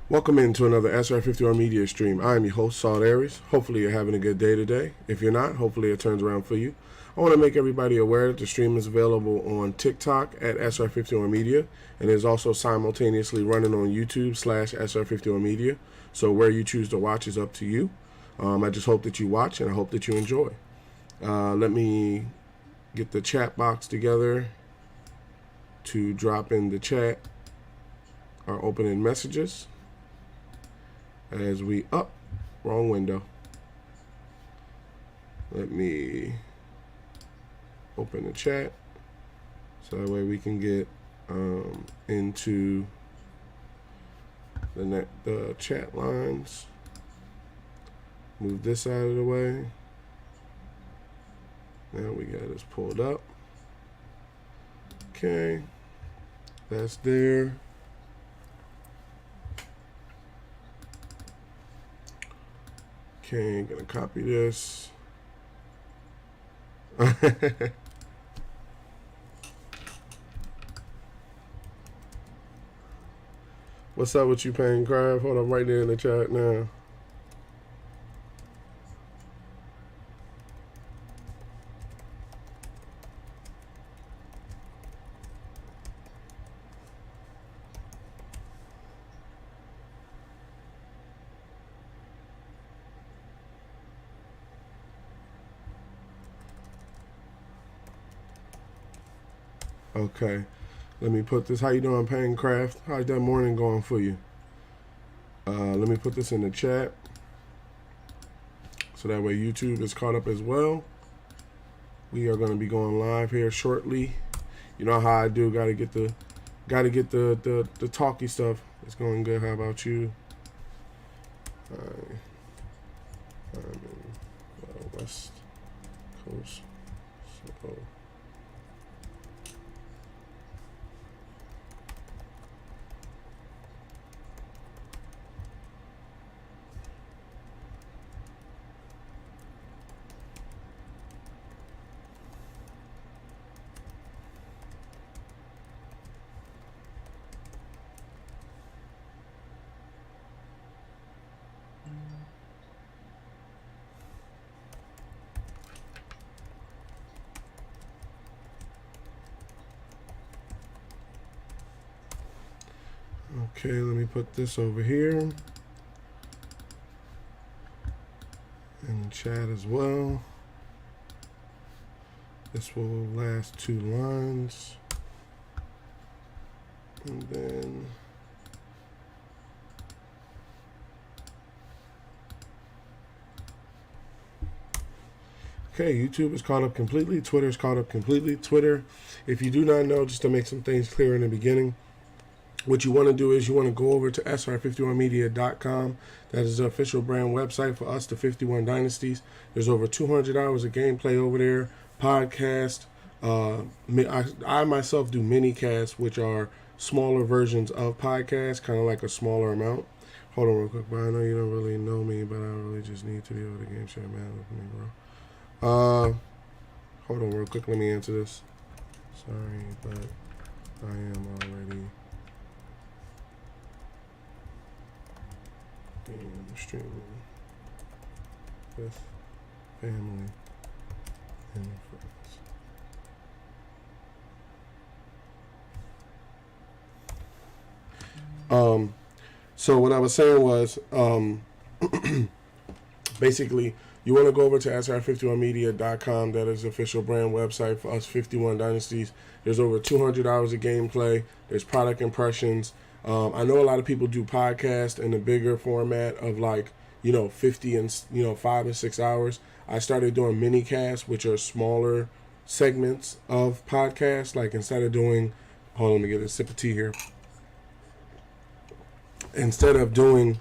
Welcome into another SR51 Media stream. I am your host, Saul Aries. Hopefully you're having a good day today. If you're not, hopefully it turns around for you. I want to make everybody aware that the stream is available on TikTok at SR51 Media and is also simultaneously running on YouTube /SR51 Media. So where you choose to watch is up to you. I just hope that you watch and I hope that you enjoy. Let me get the chat box together to drop in the chat our opening messages. As we wrong window. Let me open the chat so that way we can get into the chat lines. Move this out of the way. Now we got this pulled up. Okay, that's there. Okay, gonna copy this. What's up with you, Pain Crab? Hold on, right there in the chat now. Okay, let me put this. How you doing, Paincraft? How's that morning going for you? Let me put this in the chat so that way YouTube is caught up as well. We are going to be going live here shortly. You know how I do. Got to get the talky stuff. It's going good. How about you? I'm in West Coast. So. Okay, let me put this over here in the chat as well. This will last 2 lines. And then okay, YouTube is caught up completely. Twitter is caught up completely. Twitter, if you do not know, just to make some things clear in the beginning, what you want to do is you want to go over to sr51media.com. That is the official brand website for us, the 51 Dynasties. There's over 200 hours of gameplay over there, podcast. I myself do mini casts, which are smaller versions of podcasts, kind of like a smaller amount. Hold on real quick, but I know you don't really know me, but I really just need to be able to game share man with me, bro. Hold on real quick, let me answer this. Sorry, but I am already streaming with family and friends. So what I was saying was, basically, you want to go over to sr51media.com. That is the official brand website for us 51 Dynasties. There's over 200 hours of gameplay. There's product impressions. I know a lot of people do podcasts in the bigger format of 50 and 5 and 6 hours. I started doing mini casts, which are smaller segments of podcasts. Like instead of doing, hold on, let me get a sip of tea here. Instead of doing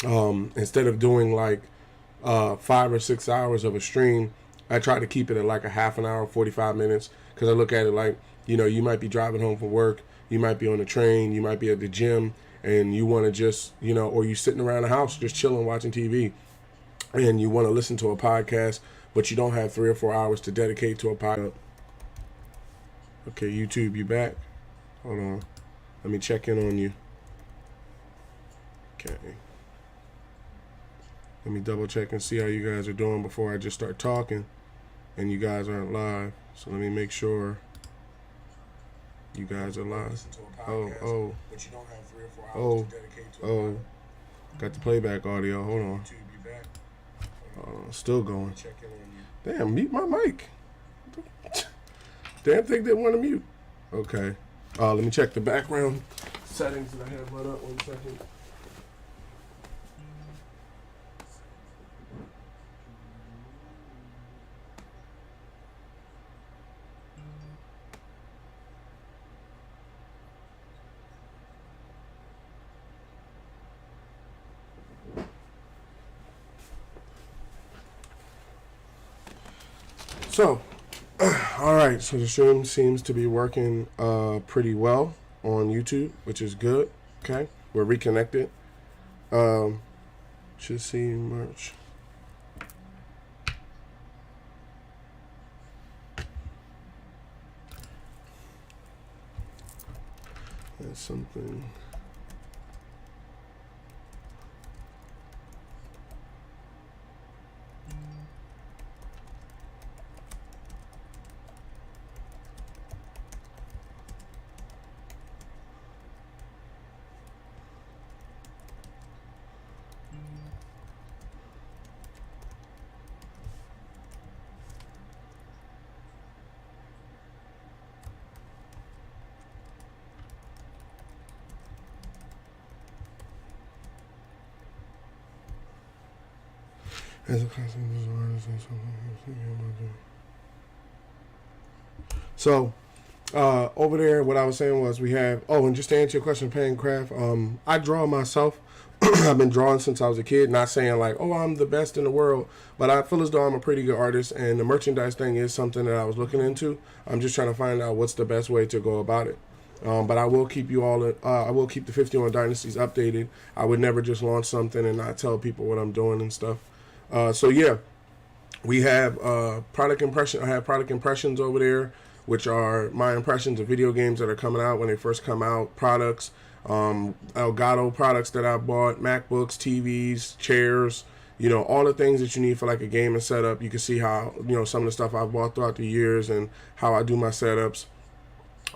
like 5 or 6 hours of a stream, I try to keep it at like a half an hour, 45 minutes, because I look at it like, you might be driving home from work, you might be on the train, you might be at the gym, and you want to just, or you sitting around the house just chilling, watching TV, and you want to listen to a podcast, but you don't have 3 or 4 hours to dedicate to a podcast. Okay, YouTube, you back? Hold on. Let me check in on you. Okay. Let me double check and see how you guys are doing before I just start talking and you guys aren't live. So let me make sure you guys are live. Oh. Got the playback audio. Hold on. Still going. Damn, mute my mic. Damn thing didn't want to mute. Okay. Let me check the background settings that I have right up. 1 second. So, all right, so the stream seems to be working pretty well on YouTube, which is good. Okay, we're reconnected. Should see merch. That's something. So, over there, what I was saying was we have. Oh, and just to answer your question, Pancraft, I draw myself. I've been drawing since I was a kid. Not saying like, oh, I'm the best in the world, but I feel as though I'm a pretty good artist. And the merchandise thing is something that I was looking into. I'm just trying to find out what's the best way to go about it. But I will keep you all. I will keep the 51 Dynasties updated. I would never just launch something and not tell people what I'm doing and stuff. So yeah, we have product impression. I have product impressions over there, which are my impressions of video games that are coming out when they first come out. Products, Elgato products that I bought, MacBooks, TVs, chairs. You know, all the things that you need for like a gaming setup. You can see how some of the stuff I've bought throughout the years and how I do my setups.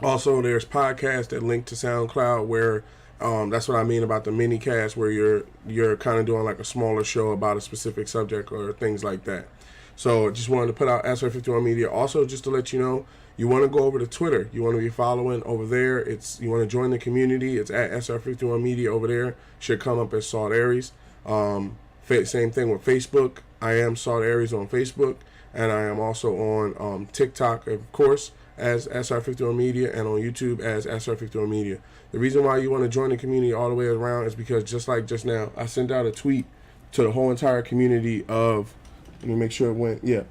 Also, there's podcasts that link to SoundCloud where that's what I mean about the mini cast, where you're kind of doing like a smaller show about a specific subject or things like that. So just wanted to put out SR51 Media. Also, just to let you know, you want to go over to Twitter. You want to be following over there. You want to join the community. It's at SR51 Media over there. Should come up as Salt Aries. Same thing with Facebook. I am Salt Aries on Facebook, and I am also on TikTok, of course, as SR51 Media, and on YouTube as SR51 Media. The reason why you want to join the community all the way around is because just like just now, I sent out a tweet to the whole entire community of, let me make sure it went, yeah.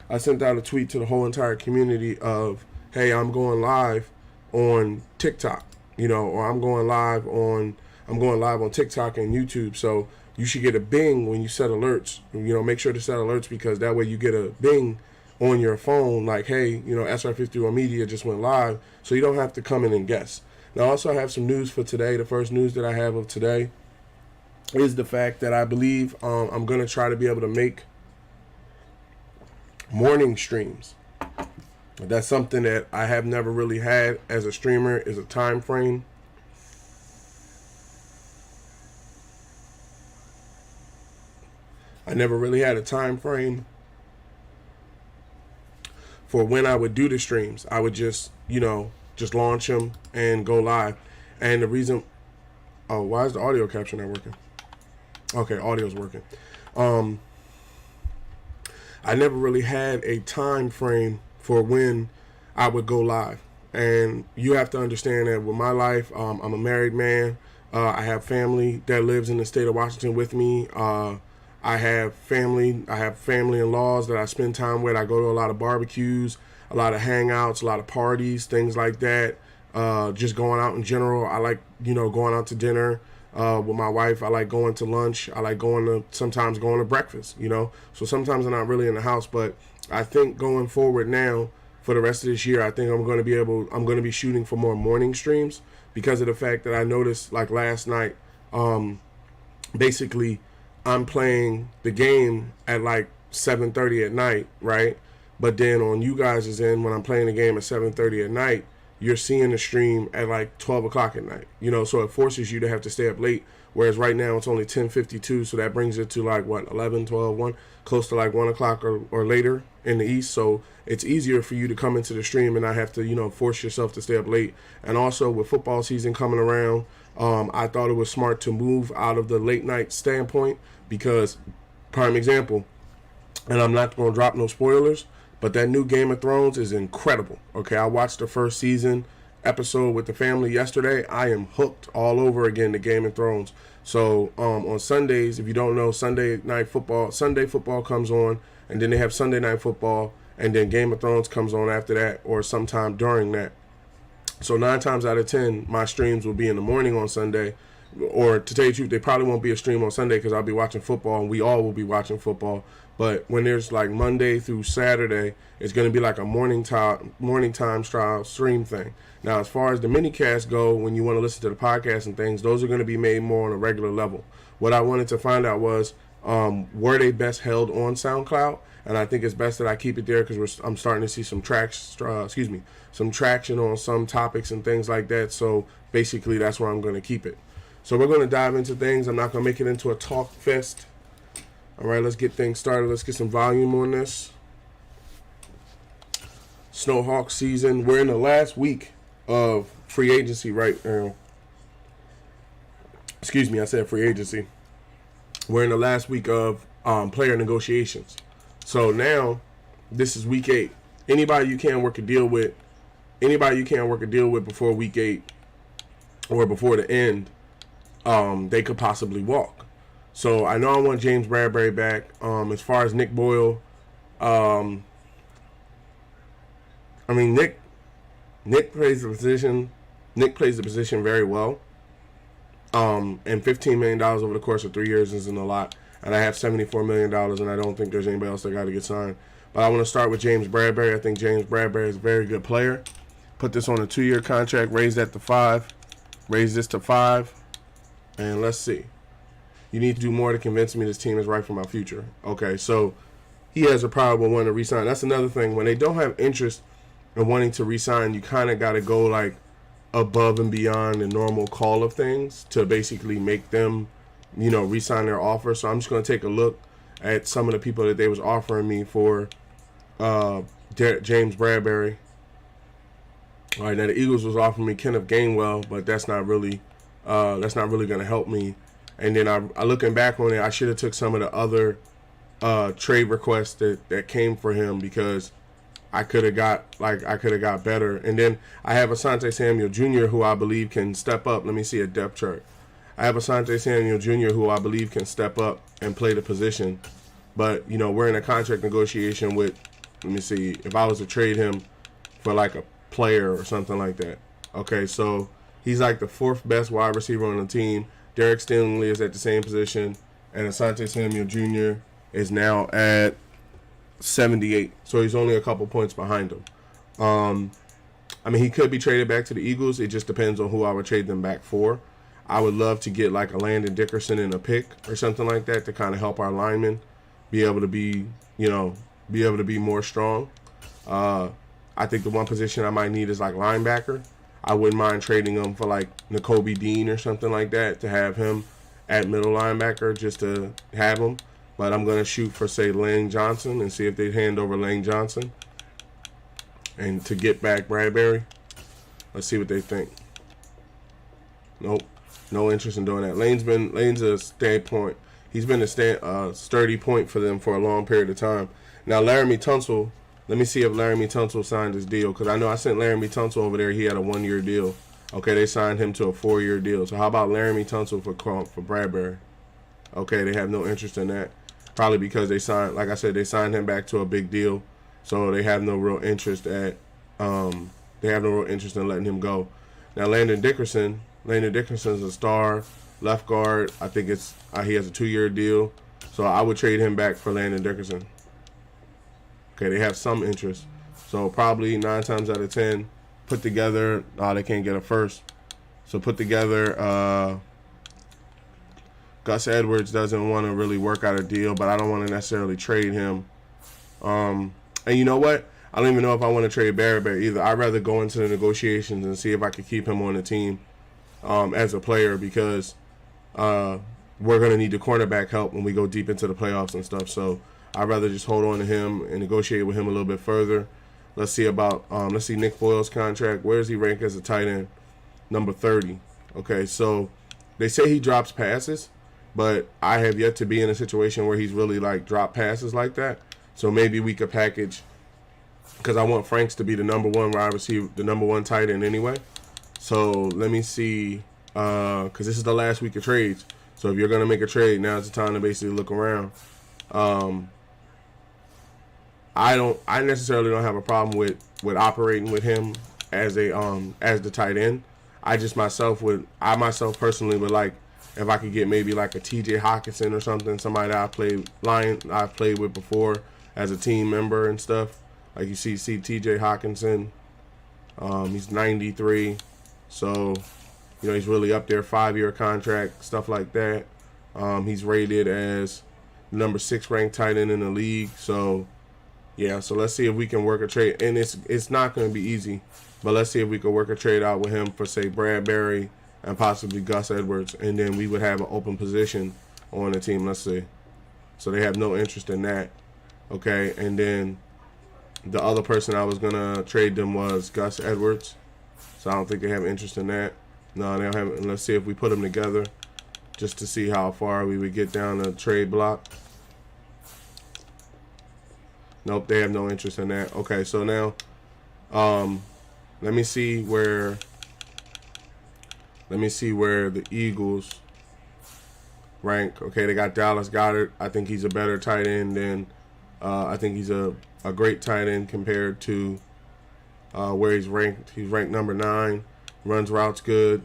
I sent out a tweet to the whole entire community of, hey, I'm going live on TikTok, or I'm going live on TikTok and YouTube. So you should get a bing when you set alerts. Make sure to set alerts because that way you get a bing on your phone like, hey, SR51 Media just went live, so you don't have to come in and guess. Now, also, I have some news for today. The first news that I have of today is the fact that I believe I'm going to try to be able to make morning streams. That's something that I have never really had as a streamer, is a time frame. I never really had a time frame for when I would do the streams. I would just launch them and go live. And the reason, why is the audio capture not working? Okay, audio's working. I never really had a time frame for when I would go live. And you have to understand that with my life, I'm a married man. I have family that lives in the state of Washington with me. I have family-in-laws that I spend time with. I go to a lot of barbecues, a lot of hangouts, a lot of parties, things like that. Just going out in general. I like, going out to dinner with my wife. I like going to lunch. I like sometimes going to breakfast, So sometimes I'm not really in the house, but I think going forward now for the rest of this year, I think I'm going to be shooting for more morning streams because of the fact that I noticed like last night, basically I'm playing the game at like 7:30 at night, right? But then on you guys' end, when I'm playing the game at 7:30 at night, you're seeing the stream at like 12 o'clock at night. So it forces you to have to stay up late. Whereas right now it's only 10:52, so that brings it to like what 11, 12, 1, close to like 1 o'clock or later in the east. So it's easier for you to come into the stream and not have to force yourself to stay up late. And also with football season coming around, I thought it was smart to move out of the late night standpoint because, prime example, and I'm not going to drop no spoilers, but that new Game of Thrones is incredible. Okay, I watched the first season episode with the family yesterday. I am hooked all over again to Game of Thrones. So on Sundays, if you don't know, Sunday football comes on, and then they have Sunday night football, and then Game of Thrones comes on after that or sometime during that. So 9 times out of 10, my streams will be in the morning on Sunday. Or to tell you the truth, they probably won't be a stream on Sunday because I'll be watching football, and we all will be watching football. But when there's like Monday through Saturday, it's going to be like a morning time style stream thing. Now, as far as the mini casts go, when you want to listen to the podcast and things, those are going to be made more on a regular level. What I wanted to find out was, were they best held on SoundCloud? And I think it's best that I keep it there because I'm starting to see some traction on some topics and things like that. So basically, that's where I'm going to keep it. So we're going to dive into things. I'm not going to make it into a talk fest. All right, let's get things started. Let's get some volume on this. Snowhawk season. We're in the last week of free agency right now. Excuse me, I said free agency. We're in the last week of player negotiations. So now, this is week 8. Anybody you can't work a deal with before week 8 or before the end, they could possibly walk. So I know I want James Bradbury back. As far as Nick Boyle, Nick plays the position. Nick plays the position very well. And $15 million over the course of 3 years isn't a lot. And I have $74 million, and I don't think there's anybody else that got to get signed. But I want to start with James Bradbury. I think James Bradbury is a very good player. Put this on a 2-year contract, raise that to 5. Raise this to 5. And let's see. You need to do more to convince me this team is right for my future. Okay, so he has a probable one to re-sign. That's another thing. When they don't have interest in wanting to re-sign, you kind of got to go like above and beyond the normal call of things to basically make them, re-sign their offer. So I'm just going to take a look at some of the people that they was offering me for James Bradbury. All right, now the Eagles was offering me Kenneth Gainwell, but that's not really going to help me. And then I looking back on it, I should have took some of the other trade requests that came for him because I could have got better. And then I have Asante Samuel Jr. who I believe can step up. Let me see a depth chart. I have Asante Samuel Jr. who I believe can step up and play the position. But we're in a contract negotiation with. Let me see if I was to trade him for like a player or something like that. Okay, so he's like the 4th best wide receiver on the team. Derek Stingley is at the same position, and Asante Samuel Jr. is now at 78. So he's only a couple points behind him. He could be traded back to the Eagles. It just depends on who I would trade them back for. I would love to get like a Landon Dickerson in a pick or something like that to kind of help our linemen be able to be more strong. I think the one position I might need is like linebacker. I wouldn't mind trading him for like Nakobe Dean or something like that to have him at middle linebacker just to have him. But I'm going to shoot for, say, Lane Johnson and see if they hand over Lane Johnson and to get back Bradbury. Let's see what they think. Nope. No interest in doing that. Lane's a stay point. He's been a sturdy point for them for a long period of time. Now, Laramie Tunsil. Let me see if Laramie Tunsil signed his deal, because I know I sent Laramie Tunsil over there. He had a 1-year deal. Okay, they signed him to a 4-year deal. So how about Laramie Tunsil for Bradbury? Okay, they have no interest in that. Probably because they signed him back to a big deal. So they have no real interest in letting him go. Now Landon Dickerson's a star left guard. I think he has a 2-year deal. So I would trade him back for Landon Dickerson. Okay, they have some interest. So probably 9 times out of 10, put together, they can't get a first. So put together Gus Edwards doesn't want to really work out a deal, but I don't want to necessarily trade him. And you know what? I don't even know if I want to trade Bradbury either. I'd rather go into the negotiations and see if I could keep him on the team as a player, because we're going to need the cornerback help when we go deep into the playoffs and stuff. So I'd rather just hold on to him and negotiate with him a little bit further. Let's see Nick Boyle's contract. Where does he rank as a tight end? Number 30. Okay, so they say he drops passes, but I have yet to be in a situation where he's really like dropped passes like that. So maybe we could package, because I want Franks to be the number one wide receiver, the number one tight end anyway. So let me see, because this is the last week of trades. So if you're going to make a trade, now's the time to basically look around. I necessarily don't have a problem with operating with him as the tight end. I myself personally would like if I could get maybe like a TJ Hawkinson or something, somebody that I've played with before as a team member and stuff. Like you see TJ Hawkinson, he's 93, so he's really up there, 5-year contract, stuff like that. He's rated as number 6 ranked tight end in the league, so yeah. So let's see if we can work a trade, and it's not going to be easy, but let's see if we can work a trade out with him for, say, Bradbury and possibly Gus Edwards, and then we would have an open position on the team. Let's see. So they have no interest in that. Okay, and then the other person I was going to trade them was Gus Edwards. So I don't think they have interest in that. No, they don't have it. Let's see if we put them together just to see how far we would get down the trade block. Nope, they have no interest in that. Okay, so now let me see where the Eagles rank. Okay, they got Dallas Goedert. I think he's a better tight end than I think he's a great tight end compared to where he's ranked. He's ranked number 9. Runs routes good.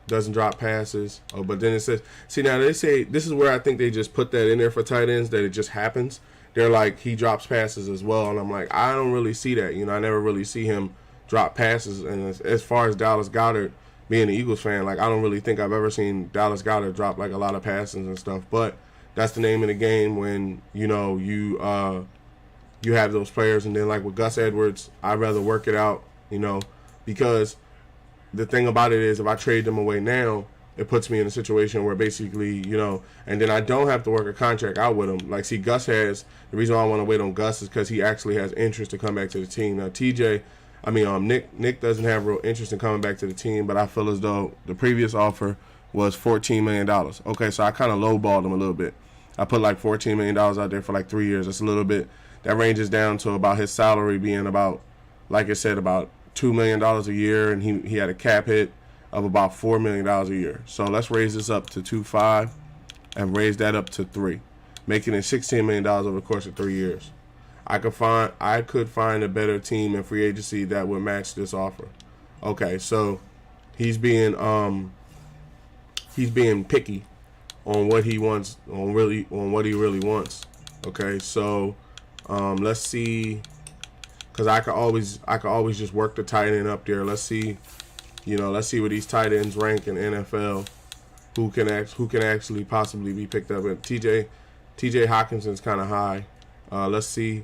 Doesn't drop passes. Oh, but then it says, see, now they say, this is where I think they just put that in there for tight ends, that it just happens. They're like, he drops passes as well. And I'm like, I don't really see that. I never really see him drop passes. And as far as Dallas Goedert, being an Eagles fan, like, I don't really think I've ever seen Dallas Goedert drop like a lot of passes and stuff. But that's the name of the game when, you have those players. And then, like with Gus Edwards, I'd rather work it out, because the thing about it is, if I trade them away now, it puts me in a situation where basically, and then I don't have to work a contract out with him. Like, see, Gus has, the reason why I want to wait on Gus is because he actually has interest to come back to the team. Now, Nick doesn't have real interest in coming back to the team, but I feel as though the previous offer was $14 million. Okay, so I kind of lowballed him a little bit. I put like $14 million out there for like 3 years. That's a little bit, that ranges down to about his salary being about, like I said, about $2 million a year, and he had a cap hit of about $4 million a year. So let's raise this up to 2.5 and raise that up to 3, making it $16 million over the course of 3 years. I could find a better team in free agency that would match this offer. Okay, so he's being picky on what he wants, on what he really wants. Okay, so let's see, because I could always just work the tight end up there. Let's see where these tight ends rank in NFL. Who can actually possibly be picked up? And TJ Hawkinson's kind of high. Let's see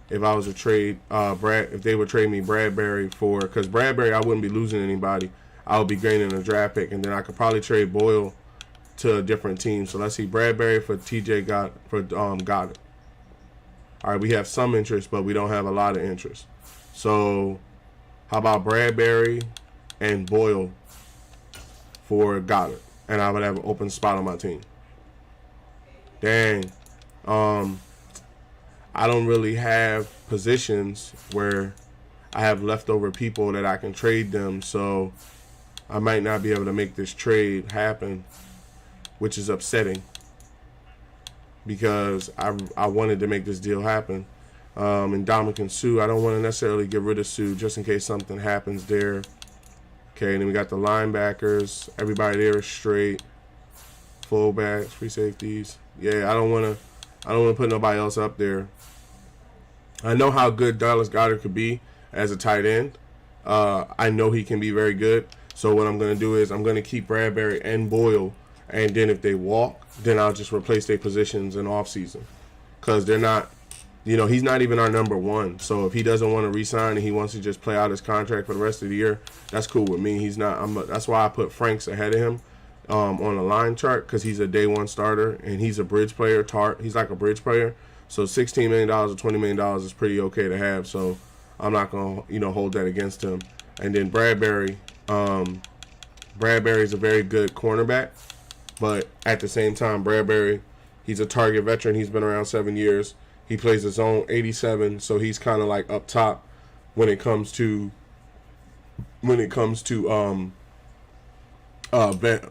if I was to trade if they would trade me Bradbury for, because Bradbury I wouldn't be losing anybody. I would be gaining a draft pick, and then I could probably trade Boyle to a different team. So let's see, Bradbury for Goddard. All right, we have some interest, but we don't have a lot of interest. So how about Bradbury and Boyle for Goddard? And I would have an open spot on my team. Dang. I don't really have positions where I have leftover people that I can trade them, so I might not be able to make this trade happen, which is upsetting because I wanted to make this deal happen. And Dominican Sue, I don't want to necessarily get rid of Sue just in case something happens there. Okay, and then we got the linebackers. Everybody there is straight. Fullbacks, free safeties. Yeah, I don't want to put nobody else up there. I know how good Dallas Goedert could be as a tight end. I know he can be very good. So what I'm going to do is I'm going to keep Bradbury and Boyle and then if they walk, then I'll just replace their positions in off season, because they're not. He's not even our number one. So if he doesn't want to re-sign and he wants to just play out his contract for the rest of the year, that's cool with me. He's not. That's why I put Franks ahead of him on the line chart, because he's a day one starter and he's a bridge player. He's like a bridge player. So $16 million or $20 million is pretty okay to have. So I'm not gonna hold that against him. And then Bradbury's a very good cornerback, but at the same time, Bradbury, he's a Target veteran. He's been around 7 years. He plays his own 87, so he's kind of like up top when it comes to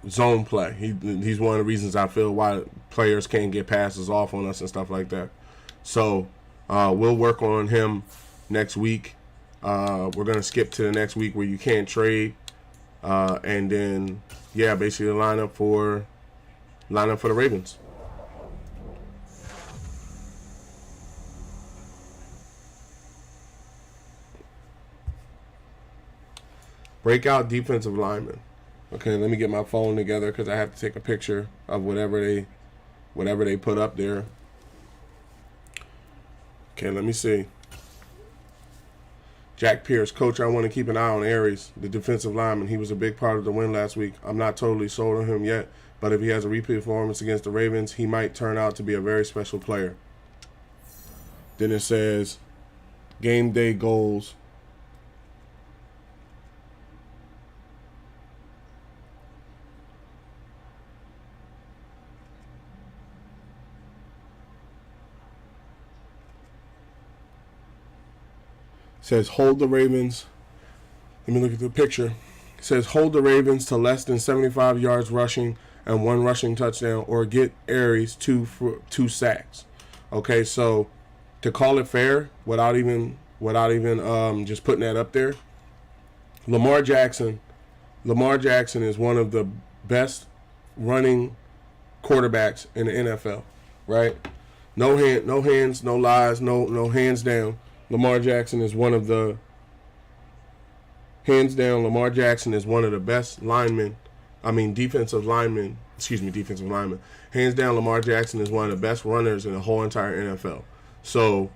zone play. He's one of the reasons I feel why players can't get passes off on us and stuff like that. So we'll work on him next week. We're gonna skip to the next week where you can't trade, and then basically line up for the Ravens. Breakout defensive lineman. Okay, let me get my phone together because I have to take a picture of whatever they put up there. Okay, let me see. Jack Pierce, coach, I want to keep an eye on Aries, the defensive lineman. He was a big part of the win last week. I'm not totally sold on him yet, but if he has a repeat performance against the Ravens, he might turn out to be a very special player. Then it says, game day goals. Says hold the Ravens. Let me look at the picture. It says hold the Ravens to less than 75 yards rushing and 1 rushing touchdown, or get Aries 2 sacks. Okay, so to call it fair, without even just putting that up there, Lamar Jackson is one of the best running quarterbacks in the NFL, right? No hands, no lies, no hands down. Lamar Jackson is one of the best linemen. Defensive linemen. Hands down, Lamar Jackson is one of the best runners in the whole entire NFL. So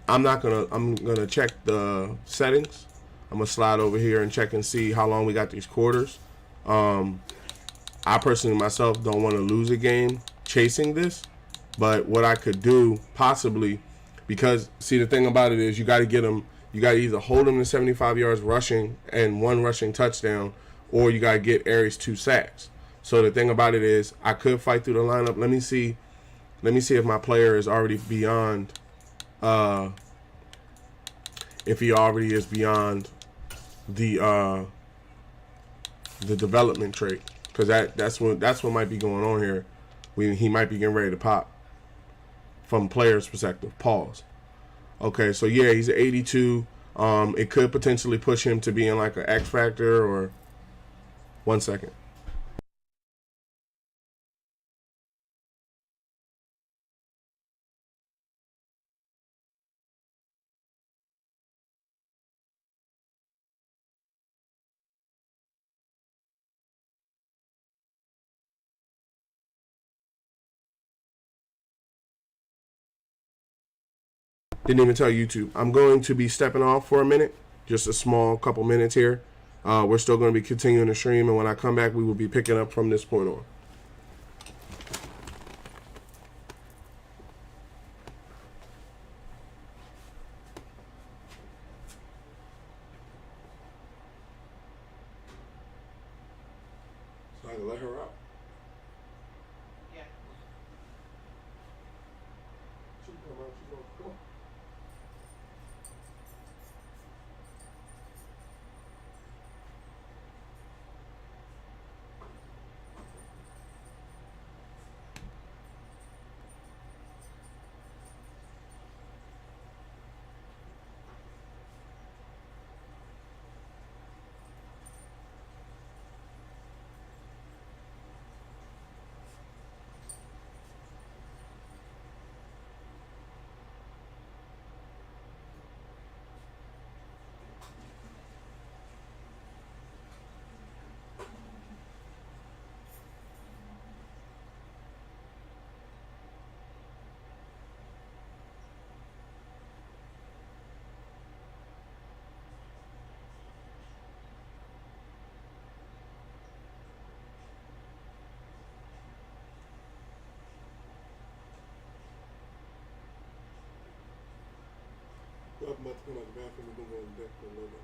I'm gonna check the settings. I'm gonna slide over here and check and see how long we got these quarters. I personally myself don't want to lose a game chasing this, but what I could do possibly. Because, see, the thing about it is you got to get them. You got to either hold them to 75 yards rushing and 1 rushing touchdown, or you got to get Aries 2 sacks. So the thing about it is I could fight through the lineup. Let me see if my player is already beyond. If he already is beyond the development trait, because that's what might be going on here. He might be getting ready to pop. From player's perspective, pause. Okay, so yeah, he's an 82. It could potentially push him to being like an X factor or. 1 second. Didn't even tell YouTube. I'm going to be stepping off for a minute, just a small couple minutes here. We're still going to be continuing the stream, and when I come back, we will be picking up from this point on. So I can let her out. Yeah. She can come out. She's going to come on. about to come out the bathroom. We're gonna go on deck for a little bit.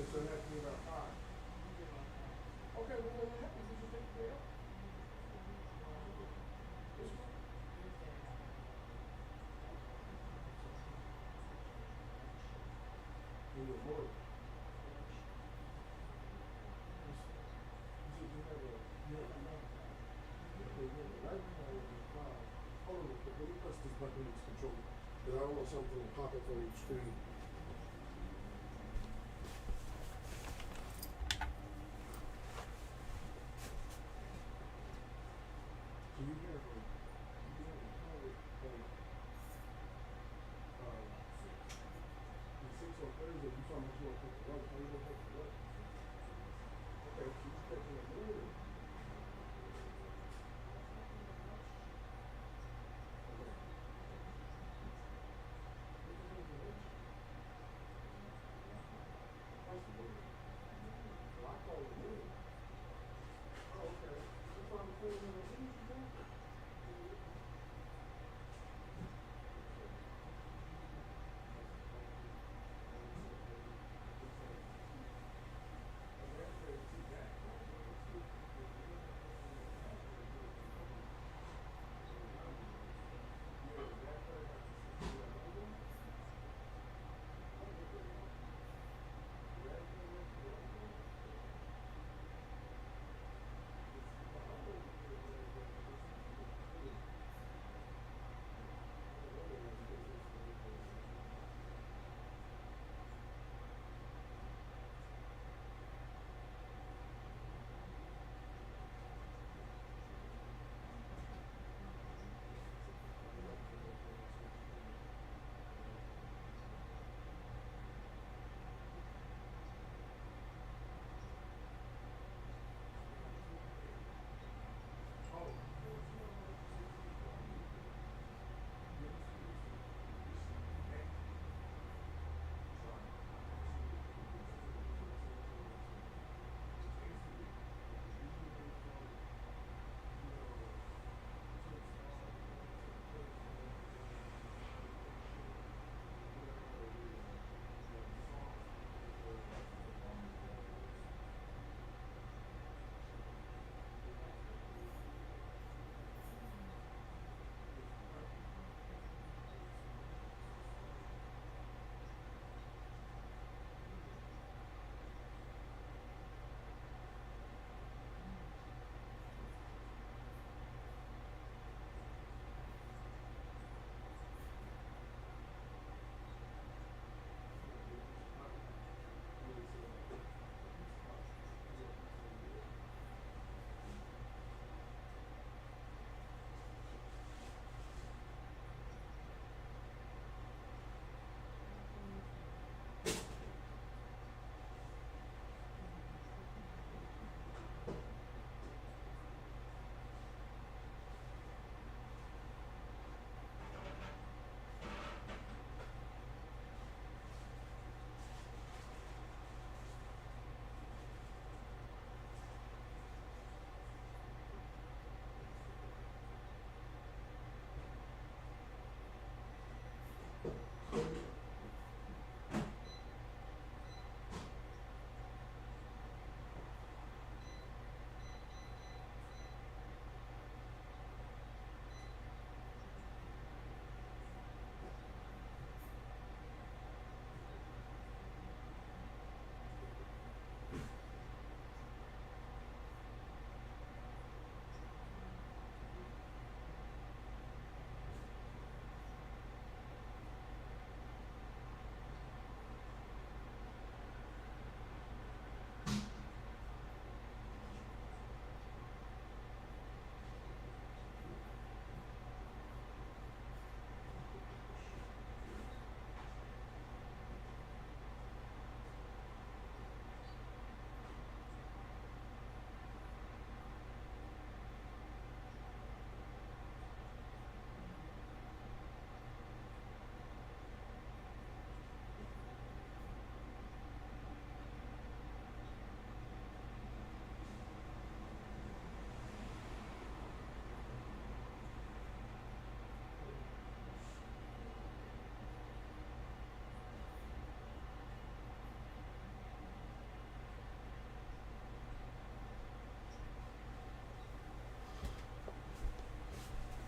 Okay, so it has to be about 5. Okay, well then that happens. You should take the day off. This one? In the morning. You said you have a, you have a night time. Okay, yeah, the night time will be 5. Hold on, let me press this button to control it. Because I don't want something to pop up on your screen. So you have a pilot on the 6 on Thursday. You talking about you want to take the lunch? How you gonna take the lunch? Okay, so you taking the morning. Okay. What you doing for lunch? What's the morning? Well, I call it morning. Oh, okay. You trying to pull in the things you doing?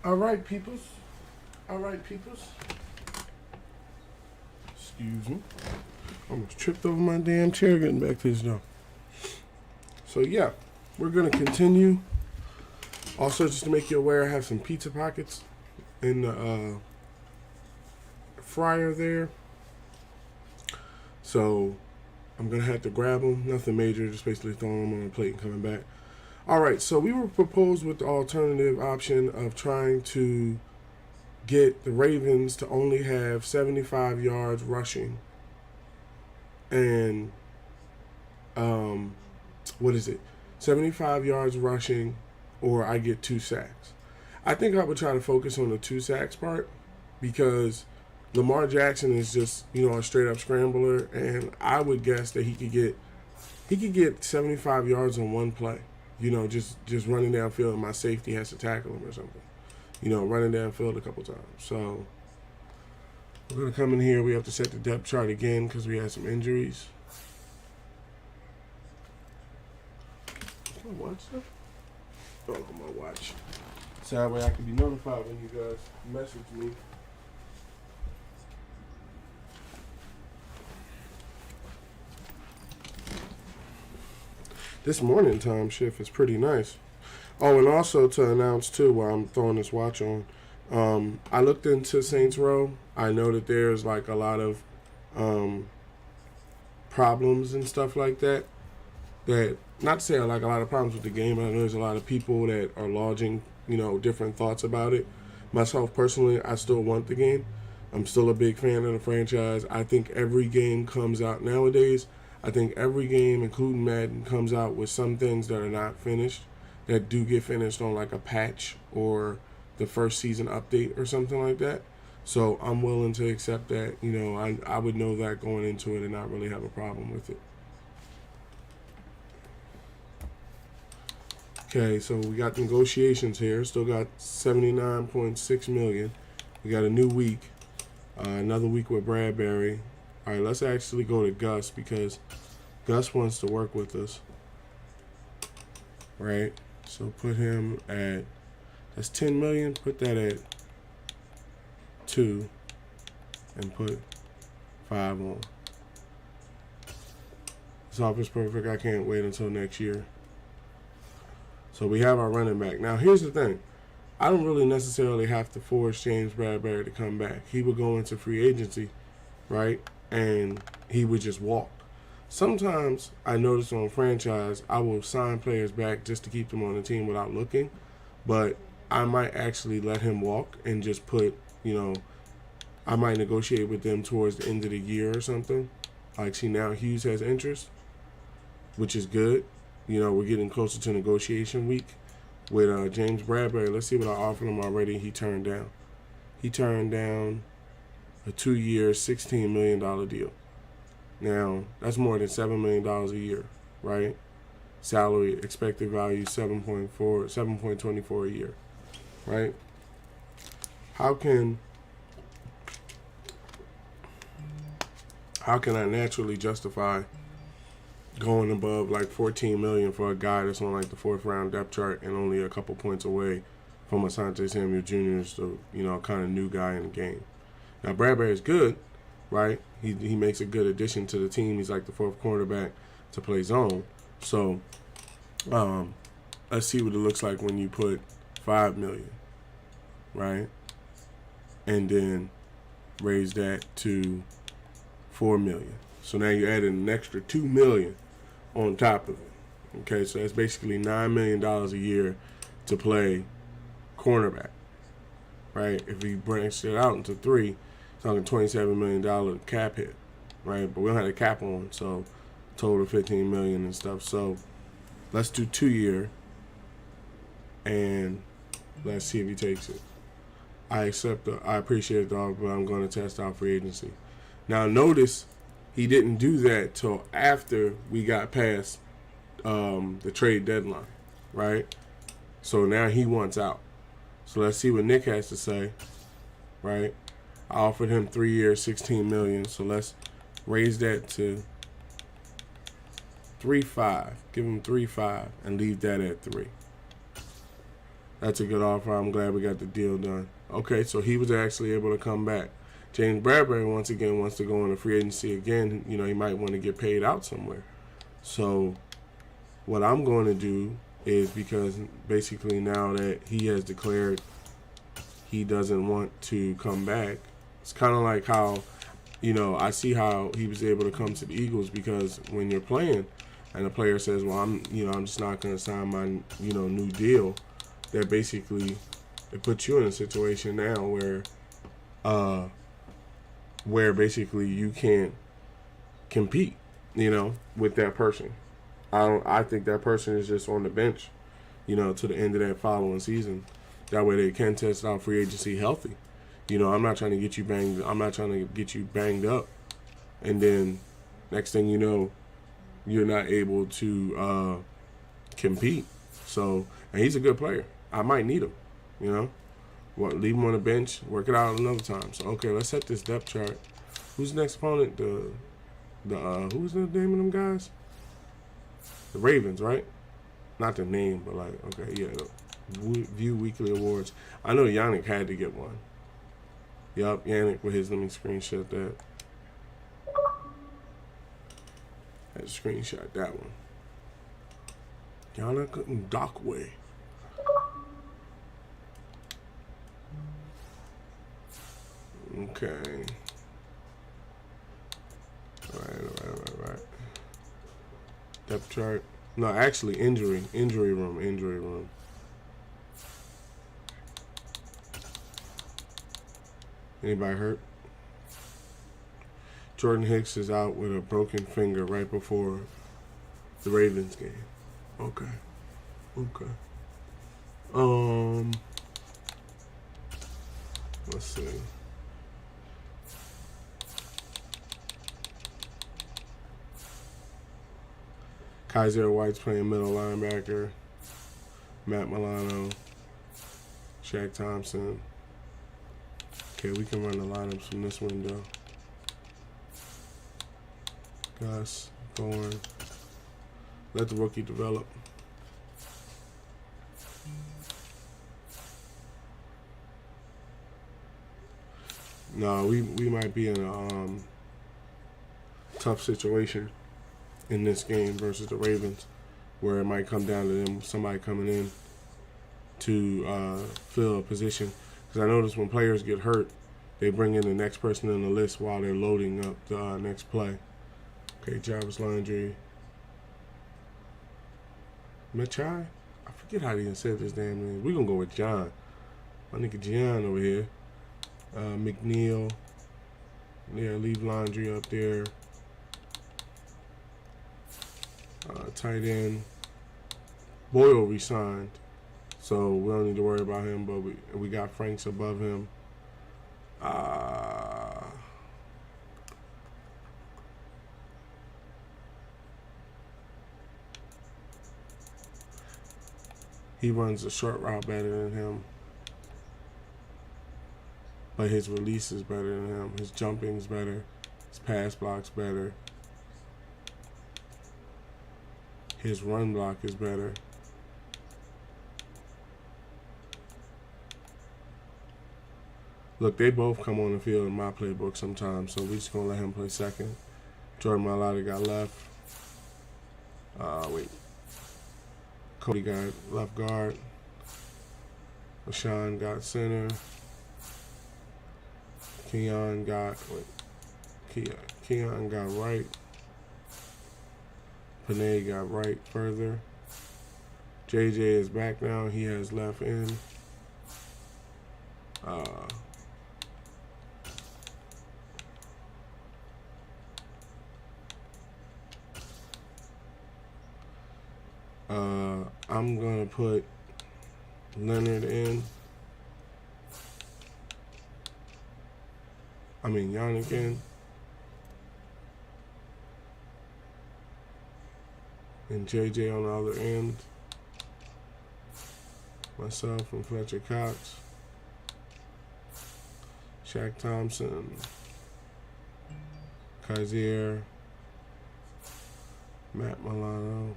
All right, peoples. All right, peoples. Excuse me. Almost tripped over my damn chair getting back to this though. So yeah, we're gonna continue. Also, just to make you aware, I have some pizza pockets in the fryer there. So I'm gonna have to grab them. Nothing major, just basically throwing them on a plate and coming back. All right, so we were proposed with the alternative option of trying to get the Ravens to only have 75 yards rushing and 75 yards rushing, or I get 2 sacks. I think I would try to focus on the 2 sacks part because Lamar Jackson is just, a straight up scrambler, and I would guess that he could get 75 yards on one play. Just running downfield and my safety has to tackle him or something. Running downfield a couple times. So we're going to come in here. We have to set the depth chart again because we had some injuries. My watch stuff? Oh, my watch. So that way I can be notified when you guys message me. This morning time shift is pretty nice. Oh, and also to announce too, while I'm throwing this watch on, I looked into Saints Row. I know that there's like a lot of problems and stuff like that. That, not to say like a lot of problems with the game, but I know there's a lot of people that are lodging, different thoughts about it. Myself personally, I still want the game. I'm still a big fan of the franchise. I think every game comes out nowadays. I think every game, including Madden, comes out with some things that are not finished, that do get finished on like a patch or the first season update or something like that. So I'm willing to accept that. I would know that going into it and not really have a problem with it. Okay, so we got negotiations here. Still got $79.6 million. We got a new week, another week with Bradbury. All right, let's actually go to Gus because Gus wants to work with us, right? So put him at, that's $10 million. Put that at 2 and put 5 on. This offer's perfect. I can't wait until next year. So we have our running back. Now, here's the thing. I don't really necessarily have to force James Bradbury to come back. He would go into free agency, right? And he would just walk. Sometimes I notice on franchise, I will sign players back just to keep them on the team without looking. But I might actually let him walk and just put, I might negotiate with them towards the end of the year or something. Like, see, now Hughes has interest, which is good. We're getting closer to negotiation week with James Bradbury. Let's see what I offered him already. He turned down. He turned down a 2-year, $16 million deal. Now, that's more than $7 million a year, right? Salary, expected value, 7.24 a year, right? How can I naturally justify going above like $14 million for a guy that's on like the 4th round depth chart and only a couple points away from Asante Samuel Jr., so kind of new guy in the game? Now Bradbury is good, right? He makes a good addition to the team. He's like the 4th cornerback to play zone. So let's see what it looks like when you put $5 million, right? And then raise that to $4 million. So now you're adding an extra $2 million on top of it. Okay, so that's basically $9 million a year to play cornerback, right? If we branch it out into 3, it's talking $27 million cap hit, right? But we don't have a cap on, so total $15 million and stuff. So let's do 2-year, and let's see if he takes it. I appreciate the offer, but I'm going to test out free agency. Now notice he didn't do that till after we got past the trade deadline, right? So now he wants out. So let's see what Nick has to say, right? I offered him 3 years, $16 million. So let's raise that to 3.5. Give him 3.5 and leave that at 3. That's a good offer. I'm glad we got the deal done. Okay, so he was actually able to come back. James Bradbury, once again, wants to go into free agency again. You know, he might want to get paid out somewhere. So what I'm going to do is, because basically now that he has declared he doesn't want to come back, it's kind of like how, you know, I see how he was able to come to the Eagles, because when you're playing and a player says, well, I'm just not going to sign my, new deal, that basically it puts you in a situation now where basically you can't compete, with that person. I think that person is just on the bench, to the end of that following season. That way they can test out free agency healthy. I'm not trying to get you banged. I'm not trying to get you banged up, and then next thing you know, you're not able to compete. So, and he's a good player. I might need him. Leave him on the bench. Work it out another time. So, okay, let's set this depth chart. Who's the next opponent? Who's the name of them guys? The Ravens, right? Not the name, but okay, yeah. View weekly awards. I know Yannick had to get one. Yup, Yannick with his. Let me screenshot that. I had to screenshot that one. Yannick Ndakwe. Okay. All right. Depth chart. No, actually, injury room. Anybody hurt? Jordan Hicks is out with a broken finger right before the Ravens game. Okay. Let's see. Kaiser White's playing middle linebacker. Matt Milano. Shaq Thompson. Okay, we can run the lineups from this window. Gus, Thorne. Let the rookie develop. No, we might be in a tough situation in this game versus the Ravens, where it might come down to them, somebody coming in to fill a position. Because I notice when players get hurt, they bring in the next person in the list while they're loading up the next play. Okay, Jarvis Landry. Machai? I forget how they even said this damn name. We're going to go with John. My nigga John over here. McNeil. Yeah, leave Landry up there. Tight end. Boyle resigned, so we don't need to worry about him, but we got Franks above him. He runs a short route better than him, but his release is better than him. His jumping's better. His pass block's better. His run block is better. Look, they both come on the field in my playbook sometimes, so we're just going to let him play second. Jordan Mailata got left. Cody got left guard. Rashawn got center. Keon got right. Panay got right further. JJ is back now. He has left end. I'm going to put Leonard in. Yannick in. And JJ on the other end. Myself and Fletcher Cox. Shaq Thompson. Kaiser. Matt Milano.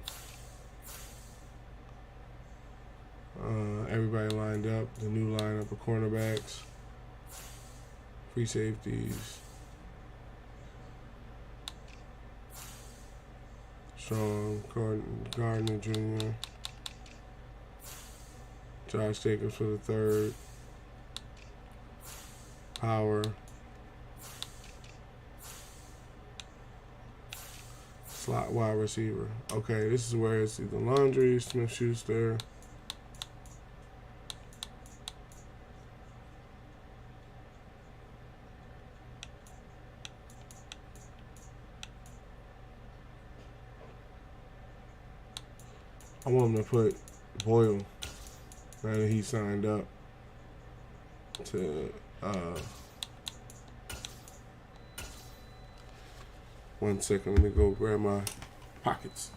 Everybody lined up. The new lineup of cornerbacks, free safeties. Strong, Gardner Jr., Josh Jacobs for the third, Power, slot wide receiver. Okay, this is where it's either Laundry, Smith-Schuster. I want him to put Boyle, now that he signed up to 1 second, let me go grab my pockets.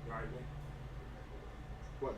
Right, man. What?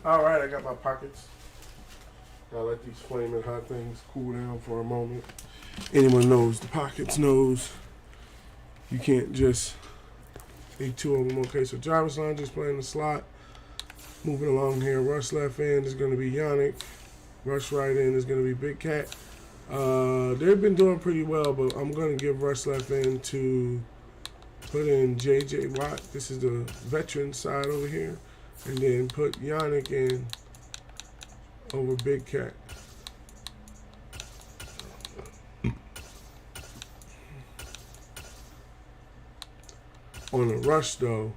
All right, I got my pockets. I'll let these flaming hot things cool down for a moment. Anyone knows the pockets knows you can't just eat two of them. Okay, so Jarvis Line just playing the slot. Moving along here, rush left end is going to be Yannick. Rush right end is going to be Big Cat. They've been doing pretty well, but I'm going to give rush left end to put in J.J. Watt. This is the veteran side over here. And then put Yannick in over Big Cat. On the rush, though,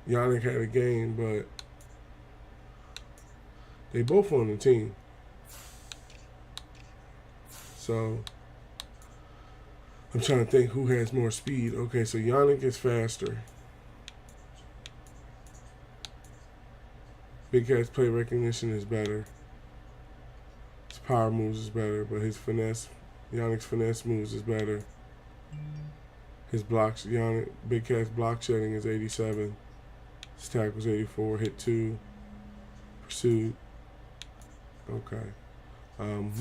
Yannick had a game, but they both on the team. So I'm trying to think who has more speed. Okay, so Yannick is faster. Big Cat's play recognition is better. His power moves is better, but his finesse, Yannick's finesse moves is better. His blocks, Big Cat's block shedding is 87. His tackle's 84. Hit 2. Pursuit. Okay. I'm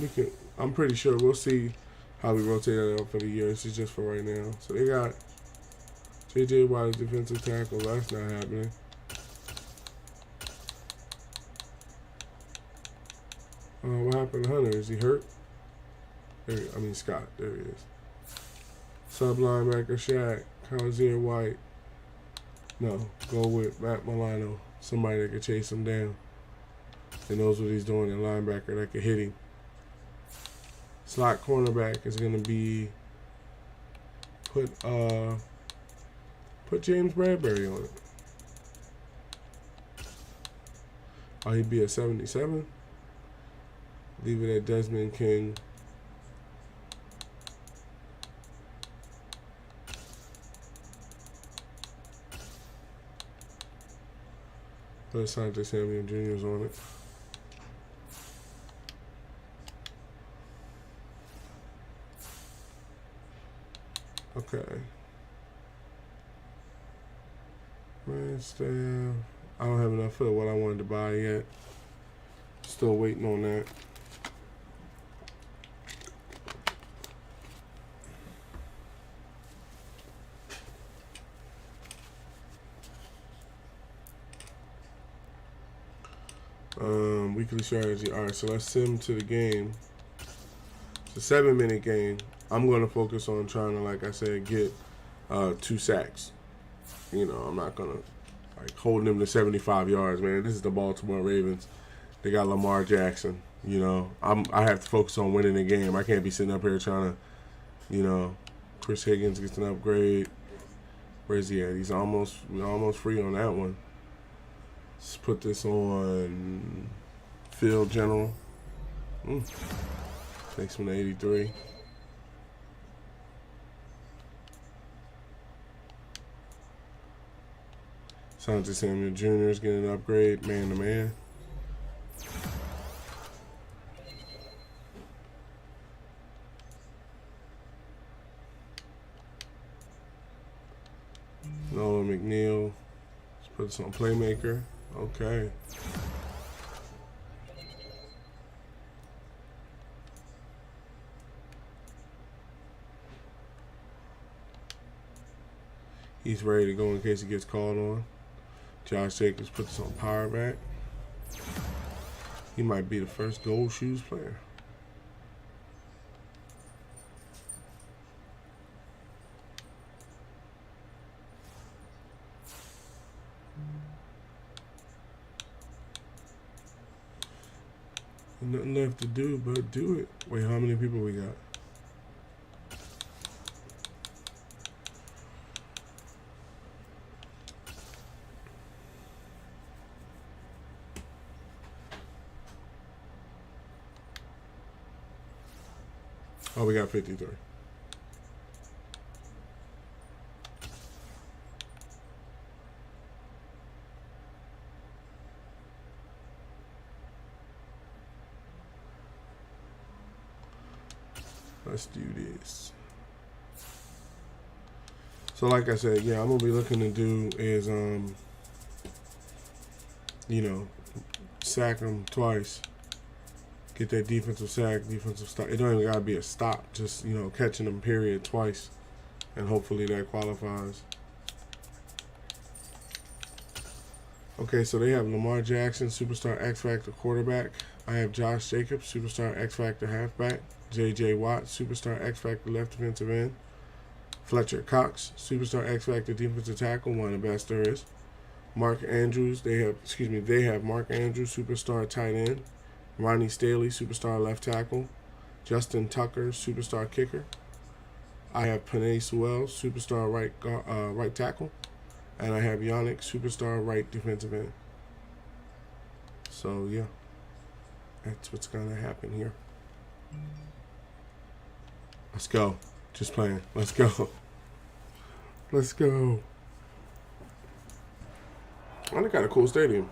pretty sure we'll see how we rotate that out for the year. This is just for right now. So they got J.J. Watt as defensive tackle. That's not happening. What happened to Hunter? Is he hurt? Scott. There he is. Sub linebacker Shaq. Kaiser White. No, go with Matt Milano. Somebody that could chase him down. And knows what he's doing. A linebacker that could hit him. Slot cornerback is going to be put James Bradbury on it. Oh, he'd be a 77. Leave it at Desmond King. Put Asante Samuel Jr.'s on it. Okay. Man, staff. I don't have enough for what I wanted to buy yet. Still waiting on that. Weekly strategy. All right, so let's sim to the game. It's a 7-minute game. I'm going to focus on trying to, like I said, get 2 sacks. You know, I'm not going to holding them to 75 yards, man. This is the Baltimore Ravens. They got Lamar Jackson. You know, I have to focus on winning the game. I can't be sitting up here trying to, you know, Chris Higgins gets an upgrade. Where's he at? He's almost free on that one. Let's put this on Field General. Takes him to 83. Asante Samuel Jr. is getting an upgrade, man to man. Noah McNeil. Let's put this on playmaker. Okay. He's ready to go in case he gets called on. Josh Jacobs puts this on power back. He might be the first gold shoes player. Nothing left to do but do it. Wait, how many people we got? Oh, we got 53. Let's do this. So like I said, yeah, I'm gonna be looking to do is you know, sack them twice. Get that defensive sack, defensive stop. It don't even gotta be a stop. Just, you know, catching them period twice, and hopefully that qualifies. Okay, so they have Lamar Jackson, superstar X Factor quarterback. I have Josh Jacobs, superstar X Factor halfback. J.J. Watt, superstar X Factor left defensive end. Fletcher Cox, superstar X Factor defensive tackle, one of the best there is. Mark Andrews, they have Mark Andrews, superstar tight end. Ronnie Staley, superstar left tackle. Justin Tucker, superstar kicker. I have Penei Sewell, superstar right tackle. And I have Yannick, superstar right defensive end. So, yeah. That's what's going to happen here. Let's go. Just playing. Let's go. Let's go. Oh, they got a cool stadium.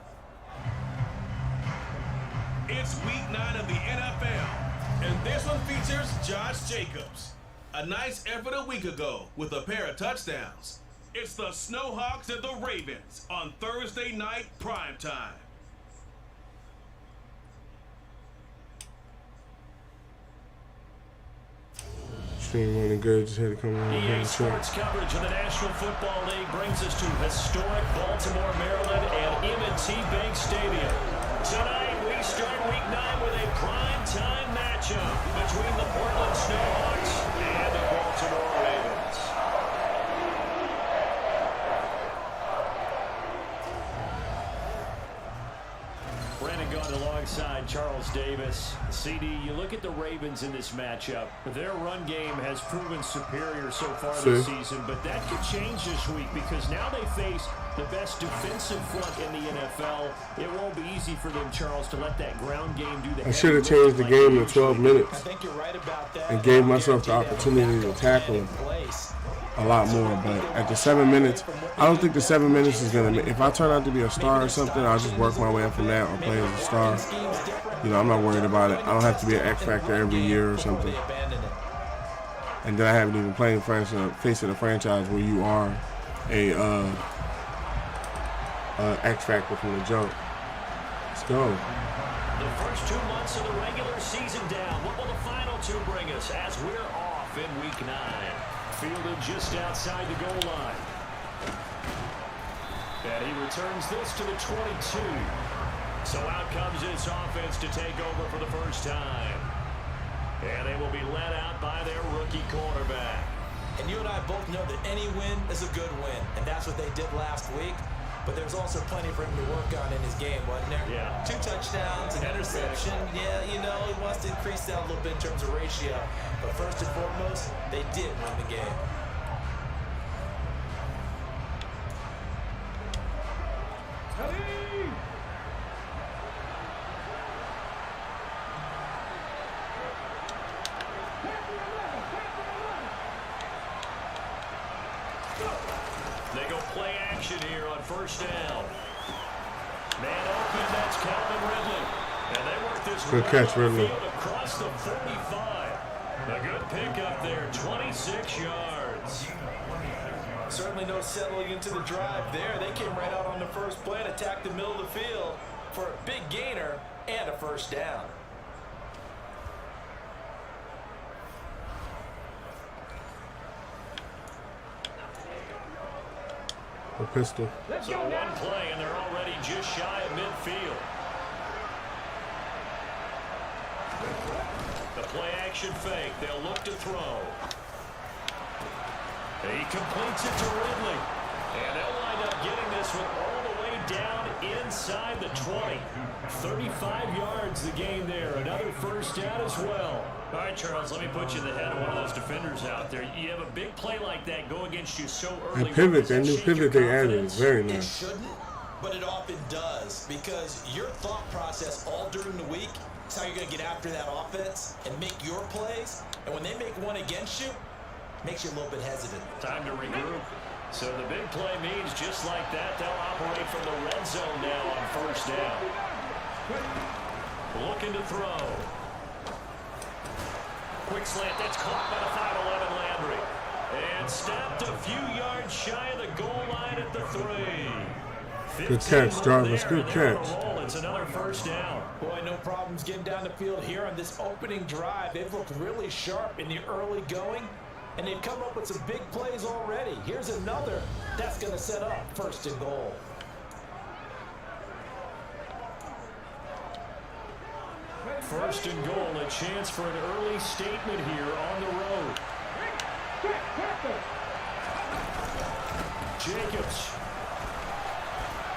It's week 9 of the NFL, and this one features Josh Jacobs. A nice effort a week ago with a pair of touchdowns. It's the Snowhawks and the Ravens on Thursday night primetime. Stream running good, just had to come on EA Sports coverage of the National Football League brings us to historic Baltimore, Maryland and M&T Bank Stadium. Tonight we start week 9 with a primetime matchup between the Portland Snowhawks and the Baltimore Ravens. Brandon Gaunt alongside Charles Davis. CD, you look at the Ravens in this matchup. Their run game has proven superior so far this season, but that could change this week because now they face the best defensive front in the NFL. It won't be easy for them, Charles, to let that ground game do the I should have changed the game in 12 minutes I think you're right about that. and gave myself the opportunity to tackle him a lot more. But at the 7 minutes, I don't think the 7 minutes is going to – if I turn out to be a star or something, I'll just work my way up from that or play as a star. You know, I'm not worried about it. I don't have to be an X Factor every year or something. And then I haven't even played face of the franchise where you are a X Factor from the jump. Let's go. The first 2 months of the regular season down. What will the final 2 bring us as we're off in week 9? Fielded just outside the goal line. And he returns this to the 22. So out comes this offense to take over for the first time. And they will be led out by their rookie quarterback. And you and I both know that any win is a good win, and that's what they did last week. But there's also plenty for him to work on in his game, wasn't there? Yeah. 2 touchdowns, an interception. Yeah, you know, he wants to increase that a little bit in terms of ratio. But first and foremost, they did win the game. They go play action here on first down. Man open, that's Calvin Ridley. And they work this Good catch, Ridley. Across the 45. A good pickup there, 26 yards. Certainly no settling into the drive there. They came right out on the first play and attacked the middle of the field for a big gainer and a first down. A pistol. So one play, and they're already just shy of midfield. The play action fake. They'll look to throw. He completes it to Ridley. And they'll wind up getting this one all the way down inside the 20. 35 yards the gain there. Another first down as well. All right, Charles, let me put you in the head of one of those defenders out there. You have a big play like that go against you so early. That pivot, that new pivot they added is very It nice. shouldn't, but it often does, because your thought process all during the week is how you're going to get after that offense and make your plays. And when they make one against you, it makes you a little bit hesitant. Time to regroup. So the big play means just like that, they'll operate from the red zone now on first down. Looking to throw. Quick slant, that's caught by the 5'11" Landry. And stopped a few yards shy of the goal line at the 3. Good catch, Jarvis. Good catch. It's another first down. Boy, no problems getting down the field here on this opening drive. They've looked really sharp in the early going, and they've come up with some big plays already. Here's another. That's going to set up first and goal. First and goal, a chance for an early statement here on the road. Jacobs.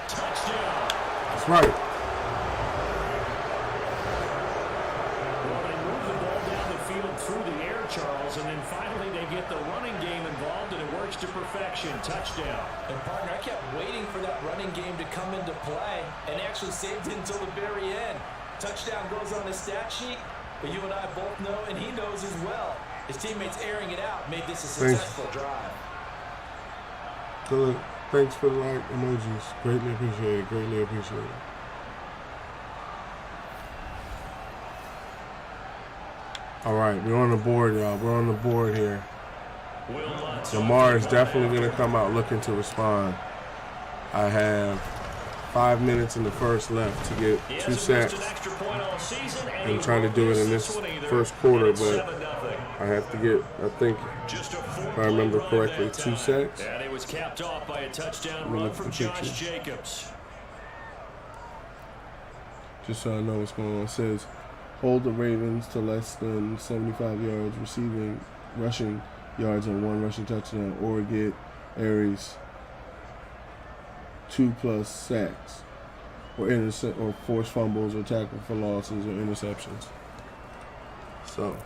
Touchdown. That's right. Well, they move the ball down the field through the air, Charles, and then finally they get the running game involved, and it works to perfection. Touchdown. And, partner, I kept waiting for that running game to come into play and actually saved it until the very end. Touchdown goes on his stat sheet, but you and I both know, and he knows as well, his teammates airing it out made this a successful drive. Good. Thanks for the like emojis. Greatly appreciate it. Greatly appreciate it. All right, we're on the board, y'all. We're on the board here. Lamar is definitely going to come out looking to respond. I have 5 minutes in the first left to get 2 sacks. I'm trying to do it in this first quarter, but I have to get, I think, if I remember correctly, 2 sacks. And it was capped off by a touchdown run from Josh Jacobs. Just so I know what's going on. It says, hold the Ravens to less than 75 yards rushing yards on 1 rushing touchdown, or get Aries 2+ sacks, or force fumbles, or tackle for losses, or interceptions. So,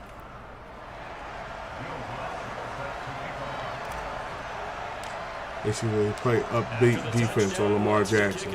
basically, they play upbeat defense on Lamar Jackson.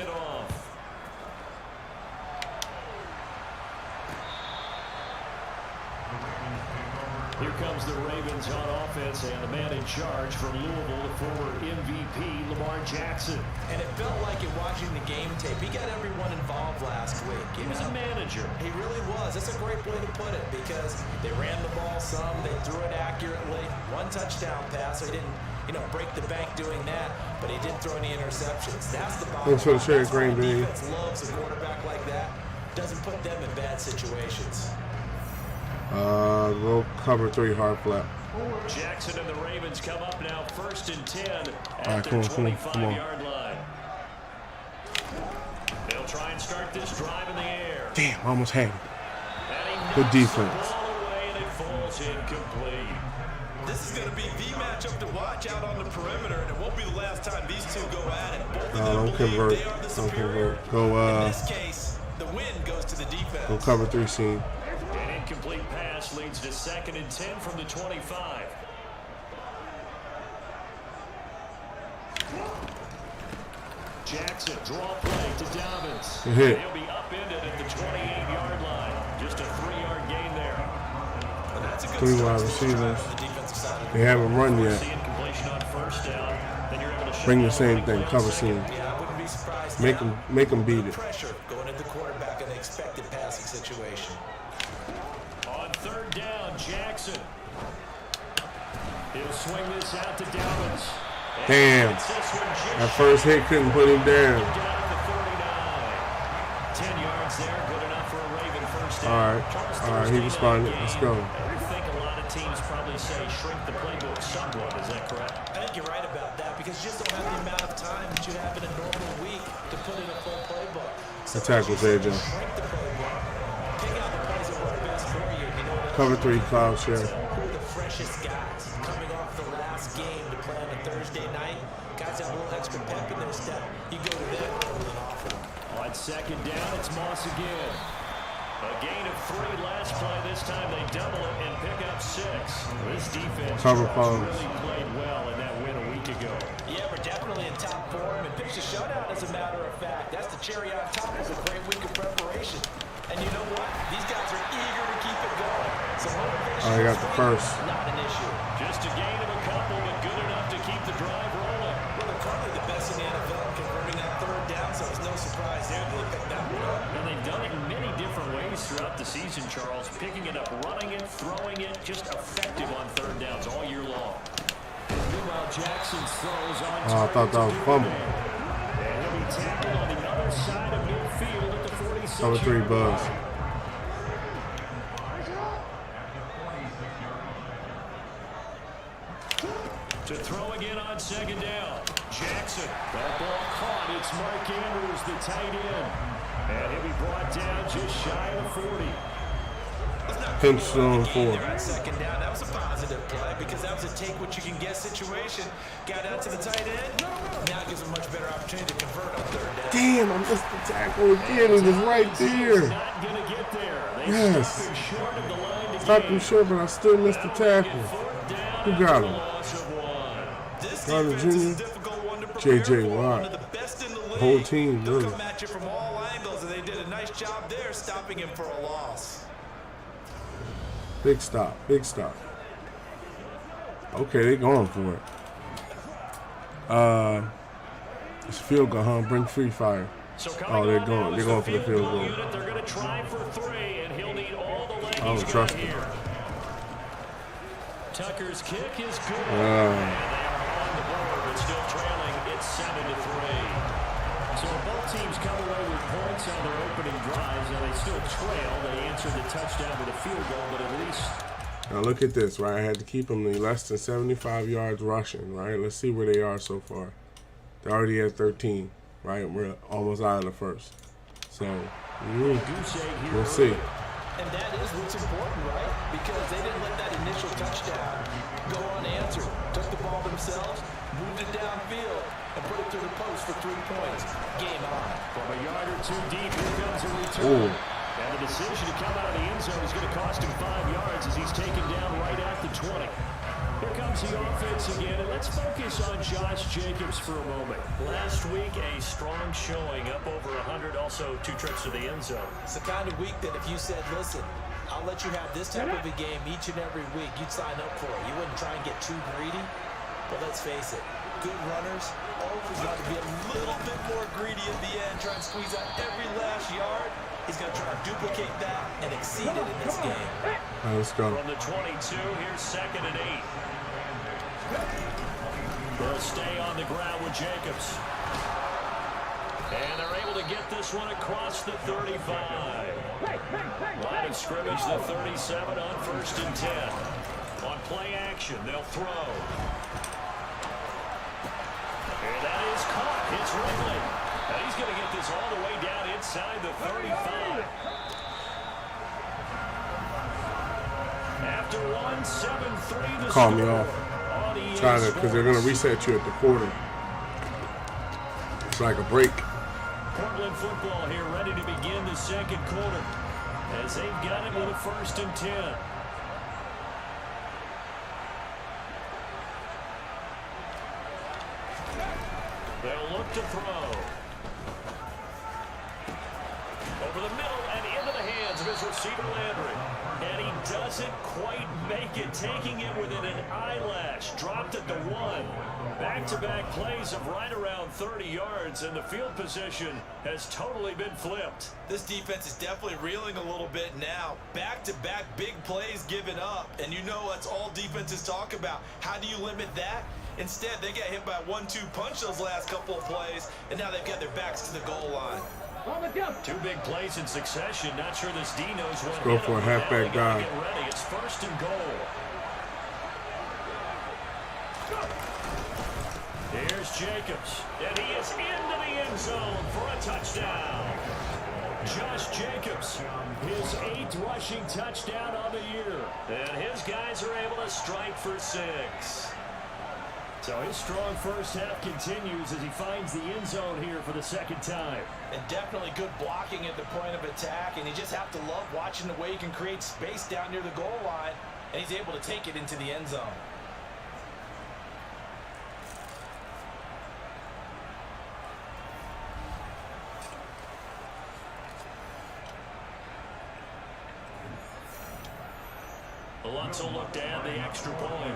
Here comes the Ravens on offense, and the man in charge from Louisville, the former MVP, Lamar Jackson. And it felt like in watching the game tape, he got everyone involved last week. He was a manager. He really was. That's a great way to put it, because they ran the ball some, they threw it accurately. 1 touchdown pass, so he didn't, break the bank doing that, but he didn't throw any interceptions. That's the bottom line. Thanks for the share, Green The Bean. defense loves a quarterback like that. Doesn't put them in bad situations. We'll cover 3 hard flat. Jackson and the Ravens come up now 1st and 10 at right, their 25-yard line. They'll try and start this drive in the air. Damn, almost had it. Good defense. And it falls incomplete. This is going to be the matchup to watch out on the perimeter, and it won't be the last time these two go at it. Both of them Don't believe convert. they are the Don't superior. convert. Go, In this case, the win goes to the defense. go cover 3 seam. An incomplete pass leads to 2nd and 10 from the 25. Jackson, draw play to Dobbins. Good hit. He'll be upended at the 28-yard line. Just a 3-yard gain there. And that's a good 3 start wide to this drive receivers. on the defensive side of the They haven't run See yet. incompletion on 1st down. Then you're able to shut Bring the down same big thing. play on Cover 2nd. seam. Yeah, I wouldn't be surprised. Make them beat it. Pressure going at the quarterback in the expected passing situation. On 3rd down, Jackson. He'll swing this out to Dobbins. Damn. That first hit couldn't put him down. 10 yards there, good enough for a Raven first down. All right, he responded. Let's go. I think a lot of teams probably say shrink the playbook somewhat. Is that correct? I think you're right about that, because you just don't have the amount of time that you have in a normal week to put in a full playbook. The tackle's AJ. Shrink the playbook. Pick out the plays that work best for you. You know what Cover 3 cloud share. Who are the freshest guys coming off the last game to play on a Thursday night? Guys have a little extra pep in their step. You go to them more than often. On 2nd down, it's Moss again. A gain of 3 last play. This time they double it and pick up 6. This defense Cover really pause. played well in that win a week ago. Yeah, we're definitely in top form and pitched a shutout, as a matter of fact. That's the cherry on top. It's a great week of preparation. And you know what? These guys are eager to keep it going. So motivation I got the first. not an issue. Just a gain of a couple, but good enough to keep the drive rolling. Well, they're currently the best in the NFL converting that 3rd down, so it's no surprise there that they picked that one up. And they've done it in many different ways throughout the season, Charles. Picking it up, running it, throwing it, just effective on 3rd downs all year long. Meanwhile, Jackson's throws on Oh, I thought that was a fumble. And he'll be tackle on the other side of midfield at the 46. Cover 3 buzz. To throw again on second down. Jackson. That ball caught. It's Mark Andrews, the tight end. And he'll be brought down just shy of 40. Pinch zone 4. Second down. That was a positive play because that was a take what you can get situation. Got out to the tight end. Now it gives a much better opportunity to convert on third down. Damn, I missed the tackle again. It was right there. Not going to get there. Yes. Short of the line to Stopped him short, but I still missed the tackle. Who got him? Landon Jr., J.J. Watt, the whole team, really. Come at you from all angles, and they did a nice job there stopping him for a loss. Big stop, big stop. Okay, they going for it. It's a field goal, huh? Bring free fire. Oh, they're going for the field goal. They're going to try for 3, and he'll need all the legs. I don't trust him. Tucker's kick is good. Still trailing, it's 7-3. So both teams come away with points on their opening drives, and they still trail. They answered the touchdown with a field goal, but at least. Now look at this, right? I had to keep them less than 75 yards rushing, right? Let's see where they are so far. They're already at 13, right? We're almost out of the first. So, we'll see. And that is what's important, right? Because they didn't let that initial touchdown go unanswered. Took the ball themselves, moved it downfield, and put it through the post for 3 points. Game on. From a yard or 2 deep, here comes a return. Ooh. And the decision to come out of the end zone is going to cost him 5 yards as he's taken down right at the 20. Here comes the offense again, and let's focus on Josh Jacobs for a moment. Last week, a strong showing, up over 100, also 2 trips to the end zone. It's the kind of week that if you said, listen, I'll let you have this type of a game each and every week, you'd sign up for it. You wouldn't try and get too greedy. But let's face it, good runners always got to be a little bit more greedy at the end, try and squeeze out every last yard. He's going to try to duplicate that and exceed it in this game. All right, let's go. From the 22, here's 2nd and 8. They'll stay on the ground with Jacobs. And they're able to get this one across the 35. Line of scrimmage, the 37 on 1st and 10. On play action, they'll throw. And that is caught. It's Ridley. And he's going to get this all the way down inside the 35. After 1, 7-3 the Call me score. off. Trying to, because they're going to reset you at the quarter. It's like a break. Portland football here, ready to begin the 2nd quarter as they've got it with a 1st and 10. They'll look to throw. Over the middle and into the hands of his receiver Landry. And he doesn't quite make it, taking it within an eyelash. Dropped at the 1. Back-to-back plays of right around 30 yards, and the field position has totally been flipped. This defense is definitely reeling a little bit now. Back-to-back big plays given up, and you know that's all defenses talk about. How do you limit that? Instead, they got hit by a 1-2 punch those last couple of plays, and now they've got their backs to the goal line. 2 big plays in succession. Not sure this D knows what. Let's go for a halfback dive. Get ready. It's 1st and goal. Here's Jacobs, and he is into the end zone for a touchdown. Josh Jacobs, his 8th rushing touchdown on the year, and his guys are able to strike for 6. So his strong first half continues as he finds the end zone here for the 2nd time. And definitely good blocking at the point of attack, and you just have to love watching the way he can create space down near the goal line, and he's able to take it into the end zone. Alonso looked to add the extra point.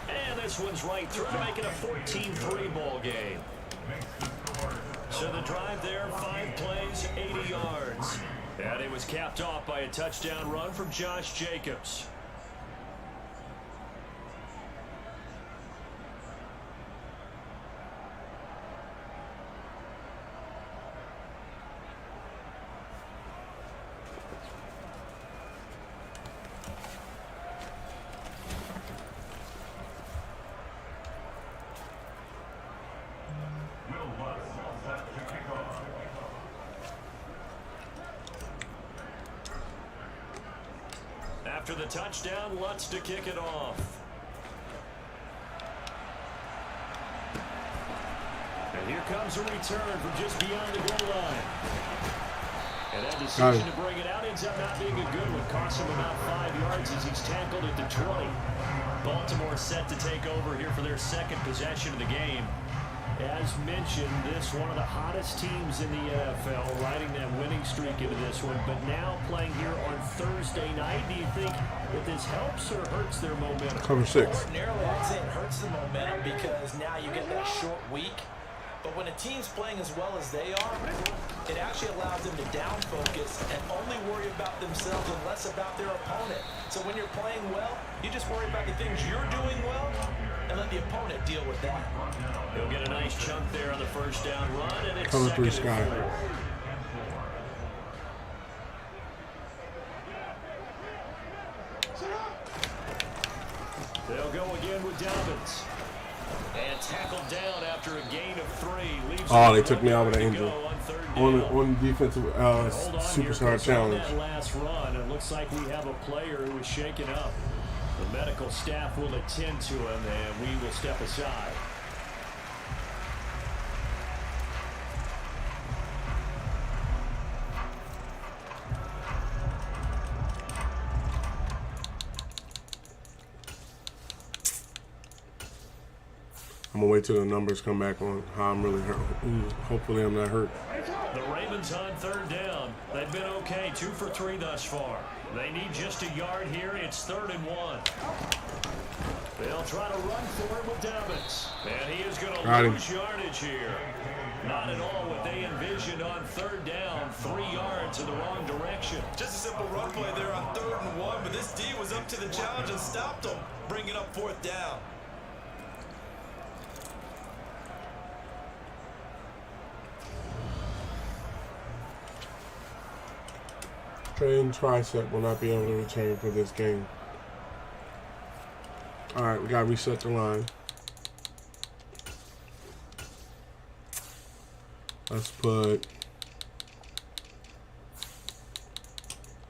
And this one's right through, making a 14-3 ball game. So the drive there, 5 plays, 80 yards. And it was capped off by a touchdown run from Josh Jacobs. after the touchdown, Lutz to kick it off. And here comes a return from just beyond the goal line. And that decision to bring it out ends up not being a good one. Costs him about 5 yards as he's tackled at the 20. Baltimore set to take over here for their second possession of the game. As mentioned, this one of the hottest teams in the NFL, riding that winning streak into this one, but now playing here on Thursday night. Do you think that this helps or hurts their momentum? Cover 6. Ordinarily, I'd say it hurts the momentum because now you get that short week. But when a team's playing as well as they are, it actually allows them to down focus and only worry about themselves and less about their opponent. So when you're playing well, you just worry about the things you're doing well and let the opponent deal with that. He'll get a nice chunk there on the first down run, and it's Cover 3 second and 4. They'll go again with Dobbins. And tackled down after a gain of 3. Leaves They took me out with an injury. On defensive superstar challenge. That last run, it looks like we have a player who is shaken up. The medical staff will attend to him, and we will step aside. I'm going to wait till the numbers come back on how I'm really hurt. Hopefully I'm not hurt. The Ravens on third down. They've been okay, 2 for 3 thus far. They need just a yard here. It's 3rd and 1. They'll try to run for it with Dobbins. And he is going to lose yardage here. Not at all what they envisioned on third down. 3 yards in the wrong direction. Just a simple run play there on 3rd and 1, but this D was up to the challenge and stopped him, bringing up 4th down. Train tricep will not be able to return for this game. Alright, we got to reset the line. Let's put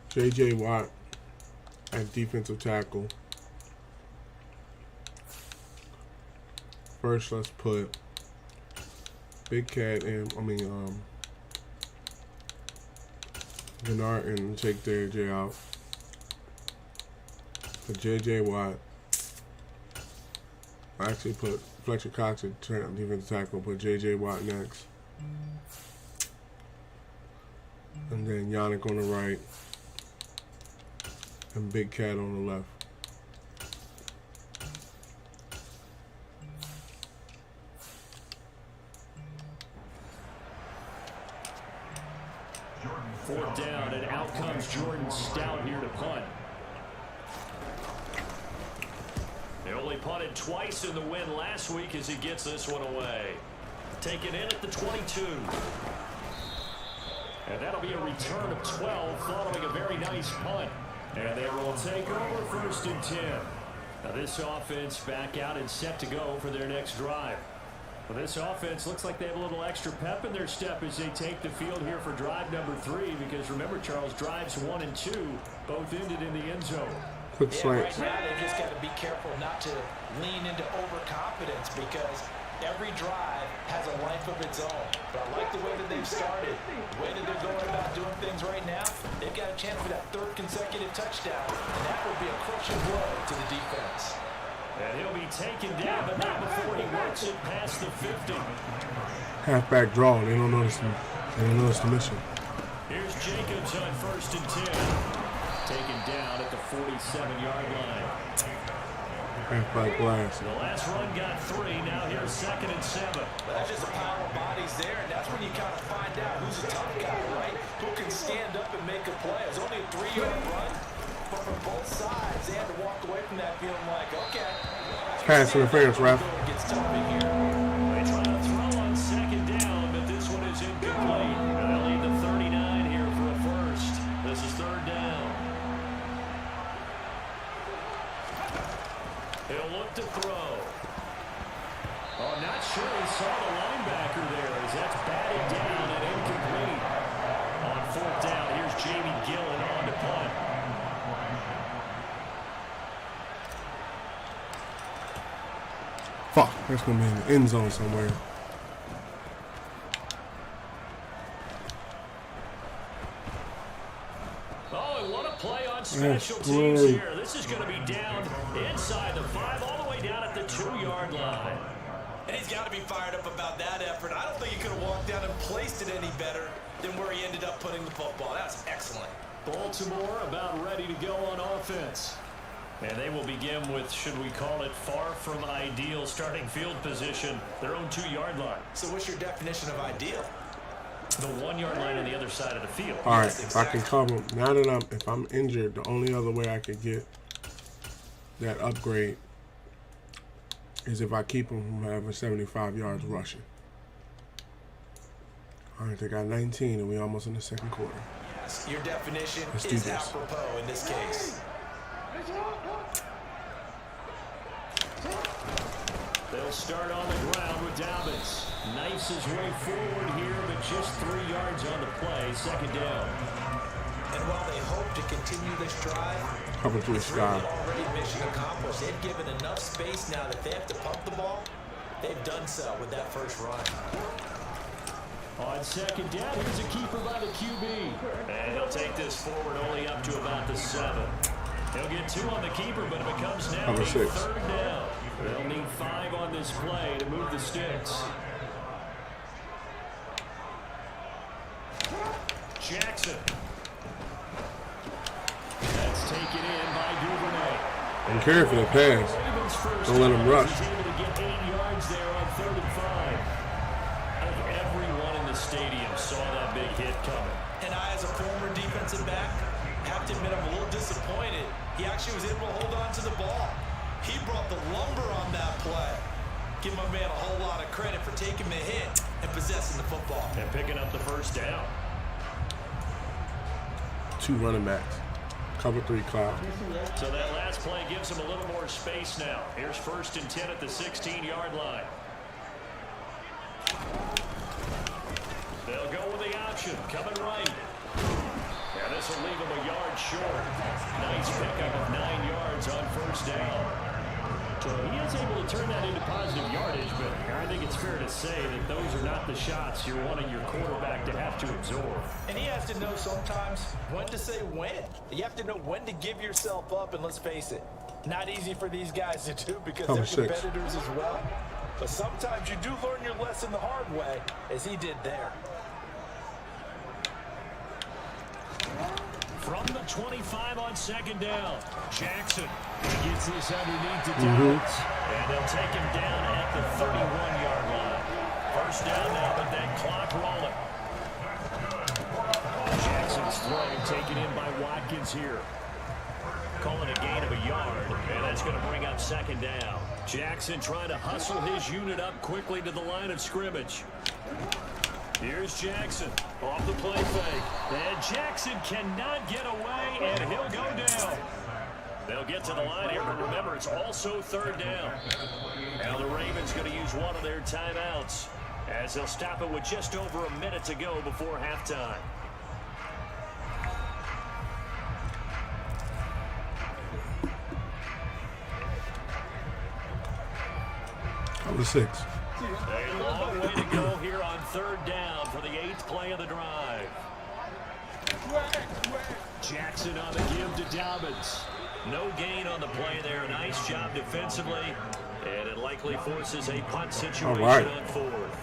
J.J. Watt at defensive tackle. First, let's put Big Cat and, Gennard and take J.J. out. Put J.J. Watt. I actually put Fletcher Cox at defensive tackle. Put J.J. Watt next. And then Yannick on the right. And Big Cat on the left. Fourth down, and out comes Jordan Stout here to punt. They only punted twice in the win last week as he gets this one away. Taken in at the 22. And that'll be a return of 12 following a very nice punt. And they will take over 1st and 10. Now this offense back out and set to go for their next drive. Well, this offense looks like they have a little extra pep in their step as they take the field here for drive number 3, because remember, Charles, drives 1 and 2 both ended in the end zone. Quick slant. Right now they just got to be careful not to lean into overconfidence, because every drive has a life of its own. But I like the way that they've started, the way that they're going about doing things right now. They've got a chance for that 3rd consecutive touchdown, and that would be a crushing blow to the defense. And he'll be taken down, but not before he works it past the 50. Halfback draw. They don't notice him. They don't notice the mission. Here's Jacobs on 1st and 10. Taken down at the 47-yard line. Halfback blast. The last run got 3. Now here's 2nd and 7. But that's just a pile of bodies there, and that's when you kind of find out who's a tough guy, right? Who can stand up and make a play. It's only a 3-yard run. But from both sides, they had to walk away from that feeling like, okay. Pass interference, ref. They try to throw on 2nd down, but this one is incomplete. And they'll lead the 39 here for a first. This is 3rd down. He'll look to throw. Oh, not sure he saw the linebacker there as that's batted down and incomplete. On 4th down, here's Jamie Gillen on to punt. Fuck, that's going to be in the end zone somewhere. Oh, and what a play on special teams here. This is going to be down inside the 5, all the way down at the 2-yard line. And he's got to be fired up about that effort. I don't think he could have walked down and placed it any better than where he ended up putting the football. That's excellent. Baltimore about ready to go on offense. And they will begin with, should we call it, far from ideal starting field position, their own 2-yard line. So what's your definition of ideal? The 1-yard line on the other side of the field. All right, Yes, if I can cover him. Now that if I'm injured, the only other way I could get that upgrade is if I keep him from having 75 yards rushing. All right, they got 19, and we almost in the second quarter. Yes, your definition Let's do is this. apropos in this case. They'll start on the ground with Dobbins. Knifes his way forward here, but just 3 yards on the play. Second down. And while they hope to continue this drive, Cover 3 it's really Sky. already mission accomplished. They've given enough space now that they have to pump the ball. They've done so with that first run. On second down, here's a keeper by the QB. And he'll take this forward only up to about the 7. He'll get 2 on the keeper, but it becomes now Cover a 6. 3rd down. They'll need 5 on this play to move the sticks. Jackson. That's taken in by Duvernay. And carry for the pass. Ravens first Don't let him rush. He's able to get 8 yards there on 3rd and 5. I think everyone in the stadium saw that big hit coming. And I, as a former defensive back, have to admit I'm a little disappointed. He actually was able to hold on to the ball. He brought the lumber on that play. Give my man a whole lot of credit for taking the hit and possessing the football. And picking up the first down. 2 running backs. Cover 3 Cloud. So that last play gives him a little more space now. Here's 1st and 10 at the 16-yard line. They'll go with the option. Coming right. And this will leave him a yard short. Nice pickup of 9 yards on 1st down. So he is able to turn that into positive yardage, but I think it's fair to say that those are not the shots you're wanting your quarterback to have to absorb. And he has to know sometimes when to say when. You have to know when to give yourself up, and let's face it, not easy for these guys to do because Cover they're 6. competitors as well. But sometimes you do learn your lesson the hard way, as he did there. From the 25 on 2nd down, Jackson gets this underneath to Dobbins. And they'll take him down at the 31-yard line. 1st down now, but that clock rolling. Jackson's throw taken in by Watkins here. Calling a gain of a yard, and that's going to bring up 2nd down. Jackson trying to hustle his unit up quickly to the line of scrimmage. Here's Jackson off the play fake. And Jackson cannot get away, and he'll go down. They'll get to the line here, but remember, it's also 3rd down. Now the Ravens going to use one of their timeouts as they'll stop it with just over a minute to go before halftime. Cover 6. A long way to go here on 3rd down for the 8th play of the drive. Jackson on the give to Dobbins. No gain on the play there. Nice job defensively. And it likely forces a punt situation on 4th.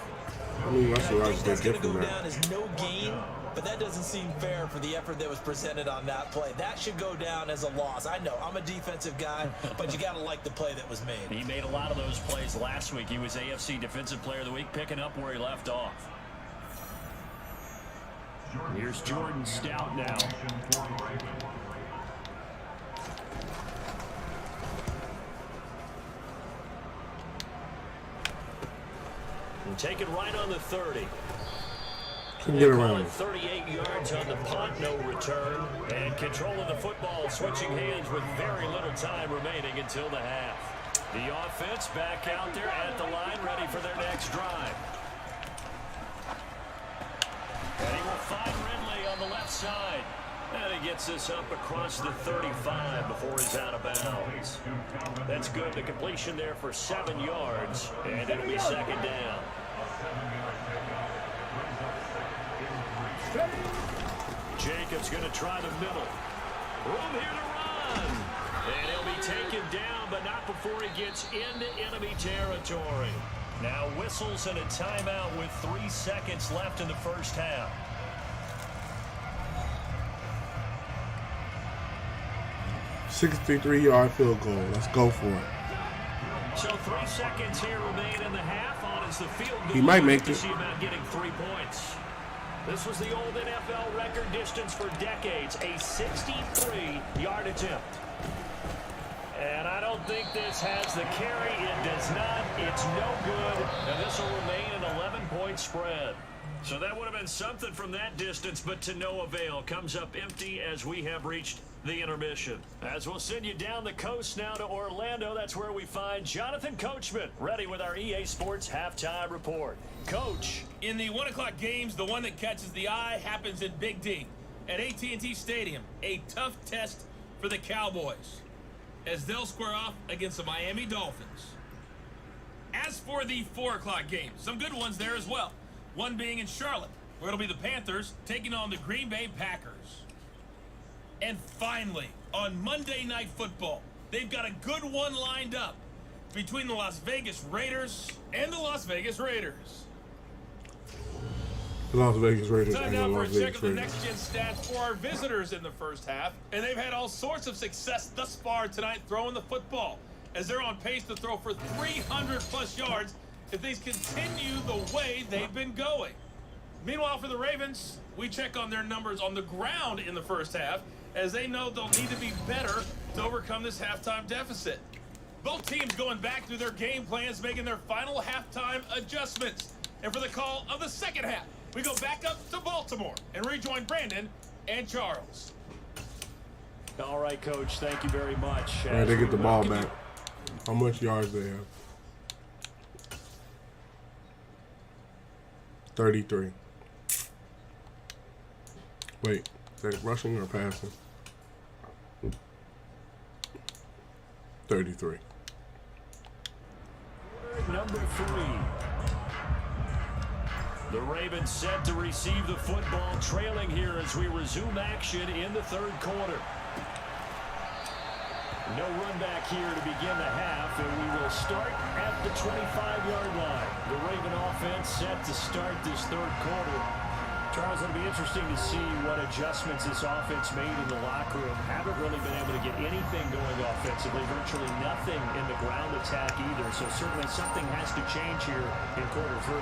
I mean, that's what I I was think that's going to different go there. down as no gain, but that doesn't seem fair for the effort that was presented on that play. That should go down as a loss. I know, I'm a defensive guy, but you got to like the play that was made. He made a lot of those plays last week. He was AFC Defensive Player of the Week, picking up where he left off. Here's Jordan Stout now. And take it right on the 30. Couldn't get around. 38 yards on the punt, no return. And control of the football, switching hands with very little time remaining until the half. The offense back out there at the line, ready for their next drive. And he will find Ridley on the left side. And he gets this up across the 35 before he's out of bounds. That's good. The completion there for 7 yards, and it'll be 2nd down. Jacobs going to try the middle. Room here to run. And he'll be taken down, but not before he gets into enemy territory. Now whistles and a timeout with 3 seconds left in the first half. $63-yard field goal. Let's go for it. So 3 seconds here remain in the half. On is the field goal. He might make to it. see about getting 3 points. This was the old NFL record distance for decades, a 63-yard attempt. And I don't think this has the carry. It does not. It's no good. And this will remain an 11-point spread. So that would have been something from that distance, but to no avail. Comes up empty as we have reached the intermission. As we'll send you down the coast now to Orlando, that's where we find Jonathan Coachman, ready with our EA Sports Halftime Report. Coach. In the 1 o'clock games, the one that catches the eye happens in Big D at AT&T Stadium. A tough test for the Cowboys as they'll square off against the Miami Dolphins. As for the 4 o'clock games, some good ones there as well. One being in Charlotte, where it'll be the Panthers taking on the Green Bay Packers. And finally, on Monday Night Football, they've got a good one lined up between the Las Vegas Raiders and the Las Vegas Raiders. The Las Vegas Raiders Time and the now for a Las check Vegas of the Raiders. next-gen stats for our visitors in the first half. And they've had all sorts of success thus far tonight throwing the football, as they're on pace to throw for 300-plus yards if these continue the way they've been going. Meanwhile, for the Ravens, we check on their numbers on the ground in the first half, as they know they'll need to be better to overcome this halftime deficit. Both teams going back through their game plans, making their final halftime adjustments. And for the call of the second half, we go back up to Baltimore and rejoin Brandon and Charles. All right, Coach. Thank you very much. All right, they get the ball back. How much yards they have? 33. Wait, is that rushing or passing? 33. Number 3. The Ravens set to receive the football, trailing here as we resume action in the third quarter. No run back here to begin the half, and we will start at the 25-yard line. The Raven offense set to start this third quarter. Charles, it'll be interesting to see what adjustments this offense made in the locker room. Haven't really been able to get anything going offensively, virtually nothing in the ground attack either. So certainly something has to change here in quarter 3.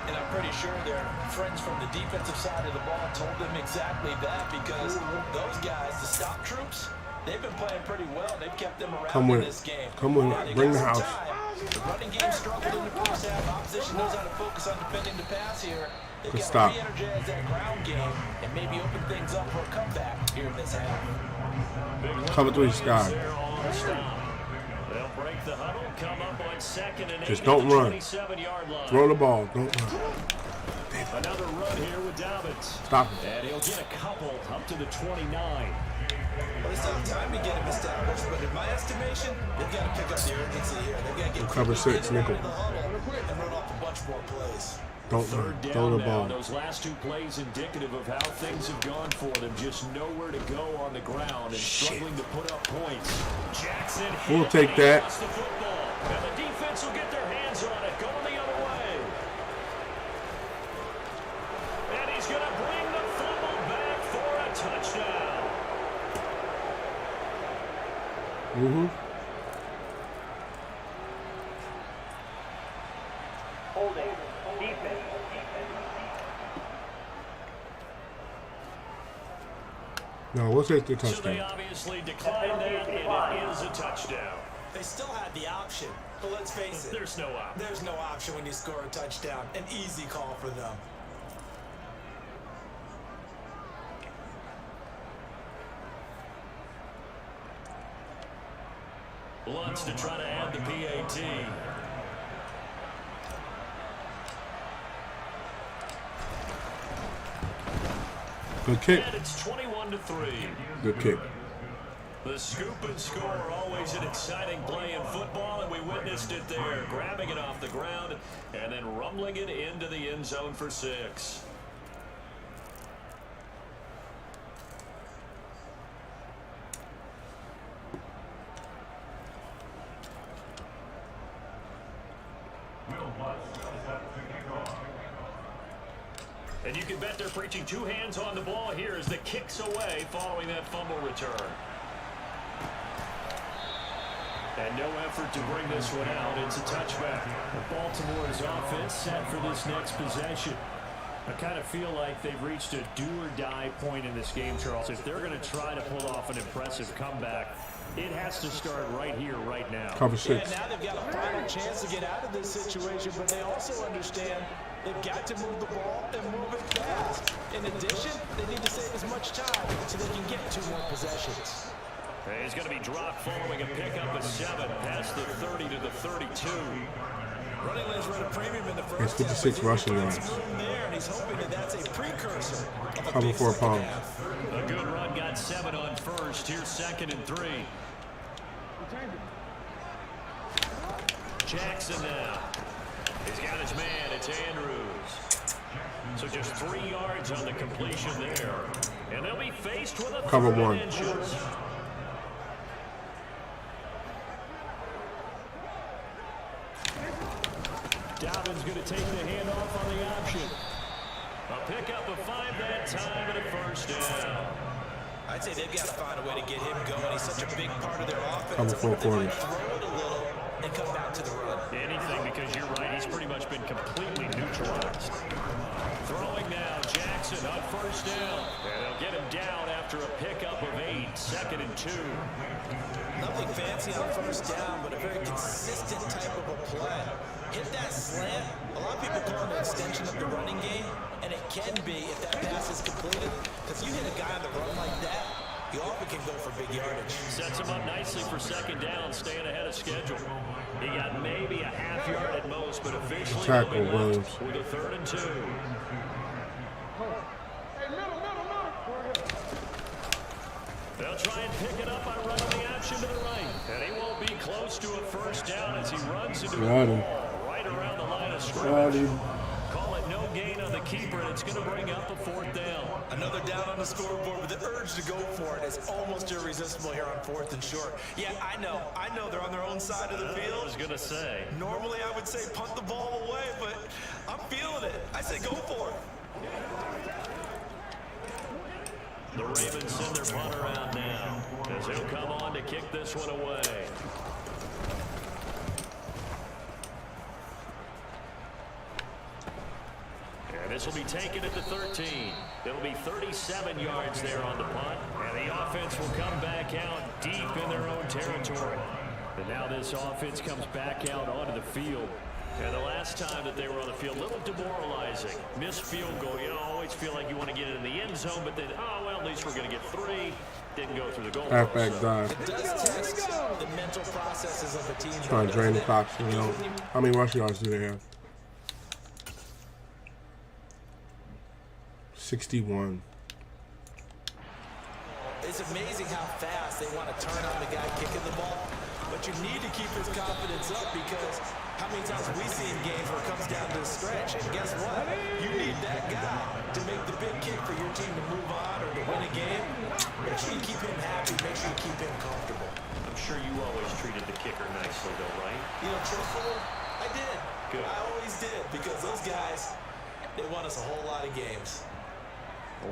And I'm pretty sure their friends from the defensive side of the ball told them exactly that, because those guys, the stop troops, they've been playing pretty well. They've kept them around in this game. Come with it. Bring the house. The running game struggled in the first half. Opposition knows how to focus on defending the pass here. They've got stop. to re-energize that ground game and maybe open things up for a comeback here in this half. Cover 3 Sky. They'll break the huddle, come up on 2nd and 8. Just don't run. 27-yard line. Throw the ball. Don't run. Another run here with Dobbins. Stop him. And he'll get a couple up to the 29. Well, they still have time to get him established, but in my estimation, they've got to pick up the urgency here. They've got to get Cover 6 nickel. the huddle and run off a bunch more plays. Don't Third run. down Throw the now. ball. Those last 2 plays indicative of how things have gone for them. Just nowhere to go on the ground and struggling to put up points. Jackson We'll take that. the football. And the defense will get their hands on it. Going the other way. And he's going to bring the fumble back for a touchdown. Mm-hmm. Holding. Defense. No, we'll take the So they touchdown. obviously declined that, and it is a touchdown. They still had the option, but let's face it. There's no option. There's no option when you score a touchdown. An easy call for them. Lutz to try to add the PAT. Good kick. And it's 21-14. 3. Good kick. The scoop and score, always an exciting play in football, and we witnessed it there, grabbing it off the ground and then rumbling it into the end zone for 6. And you can bet they're preaching 2 hands on the ball here as the kick's away following that fumble return. And no effort to bring this one out. It's a touchback. Baltimore's offense set for this next possession. I kind of feel like they've reached a do-or-die point in this game, Charles. If they're going to try to pull off an impressive comeback, it has to start right here, right now. Cover 6. Yeah, now they've got a final chance to get out of this situation, but they also understand they've got to move the ball and move it fast. In addition, they need to save as much time so they can get 2 more possessions. He's going to be dropped following a pickup of 7 past the 30 to the 32. Running lanes run a premium in the first It's 56 half, rushing but he yards. finds room there, and he's hoping that that's a precursor of a Cover big 4 second pounds. half. A good run, got 7 on first. Here's 2nd and 3. Jackson now. He's got his man. It's Andrews. So just 3 yards on the completion there. And they'll be faced with a Cover 3rd 1. and inches. Dalvin's going to take the handoff on the option. A pickup of 5 that time and a first down. I'd say they've got to find a way to get him going. He's such a big part of their offense. Cover 4 They might quarters. throw it a little and come back to the run. Anything, because you're right, he's pretty much been completely neutralized. Throwing now, Jackson on first down. And they'll get him down after a pickup of 8, 2nd and 2. Nothing fancy on first down, but a very consistent type of a play. Hit that slant. A lot of people call it an extension of the running game, and it can be if that pass is completed. Because you hit a guy on the run like that, you often can go for big yardage. Sets him up nicely for 2nd down, staying ahead of schedule. He got maybe a half yard at most, but officially Tackle, Williams. with a 3rd and 2. They'll try and pick it up by running the option to the right. And he won't be close to a first down as he runs into the Got him. ball right around the line of Got scrimmage. him. Call it no gain on the keeper, and it's going to bring up a 4th down. Another down on the scoreboard, but the urge to go for it is almost irresistible here on 4th and short. Yeah, I know they're on their own side of the I field. was going to say. Normally I would say punt the ball away, but I'm feeling it. I say go for it. The Ravens send their punter out now as he'll come on to kick this one away. And this will be taken at the 13. It'll be 37 yards there on the punt. And the offense will come back out deep in their own territory. And now this offense comes back out onto the field. And the last time that they were on the field, a little demoralizing. Missed field goal. You always feel like you want to get it in the end zone, but then, oh, well, at least we're going to get 3. Didn't go through the goal. Halfback dive. It does test the mental processes of the team. Trying to drain the clock. You know, how many rush yards do they have? 61. It's amazing how fast they want to turn on the guy kicking the ball, but you need to keep his confidence up because how many times we see in games where it comes down to a stretch, and guess what? You need that guy to make the big kick for your team to move on or to win a game. Make sure you keep him happy. Make sure you keep him comfortable. I'm sure you always treated the kicker nicely, though, right? You know, truthfully, I did. Good. I always did because those guys, they won us a whole lot of games.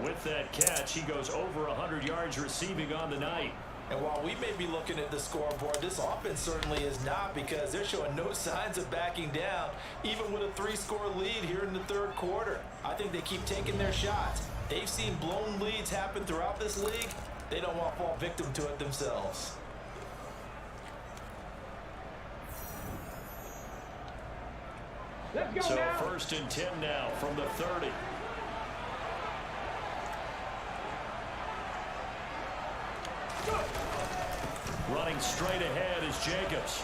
With that catch, he goes over 100 yards receiving on the night. And while we may be looking at the scoreboard, this offense certainly is not because they're showing no signs of backing down, even with a 3-score lead here in the 3rd quarter. I think they keep taking their shots. They've seen blown leads happen throughout this league. They don't want to fall victim to it themselves. So 1st and 10 now from the 30. Running straight ahead is Jacobs.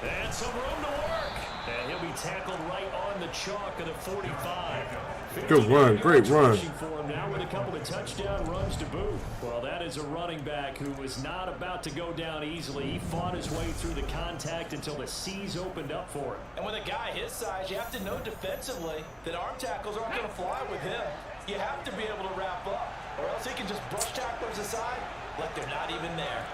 And some room to work. And he'll be tackled right on the chalk at a 45. Good run. Great run. For him now with a couple of of touchdown runs to boot. Well, that is a running back who was not about to go down easily. He fought his way through the contact until the seas opened up for him. And with a guy his size, you have to know defensively that arm tackles aren't going to fly with him. You have to be able to wrap up, or else he can just brush tacklers aside like they're not even there.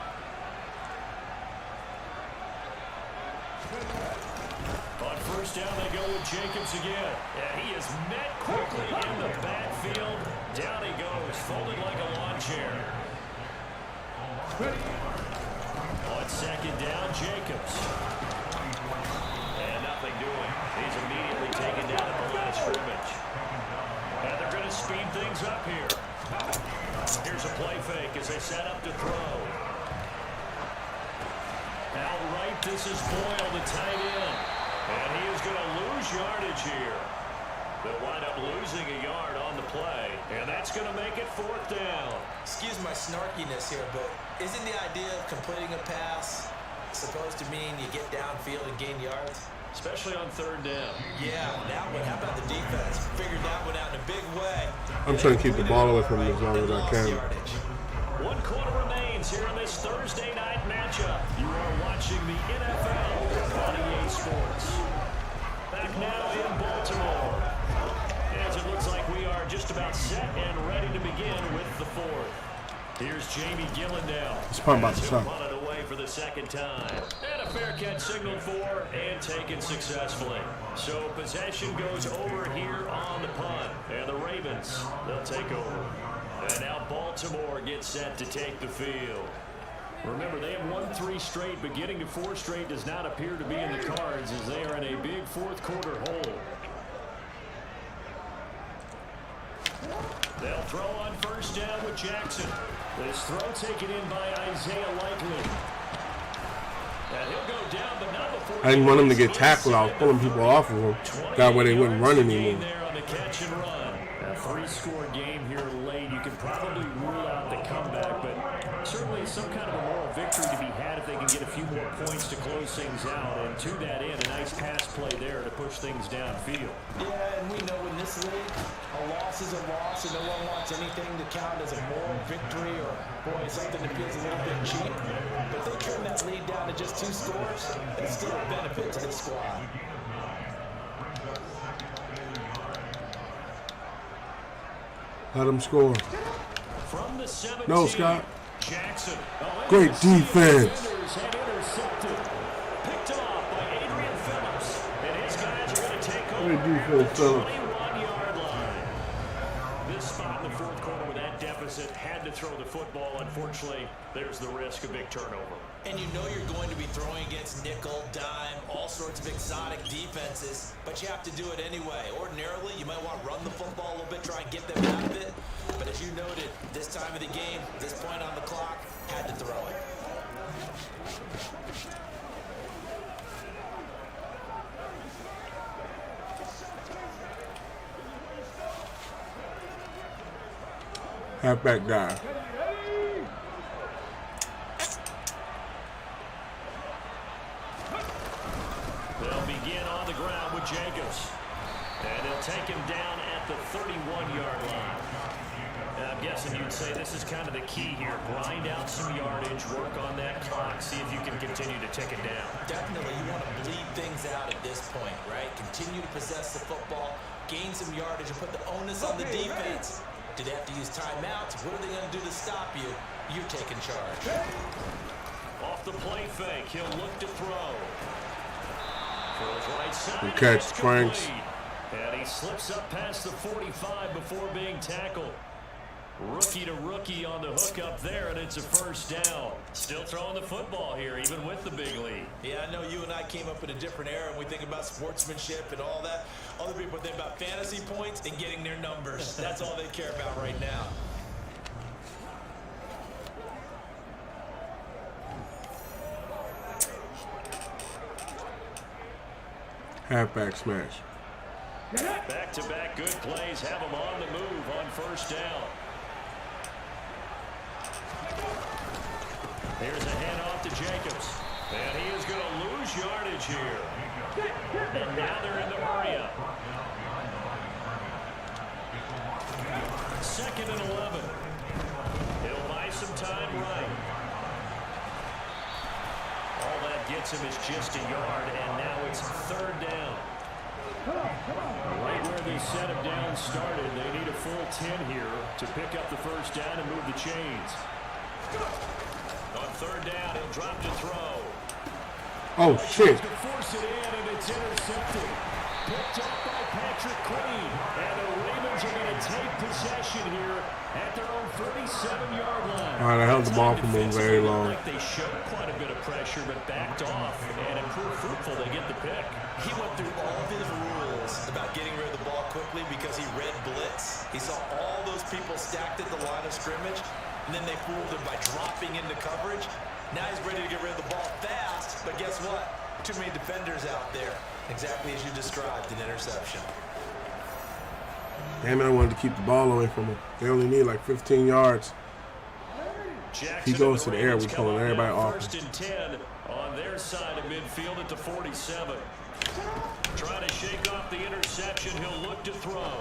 On first down, they go with Jacobs again. And he is met quickly in the backfield. Down he goes, folded like a lawn chair. On second down, Jacobs. And nothing doing. He's immediately taken down at the line of scrimmage. And they're going to speed things up here. Here's a play fake as they set up to throw. Outright, this is Boyle, the tight end. And he is going to lose yardage here. They'll wind up losing a yard on the play. And that's going to make it fourth down. Excuse my snarkiness here, but isn't the idea of completing a pass supposed to mean you get downfield and gain yards? Especially on third down. Yeah, that one. How about the defense? Figured that one out in a big way. I'm trying to keep the ball away from him as long as I can. 1 quarter remains here in this Thursday night matchup. You are watching the NFL on EA Sports. Back now in Baltimore. As it looks like we are just about set and ready to begin with the fourth. Here's Jamie Gillandale. It's probably about to stop. Punted away for the second time. And a fair catch signaled for and taken successfully. So possession goes over here on the punt. And the Ravens, they'll take over. And now Baltimore gets set to take the field. Remember, they have won 3 straight, but getting to 4 straight does not appear to be in the cards as they are in a big fourth quarter hole. They'll throw on first down with Jackson. This throw taken in by Isaiah Likely. And he'll go down, but not before. I didn't want him to get tackled. I was pulling people off of him. That way they wouldn't run anymore. There on the catch and run. A 3-score game here late. You can probably rule out the comeback, but certainly some kind of a moral victory to be had if they can get a few more points to close things out. And to that end, a nice pass play there to push things downfield. Yeah, and we know in this league, a loss is a loss, and no one wants anything to count as a moral victory or, boy, something that feels a little bit cheap. But if they trim that lead down to just 2 scores, it's still a benefit to this squad. Let him score. From the 17, No, Scott. Jackson. Great defense. Picked off by Adrian Phillips. And his guys are going to take over Great defense, the Phillips. 21-yard line. This spot in the fourth quarter with that deficit had to throw the football. Unfortunately, there's the risk of big turnover. And you know you're going to be throwing against nickel, dime, all sorts of exotic defenses, but you have to do it anyway. Ordinarily, you might want to run the football a little bit, try and get them out of it. But as you noted, this time of the game, this point on the clock, had to throw it. Halfback dive. They'll begin on the ground with Jacobs. And they'll take him down at the 31-yard line. And I'm guessing you'd say this is kind of the key here. Grind out some yardage, work on that clock, see if you can continue to tick it down. Definitely, you want to bleed things out at this point, right? Continue to possess the football, gain some yardage, and put the onus on the defense. Do they have to use timeouts? What are they going to do to stop you? You're taking charge. Off the play fake, he'll look to throw. For his right side, Good catch, it's Franks. complete. And he slips up past the 45 before being tackled. Rookie to rookie on the hook up there, and it's a first down. Still throwing the football here, even with the big lead. Yeah, I know you and I came up in a different era, and we think about sportsmanship and all that. Other people think about fantasy points and getting their numbers. That's all they care about right now. Halfback smash. Back-to-back good plays have him on the move on first down. Here's a handoff to Jacobs. And he is going to lose yardage here. And now they're in the hurry-up. 2nd and 11. He'll buy some time right. All that gets him is just a yard, and now it's 3rd down. Right where they set him down started, they need a full 10 here to pick up the 1st down and move the chains. On 3rd down, he'll drop to throw. Oh, shit. To force it in, and it's intercepted. Picked up by Patrick Queen. And the Ravens are going to take possession here at their own 37-yard line. All right, I held the ball from him very long. Like they showed quite a bit of pressure, but backed off and improved fruitful. They get the pick. He went through all of his rules about getting rid of the ball quickly because he read blitz. He saw all those people stacked at the line of scrimmage, and then they fooled him by dropping into coverage. Now he's ready to get rid of the ball fast, but guess what? Too many defenders out there. Exactly as you described, an interception. Damn it, I wanted to keep the ball away from him. They only need like 15 yards. He goes to the air, we're pulling everybody off. 1st and 10 on their side of midfield at the 47. Trying to shake off the interception. He'll look to throw.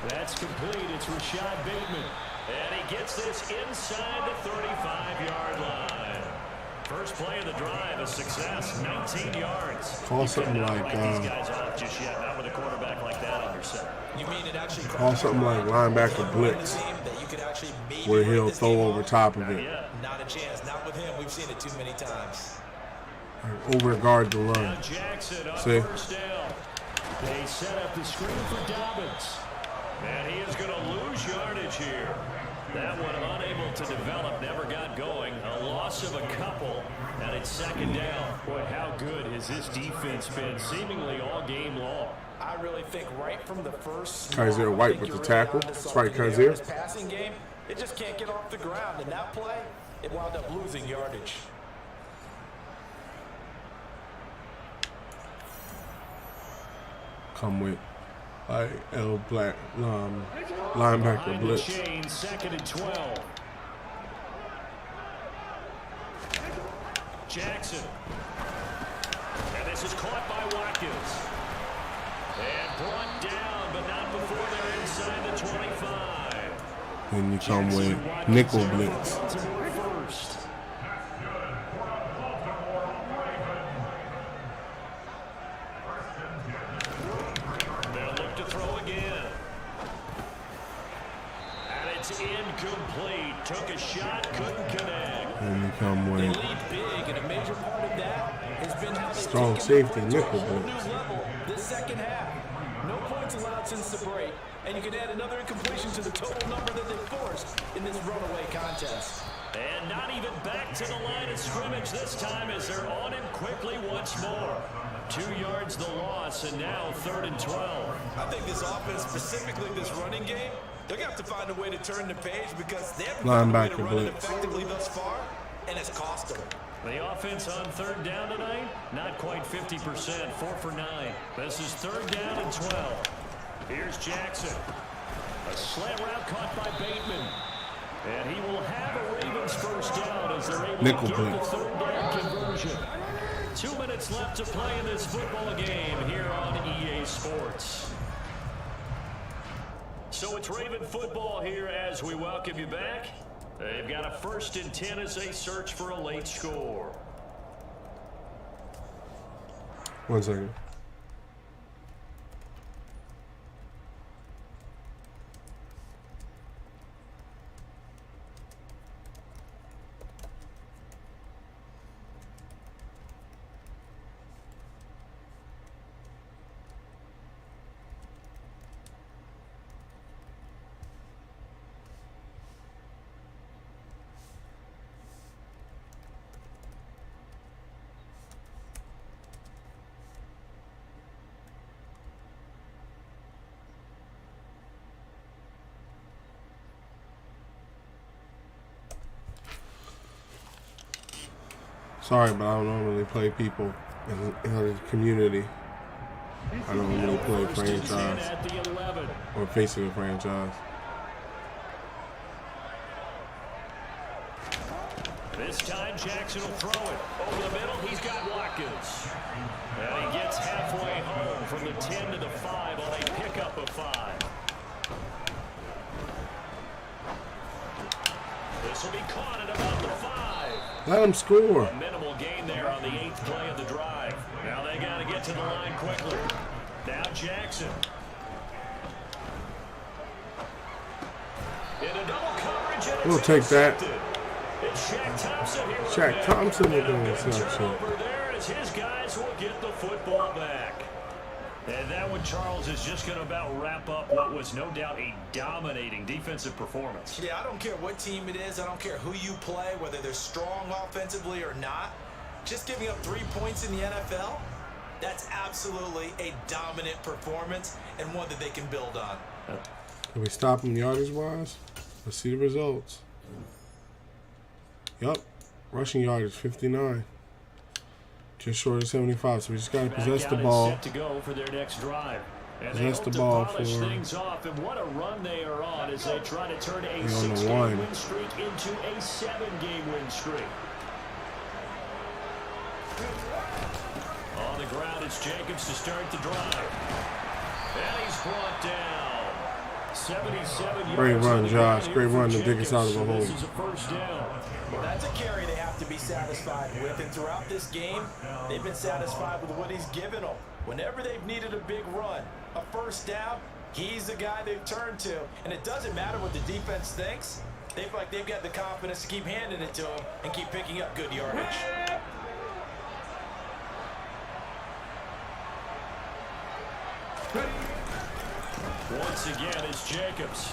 That's complete. It's Rashad Bateman. And he gets this inside the 35-yard line. First play of the drive, a success, 19 yards. Call something like these guys off just yet, not with a quarterback like that under center. You mean it actually call something like linebacker blitz, where he'll throw over top of it. Not a chance, not with him. We've seen it too many times. Overguard the run. Now Jackson on See? 1st down. They set up the screen for Dobbins. And he is going to lose yardage here. That one unable to develop, never got going. A loss of a couple, and it's 2nd down. Boy, how good has this defense been, seemingly all game long. I really think right from the first Kaiser White with the tackle. That's right, Kaiser. Passing game, it just can't get off the ground. And that play, it wound up losing yardage. Come with L Black linebacker blitz. Chain, 2nd and 12. Jackson. And this is caught by Watkins. And brought down, but not before they're inside the 25. Then you come with nickel blitz. First. They'll look to throw again. And it's incomplete. Took a shot, couldn't connect. Then you come with Lead big, and a major part of that has been how they strong take safety, it to nickel a whole new blitz. level this 2nd half. No points allowed since the break, and you can add another incompletion to the total number that they forced in this runaway contest. And not even back to the line of scrimmage this time as they're on him quickly once more. 2 yards the loss, and now 3rd and 12. I think this offense, specifically this running game, they're going to have to find a way to turn the page because they haven't found a way to Linebacker run it blitz. effectively thus far, and it's cost them. The offense on 3rd down tonight, not quite 50%, 4 for 9. This is 3rd down and 12. Here's Jackson. A slant route caught by Bateman. And he will have a Ravens 1st down as they're able Nickel to get blitz. the 3rd down conversion. 2 minutes left to play in this football game here on EA Sports. So it's Raven football here as we welcome you back. They've got a 1st and 10 as they search for a late score. 1 second. Sorry, but I don't normally play people in the community. I don't really play franchise or facing a franchise. This time Jackson will throw it. Over the middle, he's got Watkins. And he gets halfway home from the 10 to the 5 on a pickup of 5. This will be caught at about the 5. Let him score. A minimal gain there on the 8th play of the drive. Now they got to get to the line quickly. Now Jackson. In a double coverage, and We'll take that. It's Shaq Thompson here. Shaq Thompson will do the this. turnover there as his guys will get the football back. And that one, Charles, is just going to about wrap up what was no doubt a dominating defensive performance. Yeah, I don't care what team it is. I don't care who you play, whether they're strong offensively or not. Just giving up 3 points in the NFL, that's absolutely a dominant performance and one that they can build on. Can we stop him yardage-wise? Let's see the results. Yup. Rushing yardage, 59. Just short of 75, so we just got to possess the ball. Set to go for their next drive. And Possess the ball for things off, and what a run they are on as they try to turn a 6-game win streak into a 7-game win streak. On the ground, it's Jacobs to start the drive. And he's brought down. 77 yards. Great run, Josh. Great run to dig us out of the hole. This is a first down. Well, that's a carry they have to be satisfied with, and throughout this game, they've been satisfied with what he's given them. Whenever they've needed a big run, a first down, he's the guy they've turned to. And it doesn't matter what the defense thinks. They feel like they've got the confidence to keep handing it to him and keep picking up good yardage. Once again, it's Jacobs.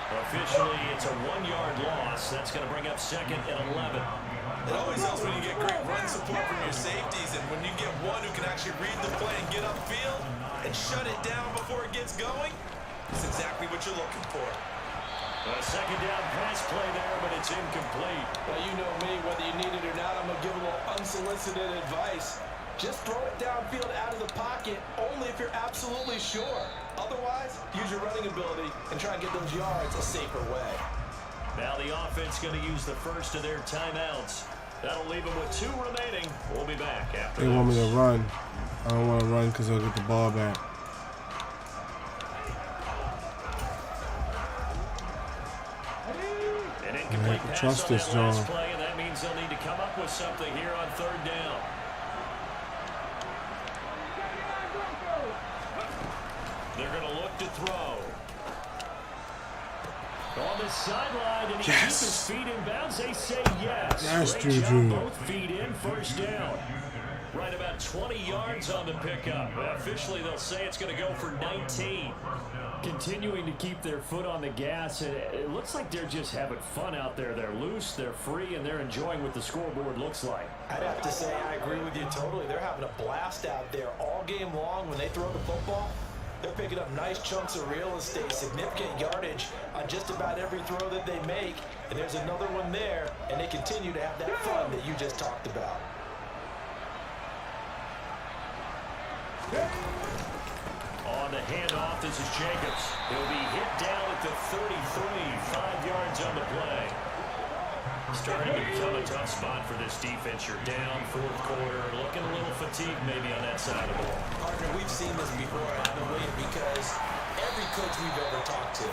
Officially, it's a 1-yard loss. That's going to bring up 2nd and 11. It always helps when you get great run support from your safeties, and when you get one who can actually read the play and get upfield and shut it down before it gets going, it's exactly what you're looking for. A second down pass play there, but it's incomplete. Well, you know me, whether you need it or not, I'm going to give a little unsolicited advice. Just throw it downfield out of the pocket only if you're absolutely sure. Otherwise, use your running ability and try and get those yards a safer way. Now the offense going to use the first of their timeouts. That'll leave them with 2 remaining. We'll be back after They want me to run. I don't want to run because I'll get the ball back. An incomplete pass trust on this, that last John. play, and that means they'll need to come up with something here on 3rd down. They're going to look to throw. On the sideline, and he keeps his feet in bounds. They say yes. Yes, Great Juju. job, both feet in, first down. Right about 20 yards on the pickup. Officially, they'll say it's going to go for 19. Continuing to keep their foot on the gas. It looks like they're just having fun out there. They're loose, they're free, and they're enjoying what the scoreboard looks like. I'd have to say I agree with you totally. They're having a blast out there all game long when they throw the football. They're picking up nice chunks of real estate, significant yardage on just about every throw that they make. And there's another one there, and they continue to have that fun that you just talked about. On the handoff, this is Jacobs. He'll be hit down at the 33, 5 yards on the play. Starting to become a tough spot for this defense. You're down 4th quarter, looking a little fatigued maybe on that side of the ball. Partner, we've seen this before, haven't we? Because every coach we've ever talked to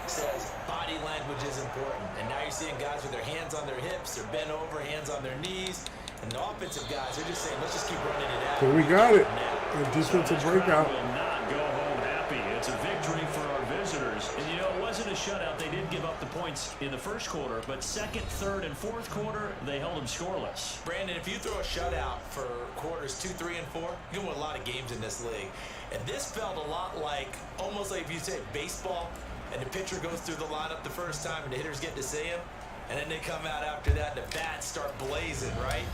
says body language is important. And now you're seeing guys with their hands on their hips, they're bent over, hands on their knees. And the offensive guys, they're just saying, let's just keep running it out. So we got it. A defensive breakout. Will not go home happy. It's a victory for our visitors. And you know, it wasn't a shutout. They did give up the points in the 1st quarter, but 2nd, 3rd, and 4th quarter, they held them scoreless. Brandon, if you throw a shutout for quarters 2, 3, and 4, you can win a lot of games in this league. And this felt a lot like, almost like if you say baseball, and the pitcher goes through the lineup the first time, and the hitters get to see him, and then they come out after that, and the bats start blazing, right?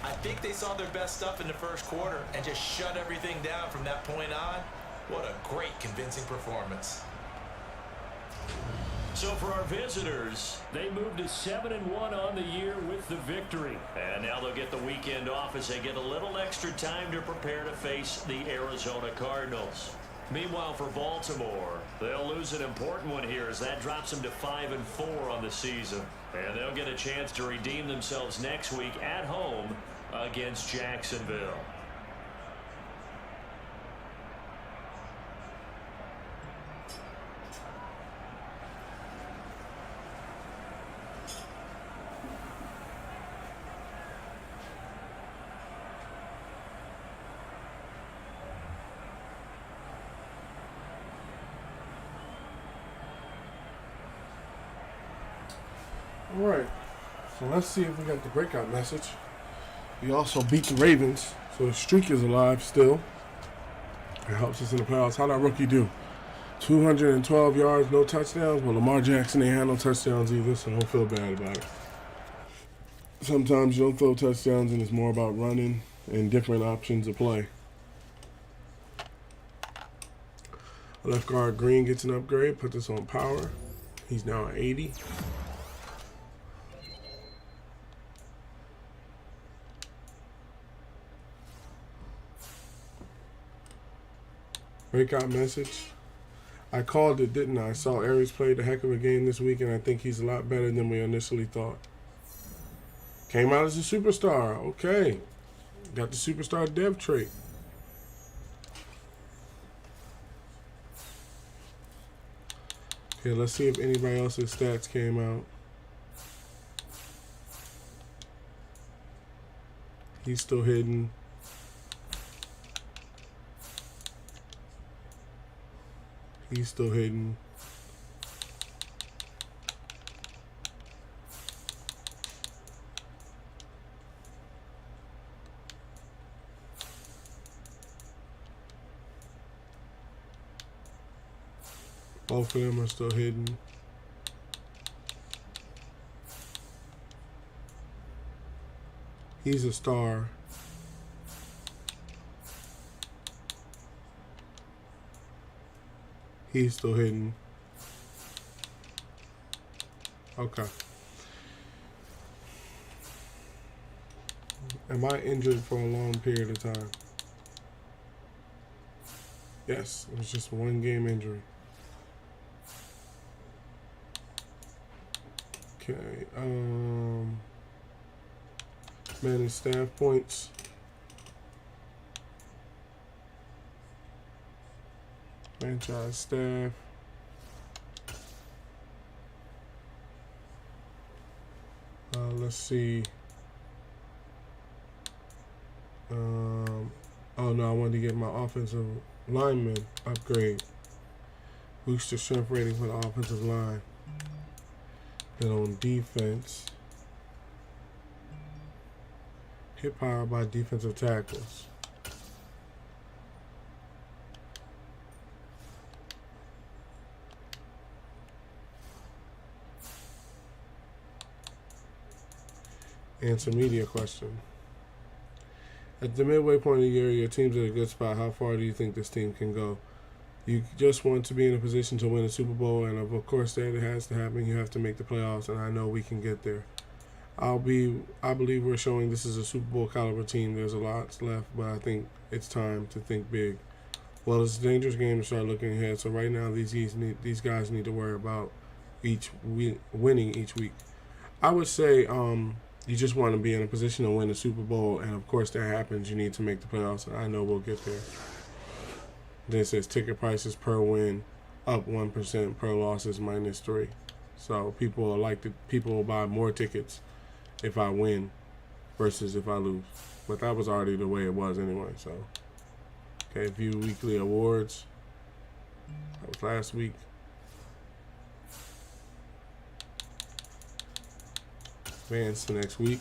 I think they saw their best stuff in the 1st quarter and just shut everything down from that point on. What a great, convincing performance. So for our visitors, they moved to 7-1 on the year with the victory. And now they'll get the weekend off as they get a little extra time to prepare to face the Arizona Cardinals. Meanwhile, for Baltimore, they'll lose an important one here as that drops them to 5-4 on the season. And they'll get a chance to redeem themselves next week at home against Jacksonville. All right. So let's see if we got the breakout message. We also beat the Ravens, so the streak is alive still. It helps us in the playoffs. How'd our rookie do? 212 yards, no touchdowns. Well, Lamar Jackson ain't had no touchdowns either, so don't feel bad about it. Sometimes you don't throw touchdowns, and it's more about running and different options of play. Left guard Green gets an upgrade. Put this on power. He's now at 80. Breakout message. I called it, didn't I? I saw Aries played a heck of a game this week, and I think he's a lot better than we initially thought. Came out as a superstar. Okay. Got the superstar dev trait. Okay, let's see if anybody else's stats came out. He's still hidden. He's still hidden. Both of them are still hidden. He's a star. He's still hidden. Okay. Am I injured for a long period of time? Yes, it was just a 1 game injury. Okay. Manage staff points. Franchise staff. Let's see. Oh no, I wanted to get my offensive lineman upgrade. Boost the strength rating for the offensive line. Then on defense, hit power by defensive tackles. Answer media question. At the midway point of the year, your team's at a good spot. How far do you think this team can go? You just want to be in a position to win a Super Bowl, and of course that has to happen. You have to make the playoffs, and I know we can get there. I believe we're showing this is a Super Bowl caliber team. There's a lot left, but I think it's time to think big. Well, it's a dangerous game to start looking ahead. So right now, these guys need to worry about winning each week. I would say you just want to be in a position to win a Super Bowl, and of course that happens. You need to make the playoffs, and I know we'll get there. Then it says ticket prices per win up 1%, per losses -3. So people will buy more tickets if I win versus if I lose. But that was already the way it was anyway. So okay, view weekly awards. That was last week. Advance to next week.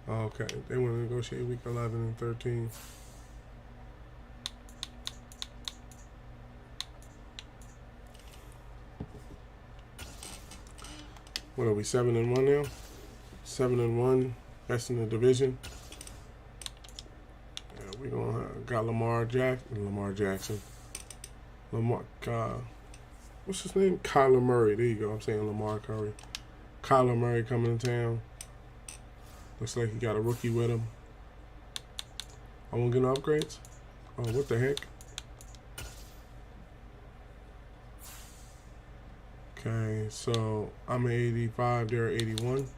Okay, they want to negotiate week 11 and 13. What are we, 7-1 now? 7-1, best in the division. Yeah, we got Lamar Jackson. What's his name? Kyler Murray. There you go. I'm saying Lamar Curry. Kyler Murray coming to town. Looks like he got a rookie with him. I won't get no upgrades? Oh, what the heck? Okay, so I'm at 85, they're at 81.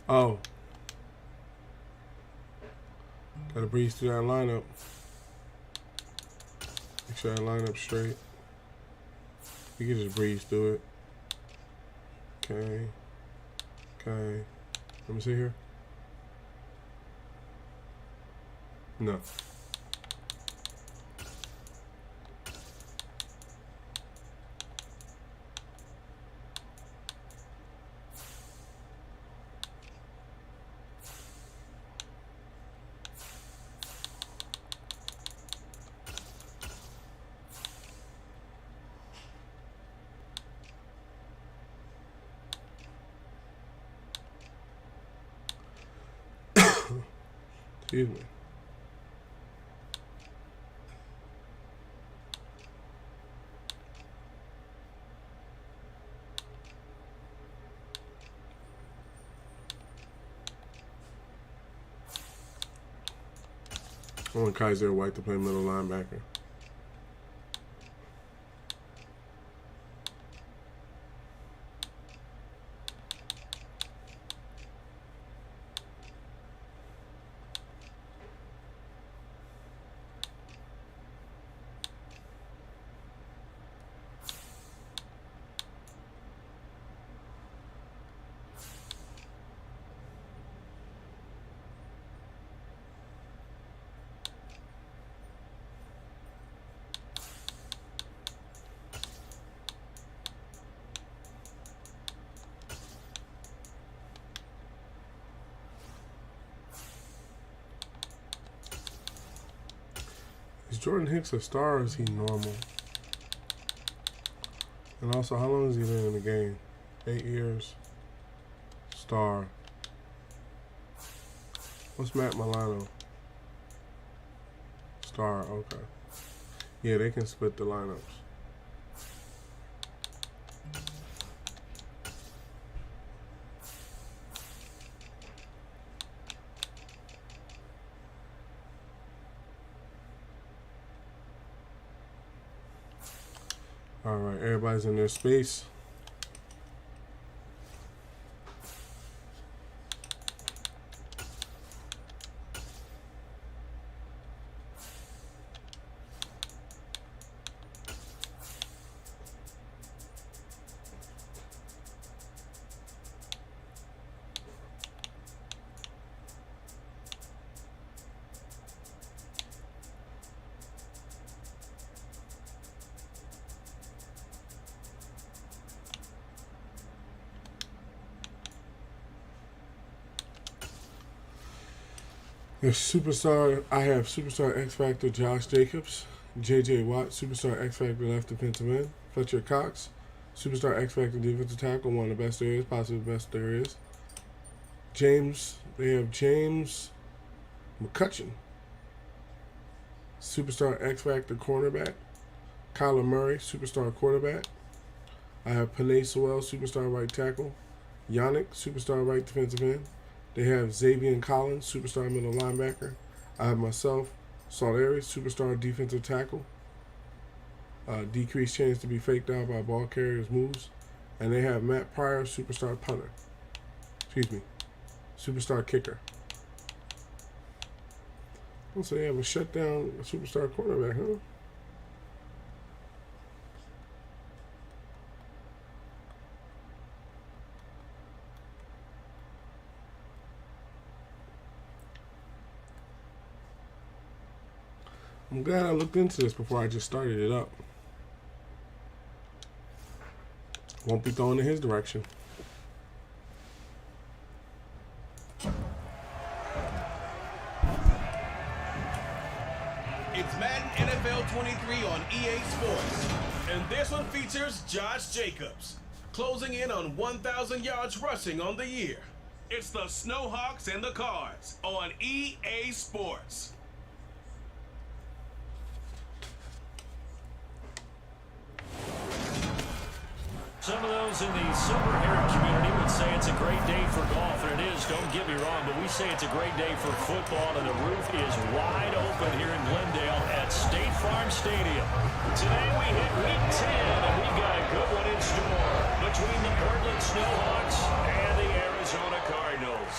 Oh. Gotta breeze through that lineup. Make sure that lineup straight. You can just breeze through it. Okay. Okay. Let me see here. No. Excuse me. I want Kaiser White to play middle linebacker. Is Jordan Hicks a star or is he normal? And also, how long has he been in the game? 8 years. Star. What's Matt Milano? Star, okay. Yeah, they can split the lineups. All right, everybody's in their space. There's superstar. I have superstar X Factor Josh Jacobs, J.J. Watt, superstar X Factor left defensive end, Fletcher Cox, superstar X Factor defensive tackle, one of the best there is, possibly the best there is. James. They have James McCutcheon, superstar X Factor cornerback, Kyler Murray, superstar quarterback. I have Penei Sewell, superstar right tackle, Yannick, superstar right defensive end. They have Xavier Collins, superstar middle linebacker. I have myself, Solari, superstar defensive tackle. Decreased chance to be faked out by ball carriers' moves. And they have Matt Pryor, superstar punter. Excuse me, superstar kicker. So they have a shutdown superstar quarterback, huh? I'm glad I looked into this before I just started it up. Won't be thrown in his direction. It's Madden NFL 23 on EA Sports. And this one features Josh Jacobs, closing in on 1,000 yards rushing on the year. It's the Snowhawks and the Cards on EA Sports. Some of those in the silver-haired community would say it's a great day for golf, and it is, don't get me wrong, but we say it's a great day for football, and the roof is wide open here in Glendale at State Farm Stadium. Today we hit Week 10, and we've got a good one in store between the Portland Snowhawks and the Arizona Cardinals.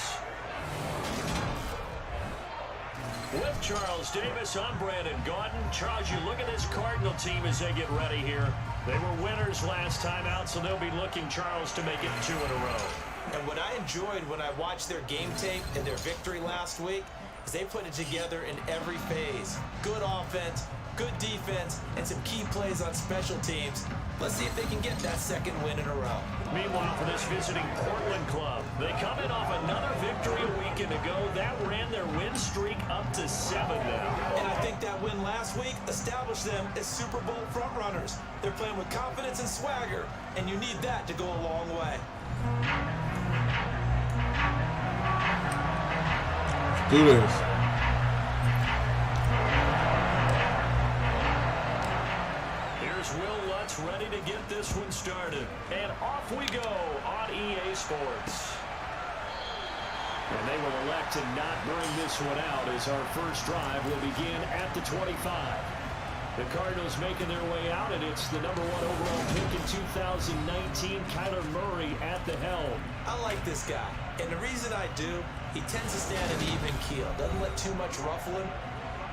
Charles Davis, I'm Brandon Gaudin. Charles, you look at this Cardinal team as they get ready here. They were winners last time out, so they'll be looking, Charles, to make it 2 in a row. And what I enjoyed when I watched their game tape and their victory last week is they put it together in every phase. Good offense, good defense, and some key plays on special teams. Let's see if they can get that second win in a row. Meanwhile, for this visiting Portland club, they come in off another victory a weekend ago. That ran their win streak up to 7 now. And I think that win last week established them as Super Bowl frontrunners. They're playing with confidence and swagger, and you need that to go a long way. Do this. Here's Will Lutz ready to get this one started. And off we go on EA Sports. And they will elect to not bring this one out as our first drive will begin at the 25. The Cardinals making their way out, and it's the #1 overall pick in 2019, Kyler Murray at the helm. I like this guy, and the reason I do, he tends to stand an even keel, doesn't let too much ruffle him.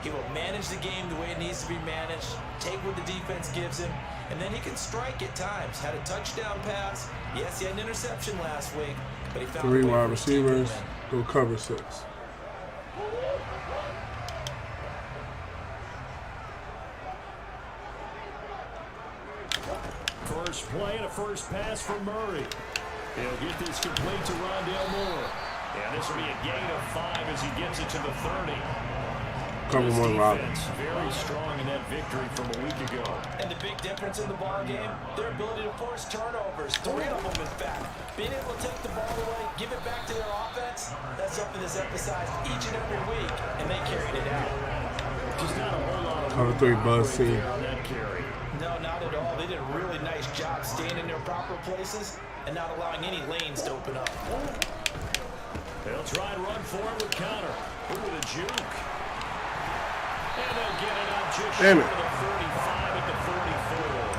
He will manage the game the way it needs to be managed, take what the defense gives him, and then he can strike at times. Had a touchdown pass. Yes, he had an interception last week, but he found 3 a way wide for his team to receivers. win. Go cover 6. First play and a first pass for Murray. He'll get this complete to Rondale Moore. And this will be a gain of 5 as he gets it to the 30. Cover This 1 Rob. defense very strong in that victory from a week ago. And the big difference in the ball game, their ability to force turnovers, 3 of them in fact. Being able to take the ball away, give it back to their offense, that's something that's emphasized each and every week, and they carried it out. Just not a whole lot of Cover 3 buzz right C. there on that carry. No, not at all. They did a really nice job staying in their proper places and not allowing any lanes to open up. They'll try and run for it with Connor. Ooh, with a juke. And they'll get it out just short Damn it. of the 35 at the 44.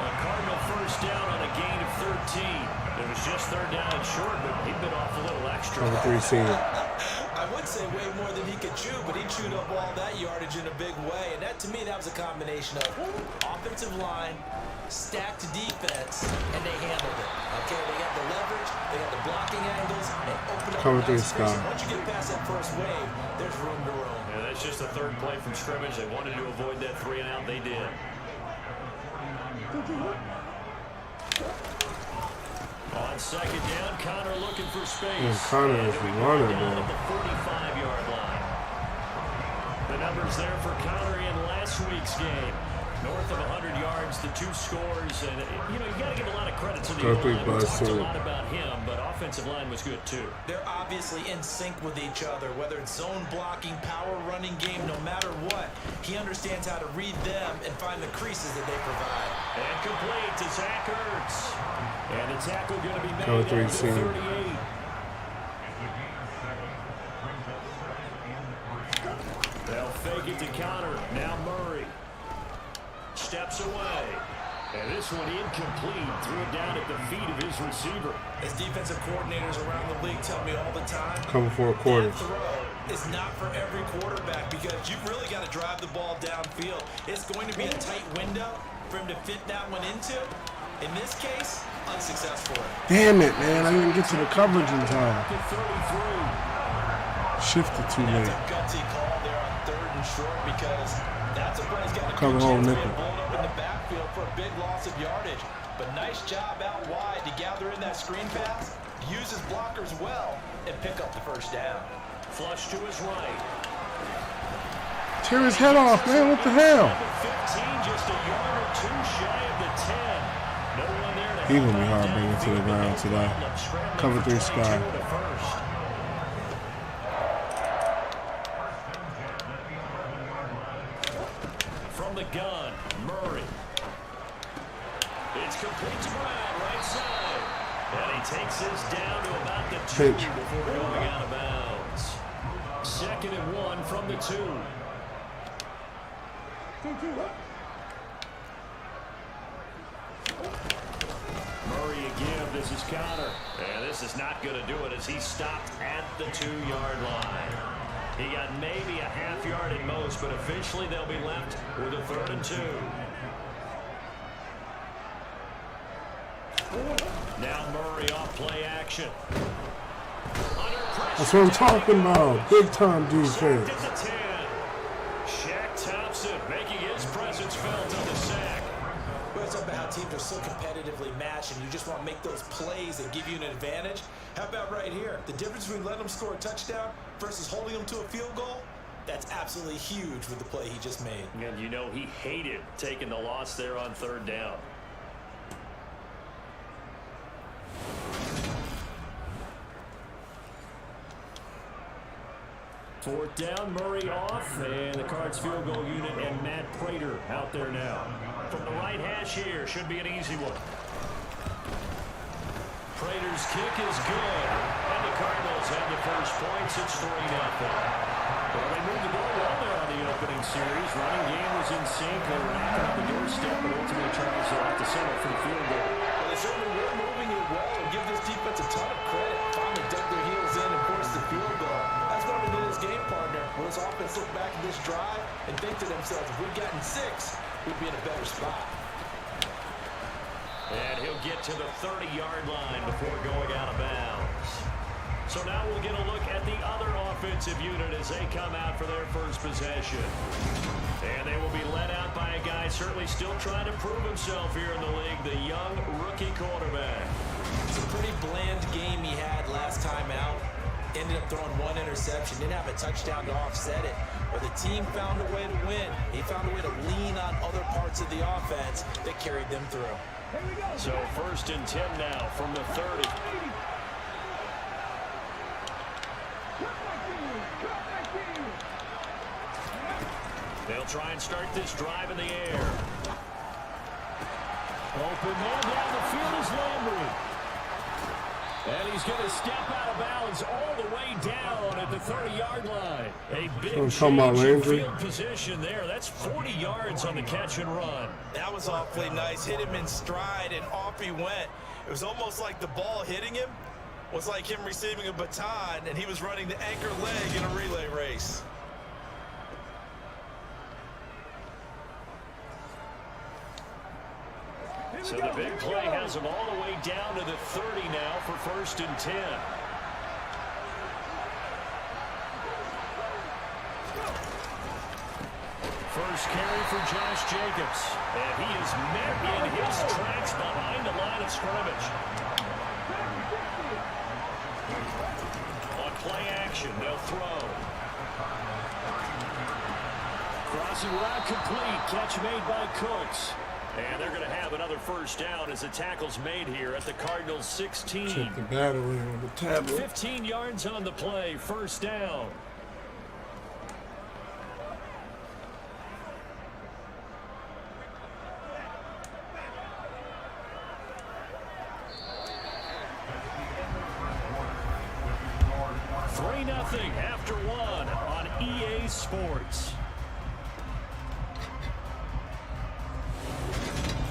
A Cardinal first down on a gain of 13. It was just 3rd down and short, but he bit off a little extra. Cover 3 senior. I would say way more than he could chew, but he chewed up all that yardage in a big way. And that, to me, that was a combination of offensive line, stacked defense, and they handled it. Okay, they got the leverage, they got the blocking angles, and opened up Cover a 3 nice space. Scott. And once you get past that first wave, there's room to roam. Yeah, that's just the 3rd play from scrimmage. They wanted to avoid that 3 and out. They did. On 2nd down, Connor looking for space. Man, Connor is running, down bro. at the 45-yard line. The numbers there for Connor in last week's game. North of 100 yards, the 2 scores, and you know you got to give a lot of credit to the Go big O-line. We buzz, talked a too. lot about him, but offensive line was good too. They're obviously in sync with each other, whether it's zone blocking, power running game, no matter what. He understands how to read them and find the creases that they provide. And complete to Zach Ertz. And the tackle going to be made Cover at 3 the senior. 38. They'll fake it to Connor. Now Murray. Steps away. And this one incomplete. Threw it down at the feet of his receiver. As defensive coordinators around the league tell me all the time, Cover 4 quarters. that throw is not for every quarterback because you've really got to drive the ball downfield. It's going to be a tight window for him to fit that one into. In this case, unsuccessful. Damn it, man. I didn't get to the coverage in time. At 33. Shifted too That's late. a gutsy call there on 3rd and short because that's a play he's got a Cover good hole chance of nickel. being blown up in the backfield for a big loss of yardage. But nice job out wide to gather in that screen pass, use his blockers well, and pick up the 1st down. Flush to his right. Tear his head off, man. What the hell? Number 15, just a yard or 2 shy of the 10. No one there to He help gonna be him hard down bringing to the field. ground today. Scrambling Cover for 3 22 Sky. to the 1st. From the gun, Murray. It's complete to Brown, right side. And he takes this down to about the 2 Pinch. before going out of bounds. 2nd and 1 from the 2. Murray again, this is Connor. And this is not going to do it as he stopped at the 2-yard line. He got maybe a half yard at most, but officially they'll be left with a 3rd and 2. Now Murray off play action. That's what I'm talking about. Big time defense. Shaq Thompson making his presence felt on the sack. Well, it's about how teams are so competitively matched and you just want to make those plays that give you an advantage. How about right here? The difference between letting them score a touchdown versus holding them to a field goal, that's absolutely huge with the play he just made. And you know he hated taking the loss there on 3rd down. Fourth down, Murray off, and the Cards field goal unit and Matt Prater out there now. From the right hash here, should be an easy one. Prater's kick is good, and the Cardinals have the first points. It's 3-0. Well, they moved the ball well there on the opening series. Running game was in sync. They were knocking on the doorstep, but ultimately Charles will have to settle for the field goal. Well, they certainly were moving it well and give this defense a ton of credit. Finally dug their heels in and forced the field goal. That's what we did as game partner. Will this offense look back at this drive and think to themselves, if we'd gotten 6, we'd be in a better spot. And he'll get to the 30-yard line before going out of bounds. So now we'll get a look at the other offensive unit as they come out for their first possession. And they will be led out by a guy certainly still trying to prove himself here in the league, the young rookie quarterback. It's a pretty bland game he had last time out. Ended up throwing 1 interception, didn't have a touchdown to offset it. But the team found a way to win. He found a way to lean on other parts of the offense that carried them through. So 1st and 10 now from the 30. They'll try and start this drive in the air. Open man down the field is Landry. And he's going to step out of bounds all the way down at the 30-yard line. A big change in field position there. That's 40 yards on the catch and run. That was awfully nice. Hit him in stride, and off he went. It was almost like the ball hitting him was like him receiving a baton, and he was running the anchor leg in a relay race. So the big play has him all the way down to the 30 now for 1st and 10. First carry for Josh Jacobs. And he is met in his tracks behind the line of scrimmage. On play action, they'll throw. Crossing route complete. Catch made by Cooks. And they're going to have another first down as the tackle's made here at the Cardinals 16. Check the battery on the tablet. 15 yards on the play, first down. Nothing after 1 on EA Sports.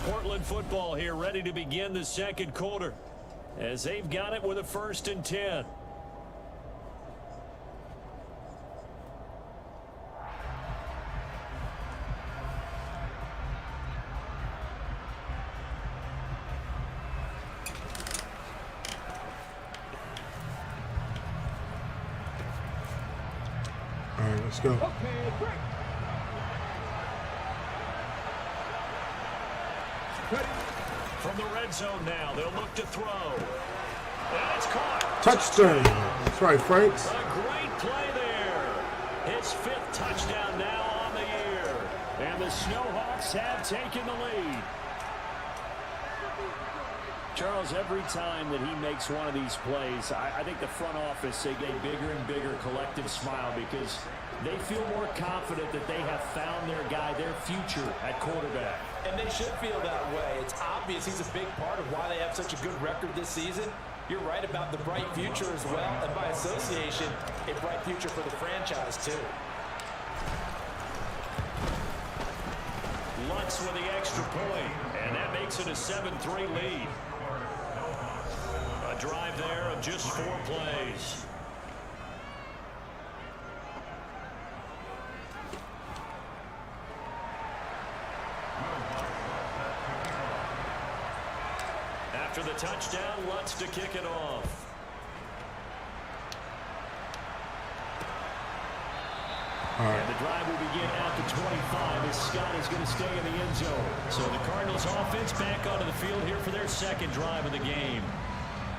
Portland football here, ready to begin the second quarter as they've got it with a 1st and 10. All right, let's go. From the red zone now, they'll look to throw. And it's caught. Touchdown. That's right, Franks. A great play there. His 5th touchdown now on the year. And the Snowhawks have taken the lead. Charles, every time that he makes one of these plays, I think the front office, they get a bigger and bigger collective smile because they feel more confident that they have found their guy, their future at quarterback. And they should feel that way. It's obvious he's a big part of why they have such a good record this season. You're right about the bright future as well, and by association, a bright future for the franchise too. Lutz with the extra point, and that makes it a 7-3 lead. A drive there of just 4 plays. After the touchdown, Lutz to kick it off. And the drive will begin at the 25 as Scott is going to stay in the end zone. So the Cardinals offense back onto the field here for their second drive of the game.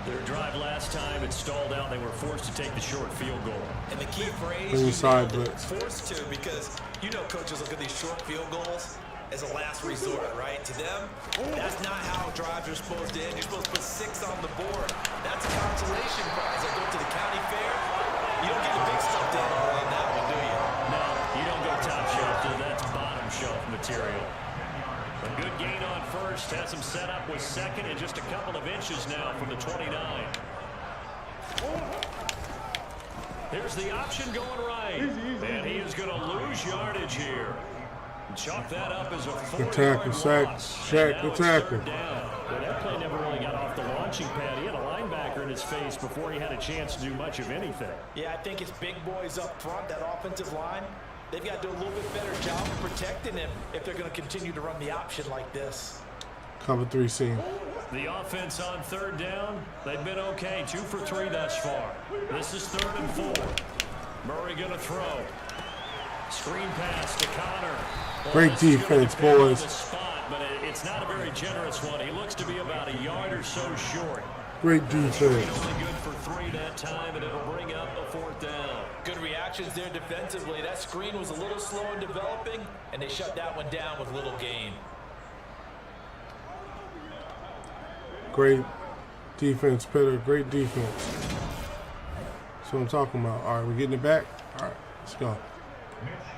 Their drive last time, it stalled out. They were forced to take the short field goal. And the key phrase, inside blitz. Forced to, because you know coaches look at these short field goals as a last resort, right? To them, that's not how drives are supposed to end. You're supposed to put 6 on the board. That's a consolation prize. I go to the county fair. You don't get the big stuffed animal on that one, do you? No, you don't go top shelf, dude. That's bottom shelf material. A good gain on first. Has him set up with second and just a couple of inches now from the 29. Here's the option going right. And he is going to lose yardage here. Chalk that up as a 4-yard loss. Sack the tackle. Well, that play never really got off the launching pad. He had a linebacker in his face before he had a chance to do much of anything. Yeah, I think it's big boys up front, that offensive line. They've got to do a little bit better job of protecting him if they're going to continue to run the option like this. Cover 3 seam. The offense on third down, they've been okay. 2 for 3 thus far. This is 3rd and 4. Murray going to throw. Screen pass to Connor. Well, great defense, boys. Spot, but it's not a very generous one. He looks to be about a yard or so short. Great defense. Only good for 3 that time, and it'll bring up a 4th down. Good reactions there defensively. That screen was a little slow in developing, and they shut that one down with little gain. Great defense, Peter. Great defense. That's what I'm talking about. All right, we're getting it back. All right, let's go.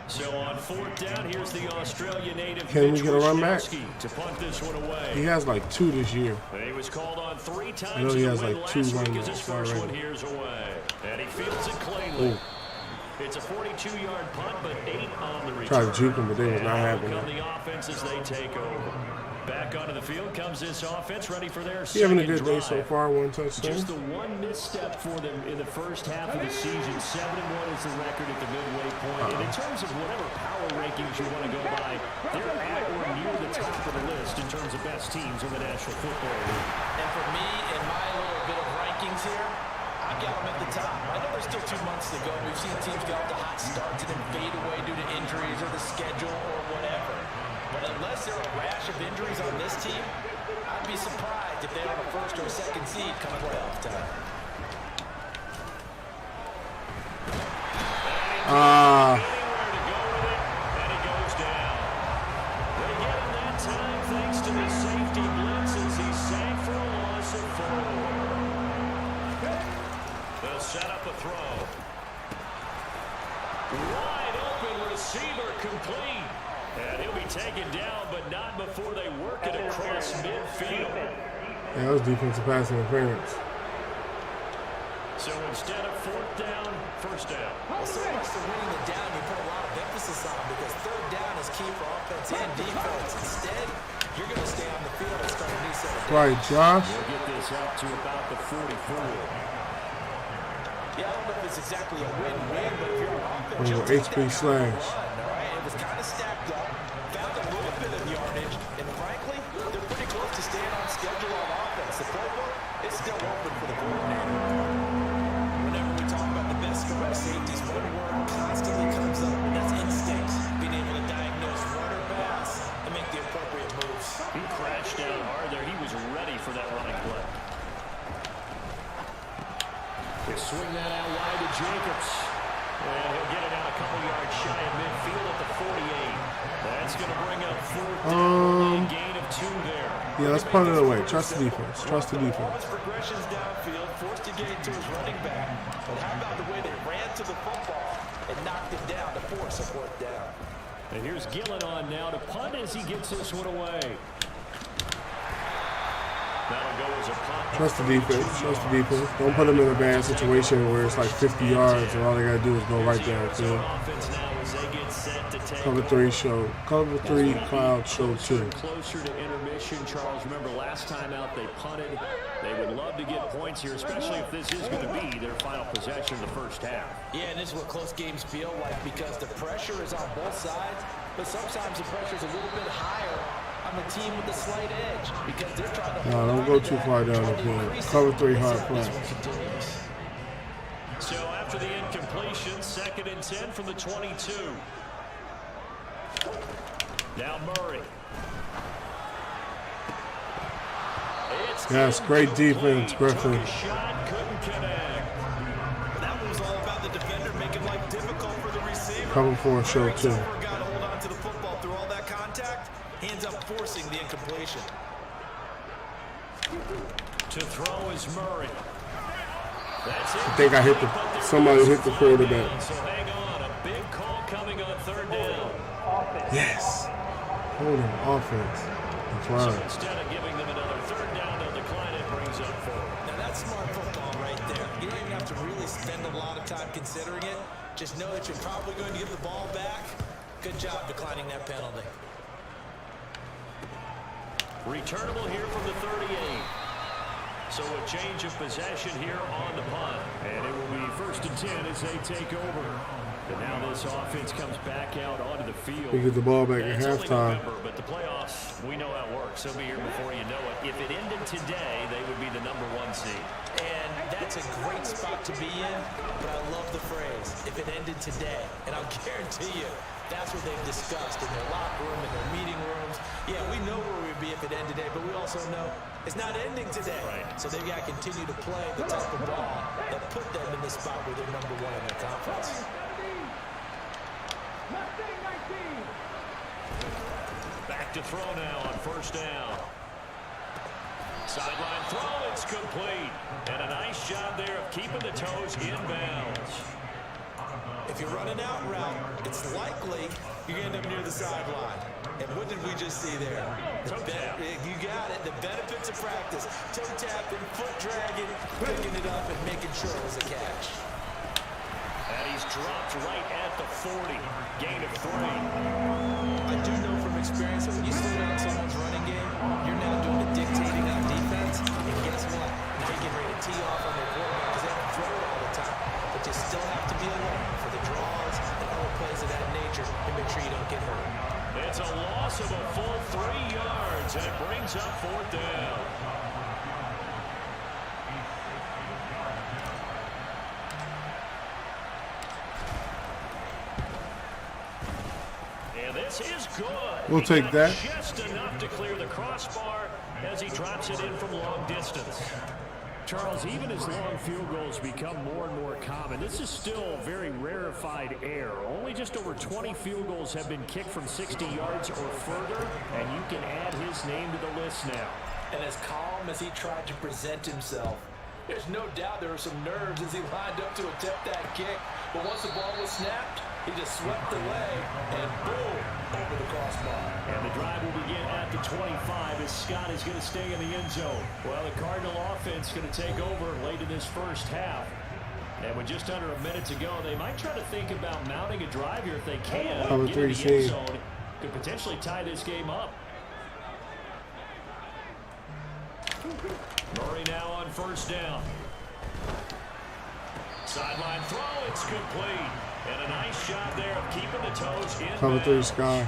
So on 4th down, here's the Australia native. Can we get a run back? To punt this one away. He has like 2 this year. He was called on 3 times. I know he has like 2 last run week as his first one already. here's away. And he fields it cleanly. Ooh. It's a 42-yard punt, but 8 on the return. Tried to juke him, but they was not having it. it. The offense as they take over. Back onto the field comes this offense, ready for their He having a second good day drive. so far, 1 touchdown. Just the one misstep for them in the first half of the season. 7-1 is the record at the midway point. And in terms of whatever power rankings you want to go by, they're at or near the top of the list in terms of best teams in the National Football League. And for me, in my little bit of rankings here, I've got them at the top. I know there's still 2 months to go. We've seen teams get off to hot starts and then fade away due to injuries or the schedule or whatever. But unless there are a rash of injuries on this team, I'd be surprised if they're on a 1st or a 2nd seed come playoff time. Anywhere to go with it, and it goes down. They get him that time thanks to the safety blitz as he sank for a loss of 4. They'll set up a throw. Wide open receiver complete. And he'll be taken down, but not before they work it across midfield. Yeah, that was defensive pass interference. So instead of 4th down, 1st down. Well, so much for winning the down, you put a lot of emphasis on because 3rd down is key for offense and defense. Instead, you're going to stay on the field and start a new set of Right, Josh. We'll get this up to about the 44. Yeah, I don't know if it's exactly a win-win, but if you're on offense, Little you'll take HB that slash. run, all right? It was kind of stacked up, found a little bit of yardage, and frankly, they're pretty close to staying on schedule on offense. The playbook is still open for the coordinator. Whenever we talk about the best strong safeties, one word constantly comes up, and that's instinct. Being able to diagnose run or pass and make the appropriate moves. He crashed down hard there. He was ready for that running play. They swing that out wide to Jacobs. And he'll get it out a couple yards shy of midfield at the 48. That's going to bring up 4th down. Gain of 2 there. Yeah, let's punt it away. Trust the defense. Trust the defense. Progressions downfield, forced to get it to his running back. But how about the way they ran to the football and knocked it down to force a 4th down? And here's Gillen on now to punt as he gets this one away. That'll go as a punt. Trust the defense. Trust the defense. Don't put them in a bad situation where it's like 50 yards and all they got to do is go right downfield. Cover 3 show. Cover 3 cloud show 2. Closer to intermission, Charles. Remember last time out they punted. They would love to get points here, especially if this is going to be their final possession in the first half. Yeah, and this is what close games feel like because the pressure is on both sides, but sometimes the pressure is a little bit higher on on the team with the slight edge because they're trying to. No, don't go too far down the field. Cover 3 hard flat. So after the incompletion, 2nd and 10 from the 22. Now Murray. Yes, great defense, Griffin. Shot, couldn't connect. That was all about the defender making life difficult for the receiver. Cover 4 show 2. Got to hold on to the football through all that contact. He ends up forcing the incompletion. To throw is Murray. That's it. I think somebody hit the quarterback. So hang on, a big call coming on 3rd down. Yes. Hold on, offense. That's So right. instead of giving them another 3rd down, they'll decline it, brings up 4th. Now that's smart football right there. You don't even have to really spend a lot of time considering it. Just know that you're probably going to give the ball back. Good job declining that penalty. Returnable here from the 38. So a change of possession here on the punt. And it will be 1st and 10 as they take over. And now this offense comes back out onto the field. We get the ball back at It's only halftime. November, but the playoffs, we know how it works. They'll be here before you know it. If it ended today, they would be the #1 seed. And that's a great spot to be in, but I love the phrase, if it ended today. And I'll guarantee you, that's what they've discussed in their locker room, in their meeting rooms. Yeah, we know where we'd be if it ended today, but we also know it's not ending today. Right. So they've got to continue to play the type of ball that put them in the spot where they're #1 in their conference. Back to throw now on 1st down. Sideline throw, it's complete. And a nice job there of keeping the toes in bounds. If you're running out route, it's likely you're going to end up near the sideline. And what did we just see there? You got it. The benefits of practice. Toe tapping, foot dragging, picking it up, and making sure it was a catch. And he's dropped right at the 40. Gain of 3. I do know from experience that when you slow down someone's running game, you're now doing the dictating on defense. And guess what? They get ready to tee off on their quarterback because they don't throw it all the time. But you still have to be alert for the draws and other plays of that nature and make sure you don't get hurt. It's a loss of a full 3 yards, and it brings up 4th down. And this is good. We'll take that. Just enough to clear the crossbar as he drops it in from long distance. Charles, even as long field goals become more and more common, this is still very rarefied air. Only just over 20 field goals have been kicked from 60 yards or further, and you can add his name to the list now. And as calm as he tried to present himself, there's no doubt there were some nerves as he lined up to attempt that kick. But once the ball was snapped, he just swept away and boom, over the crossbar. And the drive will begin at the 25 as Scott is going to stay in the end zone. Well, the Cardinal offense is going to take over late in this first half. And with just under a minute to go, they might try to think about mounting a drive here if they can. Cover Get in 3 the end seed. zone. Could potentially tie this game up. Murray now on 1st down. Sideline throw, it's complete. And a nice job there of keeping the toes in. Cover 3 Sky.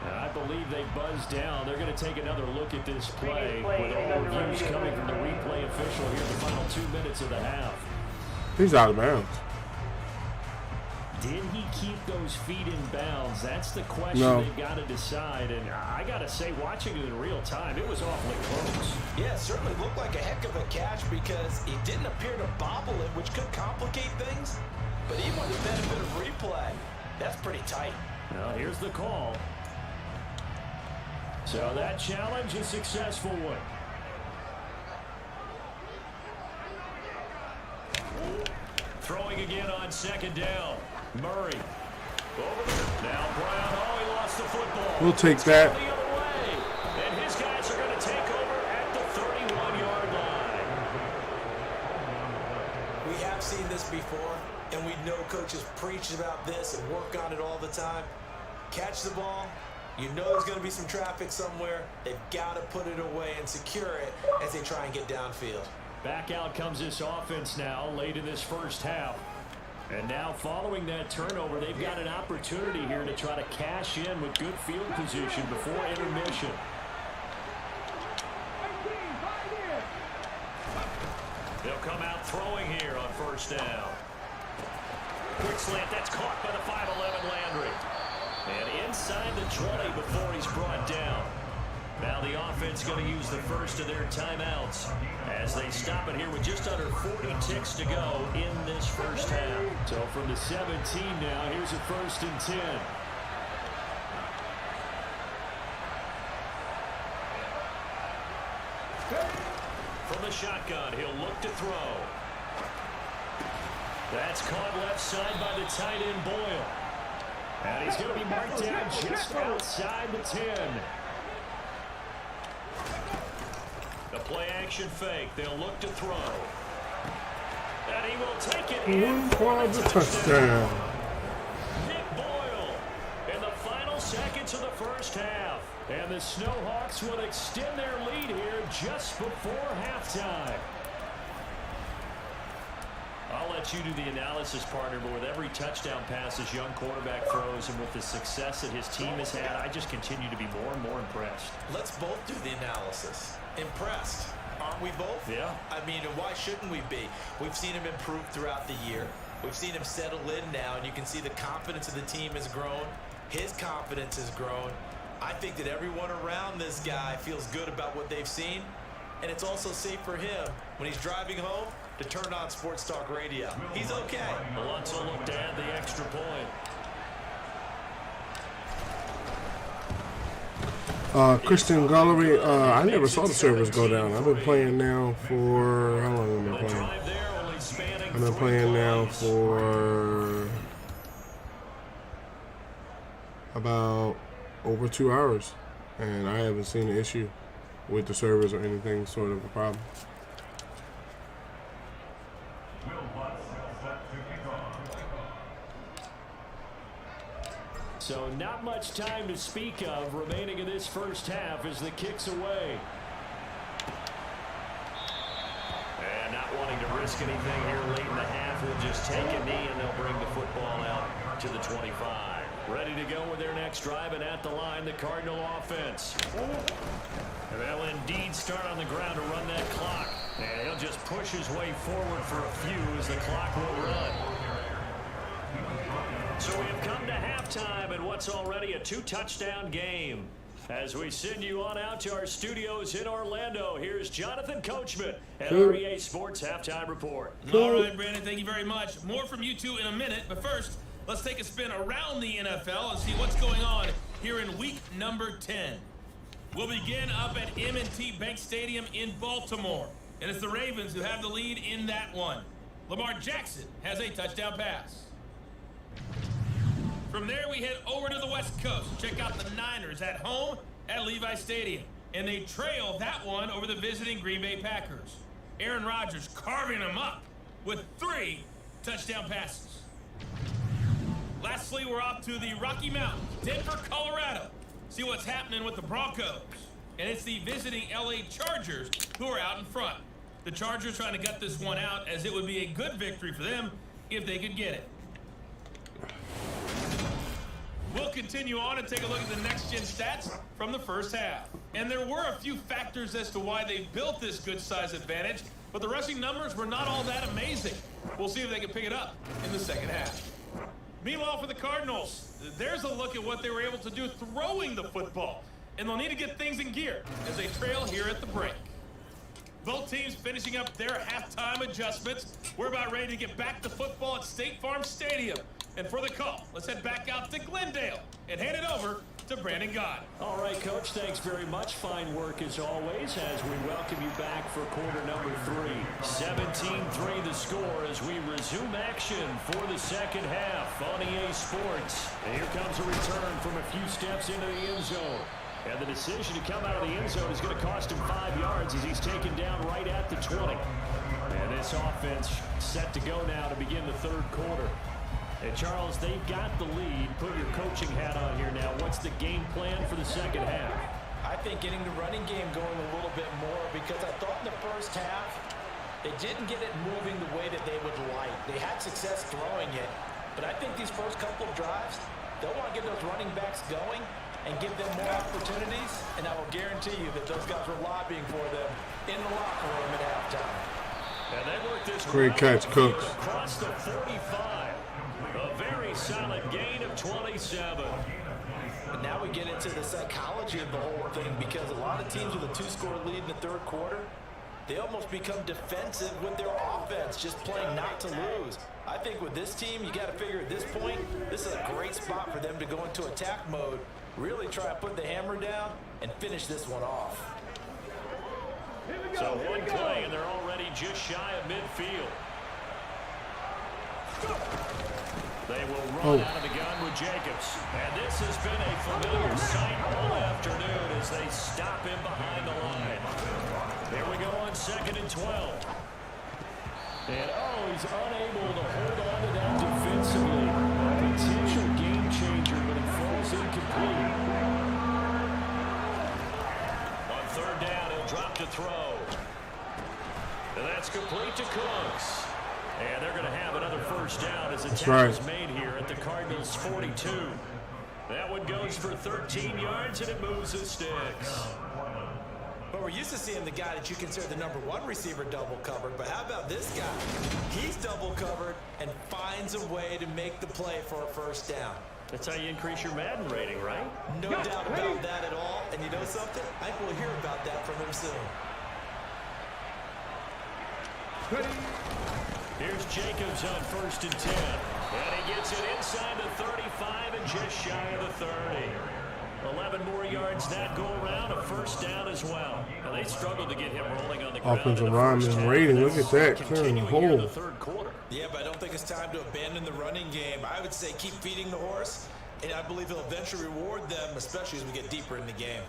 And I believe they buzzed down. They're going to take another look at this play with all reviews coming from the replay official here in the final 2 minutes of the half. He's out of bounds. Did he keep those feet in bounds? That's the question they've got to decide. And I got to say, watching it in real time, it was awfully close. Yeah, it certainly looked like a heck of a catch because he didn't appear to bobble it, which could complicate things. But even with the benefit of replay, that's pretty tight. Now, here's the call. So that challenge is a successful one. Throwing again on 2nd down. Murray. Over there. Now Brown. Oh, he lost the football. We'll take that. The other way. And his guys are going to take over at the 31-yard line. We have seen this before, and we know coaches preach about this and work on it all the time. Catch the ball. You know there's going to be some traffic somewhere. They've got to put it away and secure it as they try and get downfield. Back out comes this offense now late in this first half. And now following that turnover, they've got an opportunity here to try to cash in with good field position before intermission. come out throwing here on first down. Quick slant, that's caught by the 5'11 Landry. And inside the 20 before he's brought down. Now the offense going to use the first of their timeouts as they stop it here with just under 40 ticks to go in this first half. So from the 17 now, here's a 1st and 10. From the shotgun, he'll look to throw. That's caught left side by the tight end Boyle. And he's going to be marked down just outside the 10. The play action fake. They'll look to throw. And he will take it in for the touchdown. Nick Boyle in the final seconds of the first half. And the Snowhawks will extend their lead here just before halftime. I'll let you do the analysis, partner, but with every touchdown pass this young quarterback throws and with the success that his team has had, I just continue to be more and more impressed. Let's both do the analysis. Impressed, aren't we both? Yeah. I mean, why shouldn't we be? We've seen him improve throughout the year. We've seen him settle in now, and you can see the confidence of the team has grown. His confidence has grown. I think that everyone around this guy feels good about what they've seen, and it's also safe for him when he's driving home to turn on Sports Talk Radio. He's okay. Alonso looked to add the extra point. Christian Gallery, I never saw the servers go down. I've been playing now for, how long have I been playing? I've been playing now for about over 2 hours, and I haven't seen an issue with the servers or anything sort of a problem. So not much time to speak of remaining in this first half as the kick's away. And not wanting to risk anything here late in the half, will just take a knee and they'll bring the football out to the 25. Ready to go with their next drive, and at the line, the Cardinal offense. They'll indeed start on the ground to run that clock. And he'll just push his way forward for a few as the clock will run. So we have come to halftime in what's already a 2-touchdown game. As we send you on out to our studios in Orlando, here's Jonathan Coachman at REA Sports Halftime Report. All right, Brandon, thank you very much. More from you two in a minute, but first, let's take a spin around the NFL and see what's going on here in week number 10. We'll begin up at M&T Bank Stadium in Baltimore, and it's the Ravens who have the lead in that one. Lamar Jackson has a touchdown pass. From there, we head over to the West Coast. Check out the Niners at home at Levi Stadium. And they trail that one over the visiting Green Bay Packers. Aaron Rodgers carving them up with 3 touchdown passes. Lastly, we're off to the Rocky Mountains, Denver, Colorado. See what's happening with the Broncos. And it's the visiting LA Chargers who are out in front. The Chargers trying to gut this one out, as it would be a good victory for them if they could get it. We'll continue on and take a look at the next-gen stats from the first half. And there were a few factors as to why they built this good size advantage, but the rushing numbers were not all that amazing. We'll see if they can pick it up in the second half. Meanwhile, for the Cardinals, there's a look at what they were able to do throwing the football. And they'll need to get things in gear as they trail here at the break. Both teams finishing up their halftime adjustments. We're about ready to get back to football at State Farm Stadium. And for the call, let's head back out to Glendale and hand it over to Brandon Gott. All right, Coach, thanks very much. Fine work as always as we welcome you back for quarter number 3. 17-3 the score as we resume action for the second half on EA Sports. And here comes a return from a few steps into the end zone. And the decision to come out of the end zone is going to cost him 5 yards as he's taken down right at the 20. And this offense set to go now to begin the third quarter. And Charles, they've got the lead. Put your coaching hat on here now. What's the game plan for the second half? I think getting the running game going a little bit more, because I thought in the first half they didn't get it moving the way that they would like. They had success throwing it, but I think these first couple of drives, they'll want to get those running backs going and give them more opportunities, and I will guarantee you that those guys were lobbying for them in the locker room at halftime. And they work this Great catch, Cooks. across the 45. A very solid gain of 27. And now we get into the psychology of the whole thing, because a lot of teams with a 2-score lead in the third quarter, they almost become defensive with their offense, just playing not to lose. I think with this team, you got to figure at this point, this is a great spot for them to go into attack mode, really try to put the hammer down and finish this one off. So one play, and they're already just shy of midfield. They will run out of the gun with Jacobs. And this has been a familiar sight all afternoon as they stop him behind the line. Here we go on 2nd and 12. And, he's unable to hold on to that defensively. A potential game changer, but it falls incomplete. On 3rd down, he'll drop to throw. And that's complete to Cooks. And they're going to have another 1st down as a tackle is made here at the Cardinals' 42. That one goes for 13 yards, and it moves the sticks. But we're used to seeing the guy that you consider the #1 receiver double covered. But how about this guy? He's double covered and finds a way to make the play for a 1st down. That's how you increase your Madden rating, right? No doubt about that at all. And you know something? I think we'll hear about that from him soon. Here's Jacobs on 1st and 10. And he gets it inside the 35 and just shy of the 30. 11 more yards that go around, a 1st down as well. And they struggled to get him rolling on the ground. Offensive lineman rating, look at that, clearing the hole. The 3rd quarter. Yeah, but I don't think it's time to abandon the running game. I would say keep feeding the horse, and I believe he'll eventually reward them, especially as we get deeper in the game.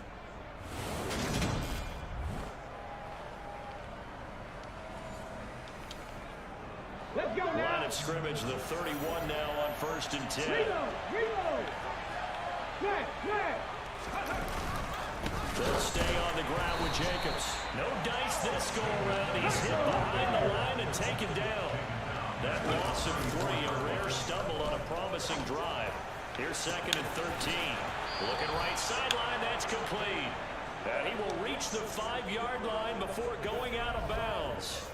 Let's go now. Line of scrimmage, the 31 now on 1st and 10. Reload. They'll stay on the ground with Jacobs. No dice this go around. He's hit behind the line and taken down. That loss of 3, a rare stumble on a promising drive. Here's 2nd and 13. Looking right sideline, that's complete. And he will reach the 5-yard line before going out of bounds.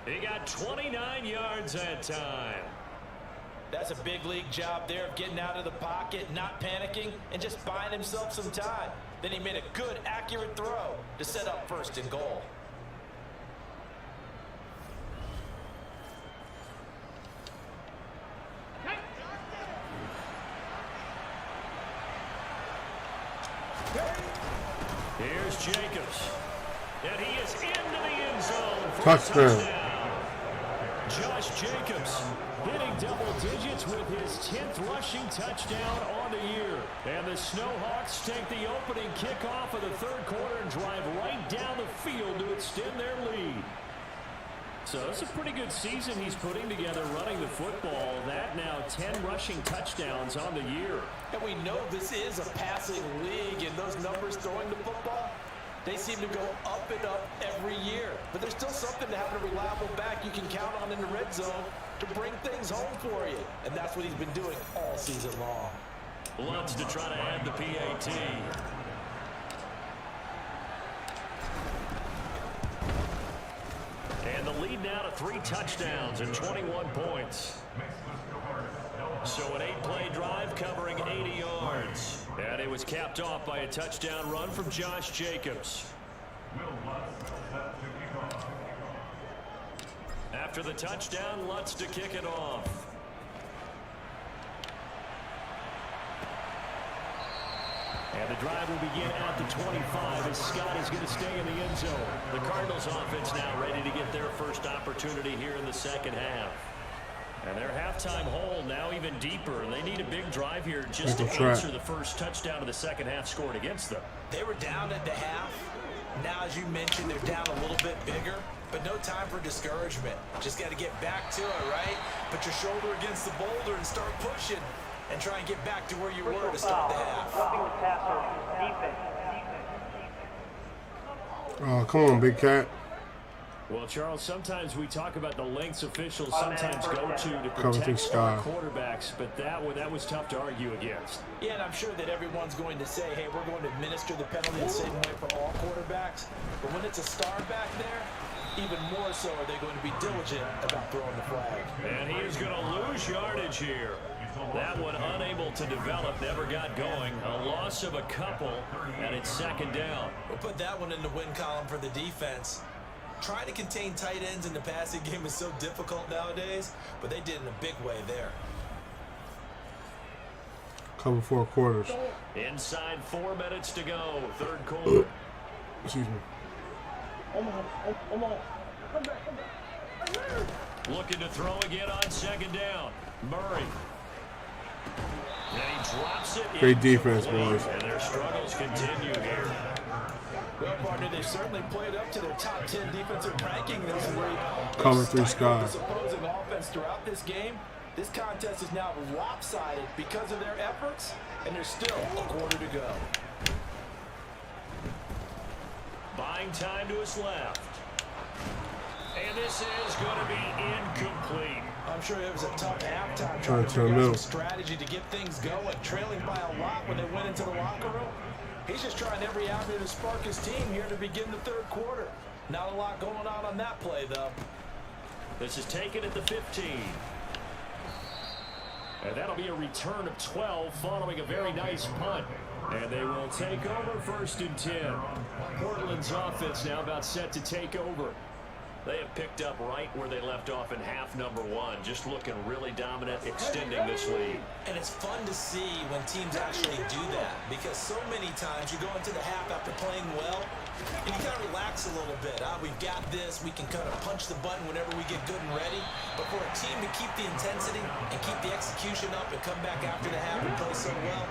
He got 29 yards that time. That's a big league job there of getting out of the pocket, not panicking, and just buying himself some time. Then he made a good, accurate throw to set up 1st and goal. Here's Jacobs. And he is into the end zone for Touchdown. Josh Jacobs hitting double digits with his 10th rushing touchdown on the year. And the Snowhawks take the opening kickoff of the 3rd quarter and drive right down the field to extend their lead. So it's a pretty good season he's putting together running the football. That now 10 rushing touchdowns on the year. And we know this is a passing league, and those numbers throwing the football, they seem to go up and up every year. But there's still something to having a reliable back you can count on in the red zone to bring things home for you. And that's what he's been doing all season long. Lutz to try to add the PAT. And the lead now to 3 touchdowns and 21 points. So an 8-play drive covering 80 yards. And it was capped off by a touchdown run from Josh Jacobs. After the touchdown, Lutz to kick it off. And the drive will begin at the 25 as Scott is going to stay in the end zone. The Cardinals offense now ready to get their first opportunity here in the 2nd half. And their halftime hole now even deeper, and they need a big drive here just to answer the first touchdown of the 2nd half scored against them. They were down at the half. Now, as you mentioned, they're down a little bit bigger, but no time for discouragement. Just got to get back to it, right? Put your shoulder against the boulder and start pushing and try and get back to where you were to start the half. Roughing the passer, defense. Oh, come on, Big Cat. Well, Charles, sometimes we talk about the lengths officials sometimes go to protect star quarterbacks, but that was tough to argue against. Yeah, and I'm sure that everyone's going to say, hey, we're going to administer the penalty the same way for all quarterbacks. But when it's a star back there, even more so are they going to be diligent about throwing the flag. And he is going to lose yardage here. That one unable to develop, never got going. A loss of a couple, and it's second down. We'll put that one in the win column for the defense. Trying to contain tight ends in the passing game is so difficult nowadays, but they did in a big way there. Cover 4 quarters. Inside 4 minutes to go, third quarter. Excuse me. Looking to throw again on second down. Murray. And he drops it. Great defense, boys. And their struggles continue here. Well, partner, they've certainly played up to their top 10 defensive ranking this week. Cover 3 sky. This opposing offense throughout this game. This contest is now lopsided because of their efforts, and there's still a quarter to go. Buying time to his left. And this is going to be incomplete. I'm sure it was a tough halftime Trying trying to to turn figure out middle. some strategy to get things going, trailing by a lot when they went into the locker room. He's just trying every avenue to spark his team here to begin the third quarter. Not a lot going on that play, though. This is taken at the 15. And that'll be a return of 12 following a very nice punt. And they will take over first and 10. Portland's offense now about set to take over. They have picked up right where they left off in half number 1. Just looking really dominant, extending this lead. And it's fun to see when teams actually do that, because so many times you go into the half after playing well, and you kind of relax a little bit. We've got this. We can kind of punch the button whenever we get good and ready. But for a team to keep the intensity and keep the execution up and come back after the half and play so well,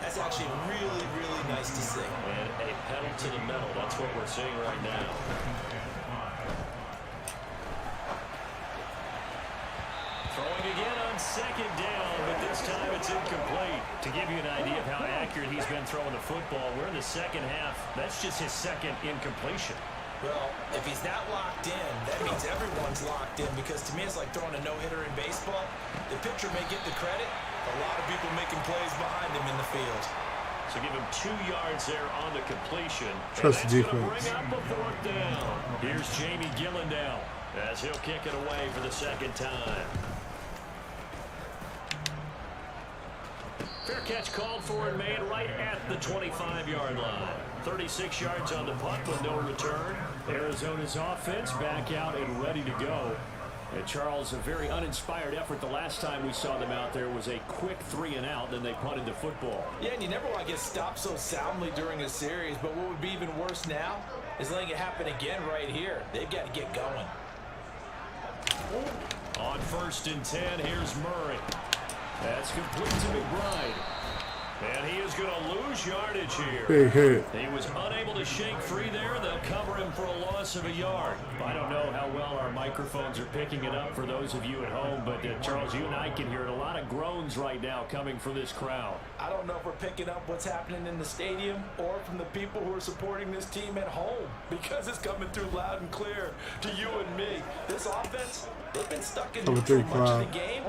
that's actually really, really nice to see. And a pedal to the metal. That's what we're seeing right now. Throwing again on second down, but this time it's incomplete. To give you an idea of how accurate he's been throwing the football, we're in the second half. That's just his second incompletion. Well, if he's not locked in, that means everyone's locked in, because to me it's like throwing a no-hitter in baseball. The pitcher may get the credit, a lot of people making plays behind him in the field. So give him 2 yards there on the completion. Trust the defense. Bring up a fourth down. Here's Jamie Gillendow as he'll kick it away for the second time. Fair catch called for and made right at the 25-yard line. 36 yards on the punt with no return. Arizona's offense back out and ready to go. And Charles, a very uninspired effort. The last time we saw them out there was a quick 3-and-out, then they punted the football. Yeah, and you never want to get stopped so soundly during a series, but what would be even worse now is letting it happen again right here. They've got to get going. On first and 10, here's Murray. That's complete to McBride. And he is going to lose yardage here. Big hit. He was unable to shake free there. They'll cover him for a loss of a yard. I don't know how well our microphones are picking it up for those of you at home, but Charles, you and I can hear it. A lot of groans right now coming from this crowd. I don't know if we're picking up what's happening in the stadium or from the people who are supporting this team at home, because it's coming through loud and clear to you and me. This offense, they've been stuck in neutral much of the game,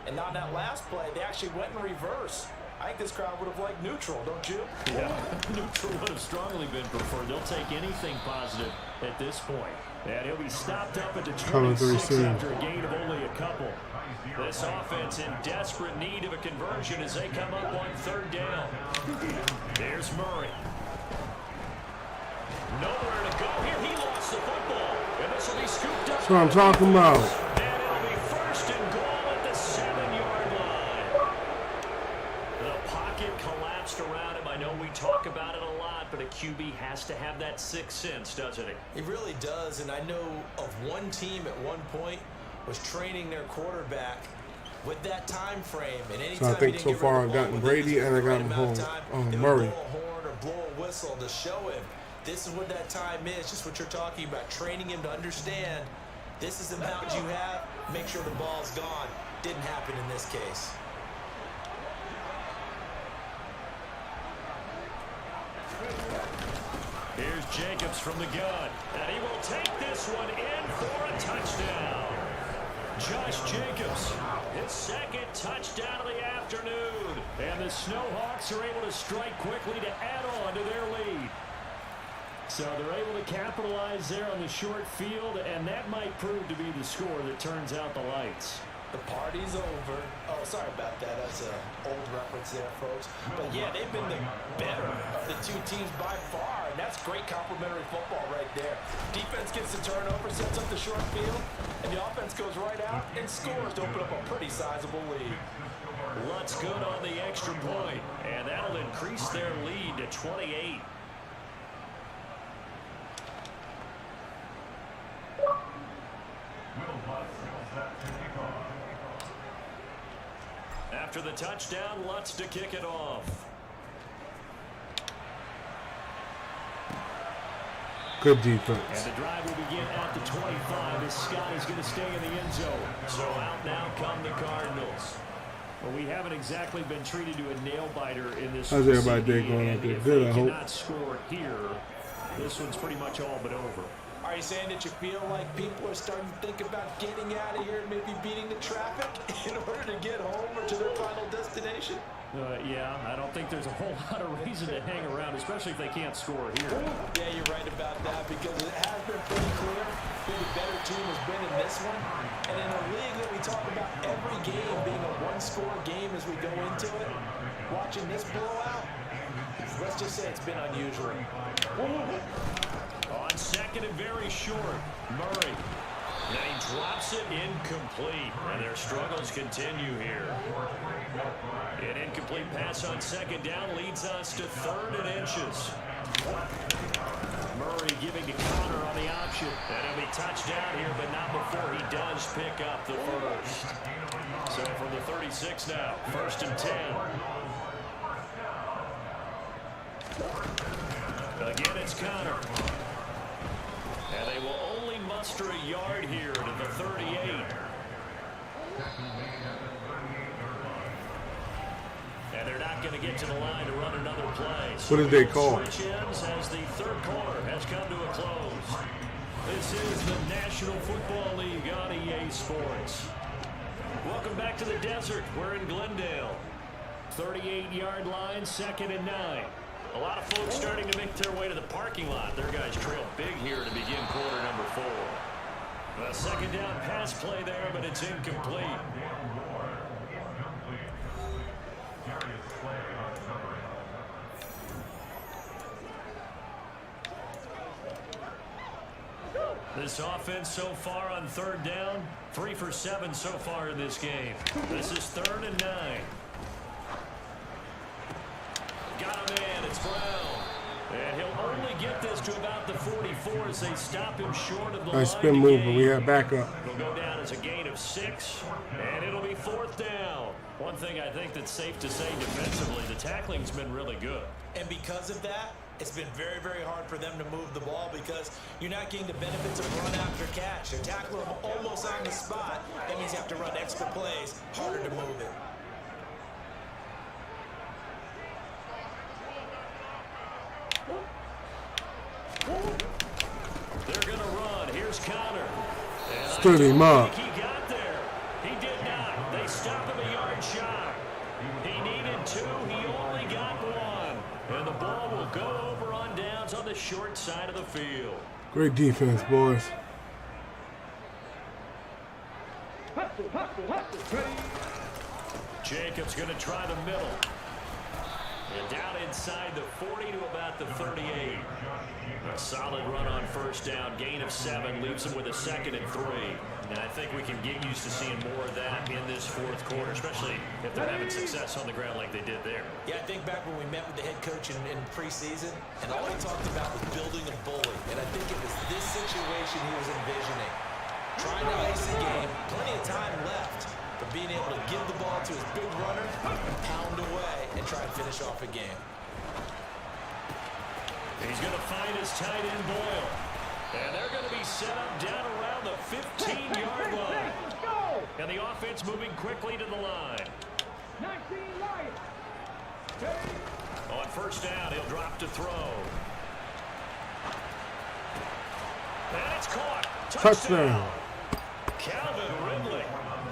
and on that last play, they actually went in reverse. I think this crowd would have liked neutral, don't you? Yeah, neutral would have strongly been preferred. They'll take anything positive at this point. And he'll be stopped up at the 26 after a gain of only a couple. This offense in desperate need of a conversion as they come up on third down. There's Murray. Nowhere to go here. He lost the football. And this will be scooped up. That's what I'm talking about. And it'll be first and goal at the 7-yard line. The pocket collapsed around him. I know we talk about it a lot, but a QB has to have that sixth sense, doesn't he? It really does, and I know of one team at one point was training their quarterback with that time frame. And anytime So I think so far I've gotten Brady and I got him home. Murray. Blow a horn or blow a whistle to show him this is what that time is, just what you're talking about, training him to understand this is the amount you have, make sure the ball's gone. Didn't happen in this case. Here's Jacobs from the gun, and he will take this one in for a touchdown. Josh Jacobs, his second touchdown of the afternoon. And the Snowhawks are able to strike quickly to add on to their lead. So they're able to capitalize there on the short field, and that might prove to be the score that turns out the lights. The party's over. Oh, sorry about that. That's an old reference there, folks. But, yeah, they've been the better of the two teams by far, and that's great complimentary football right there. Defense gets the turnover, sets up the short field, and the offense goes right out and scores to open up a pretty sizable lead. Lutz good on the extra point, and that'll increase their lead to 28. After the touchdown, Lutz to kick it off. Good defense. And the drive will begin at the 25 as Scott is going to stay in the end zone. So out now come the Cardinals. Well, we haven't exactly been treated to a nail-biter in this. How's everybody day going out there? Good, I hope. If they cannot score here, this one's pretty much all but over. Are you saying that you feel like people are starting to think about getting out of here and maybe beating the traffic in order to get home or to their final destination? Yeah, I don't think there's a whole lot of reason to hang around, especially if they can't score here. Yeah, you're right about that because it has been pretty clear who the better team has been in this one. And in a league that we talk about every game being a one-score game as we go into it, watching this blowout, let's just say it's been unusual. On second and very short, Murray. And he drops it incomplete, and their struggles continue here. An incomplete pass on second down leads us to 3rd and inches. Murray giving to Connor on the option. And he'll be touchdown here, but not before he does pick up the first. So from the 36 now, 1st and 10. Again, it's Connor. And they will only muster a yard here to the 38. And they're not going to get to the line to run another play. What did they call? Switch ends as the 3rd quarter has come to a close. This is the National Football League on EA Sports. Welcome back to the desert. We're in Glendale. 38-yard line, 2nd and 9. A lot of folks starting to make their way to the parking lot. Their guys trail big here to begin quarter number 4. A 2nd down pass play there, but it's incomplete. This offense so far on 3rd down, 3 for 7 so far in this game. This is 3rd and 9. Got him in, it's Brown. And he'll only get this to about the 44 as they stop him short of the line. Nice spin move, but we have backup. It'll go down as a gain of 6, and it'll be 4th down. One thing I think that's safe to say defensively, the tackling's been really good. And because of that, it's been very, very hard for them to move the ball because you're not getting the benefits of run after catch. They're tackling them almost on the spot. That means you have to run extra plays, harder to move it. They're going to run. Here's Connor. Stood him up. He got there. He did not. They stopped him a yard shy. He needed 2. He only got 1. And the ball will go over on downs on the short side of the field. Great defense, boys. Jacobs going to try the middle. And down inside the 40 to about the 38. A solid run on 1st down. Gain of 7 leaves them with a 2nd and 3. And I think we can get used to seeing more of that in this 4th quarter, especially if they're having success on the ground like they did there. Yeah, I think back when we met with the head coach in preseason, and all he talked about was building a bully. And I think it was this situation he was envisioning. Trying to ice the game, plenty of time left, but being able to give the ball to his big runner and pound away and try and finish off a game. He's going to find his tight end Boyle. And they're going to be set up down around the 15-yard line. And the offense moving quickly to the line. On 1st down, he'll drop to throw. And it's caught. Touchdown. Calvin Ridley,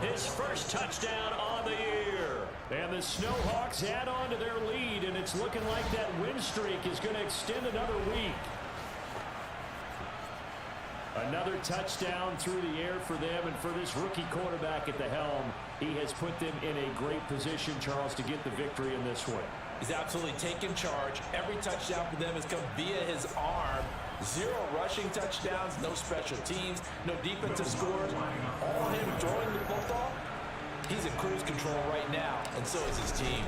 his first touchdown on the year. And the Snowhawks add on to their lead, and it's looking like that win streak is going to extend another week. Another touchdown through the air for them, and for this rookie quarterback at the helm, he has put them in a great position, Charles, to get the victory in this one. He's absolutely taken charge. Every touchdown for them has come via his arm. 0 rushing touchdowns, no special teams, no defensive scores. All him throwing the football. He's in cruise control right now, and so is his team.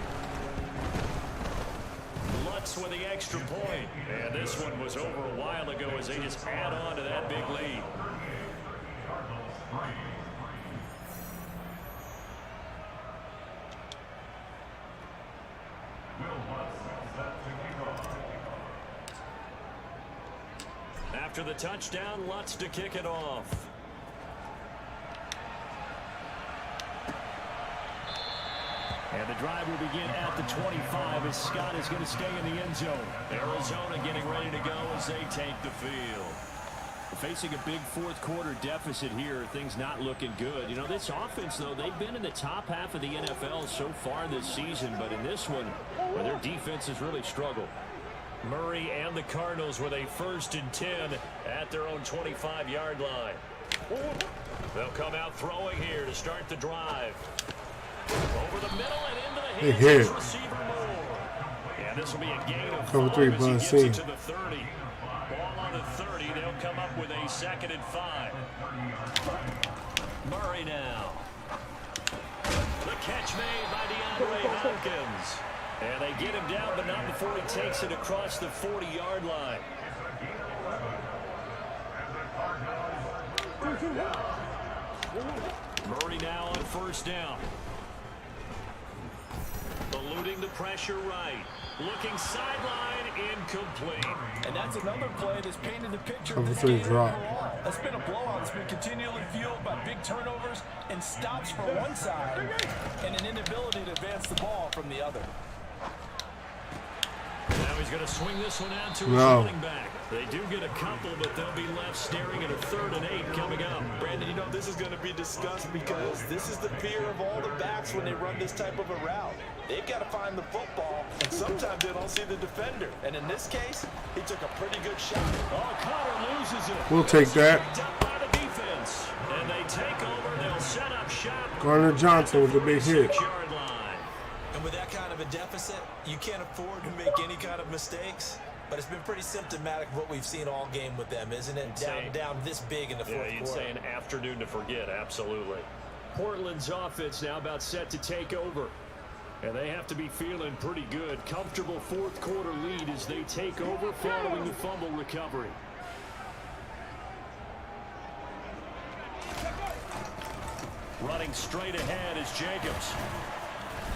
Lutz with the extra point. And this one was over a while ago as they just add on to that big lead. After the touchdown, Lutz to kick it off. And the drive will begin at the 25 as Scott is going to stay in the end zone. Arizona getting ready to go as they take the field. Facing a big fourth quarter deficit here, things not looking good. You know, this offense, though, they've been in the top half of the NFL so far this season, but in this one, well, their defense has really struggled. Murray and the Cardinals with a 1st and 10 at their own 25-yard line. They'll come out throwing here to start the drive. Over the middle and into the hands of receiver Moore. And this will be a gain of 5 as he gets it to the 30. Ball on the 30. They'll come up with a 2nd and 5. Murray now. The catch made by DeAndre Hopkins. And they get him down, but not before he takes it across the 40-yard line. Murray now on 1st down. Eluding the pressure right. Looking sideline, incomplete. And that's another play that's painted the picture of this the game drop. overall. That's been a blowout. It's been continually fueled by big turnovers and stops from one side and an inability to advance the ball from the other. Now he's going to swing this one out to his running back. They do get a couple, but they'll be left staring at a 3rd and 8 coming up. Brandon, you know this is going to be discussed because this is the fear of all the backs when they run this type of a route. They've got to find the football, and sometimes they don't see the defender. And in this case, he took a pretty good shot. Oh, Connor loses it. We'll take that. By the defense. And they take over. They'll set up shop. Gardner Johnson with a big hit. 6-yard line. And with that kind of a deficit, you can't afford to make any kind of mistakes. But it's been pretty symptomatic of what we've seen all game with them, isn't it? Down this big in the fourth quarter. You'd say an afternoon to forget, absolutely. Portland's offense now about set to take over. And they have to be feeling pretty good. Comfortable fourth quarter lead as they take over following the fumble recovery. Running straight ahead is Jacobs.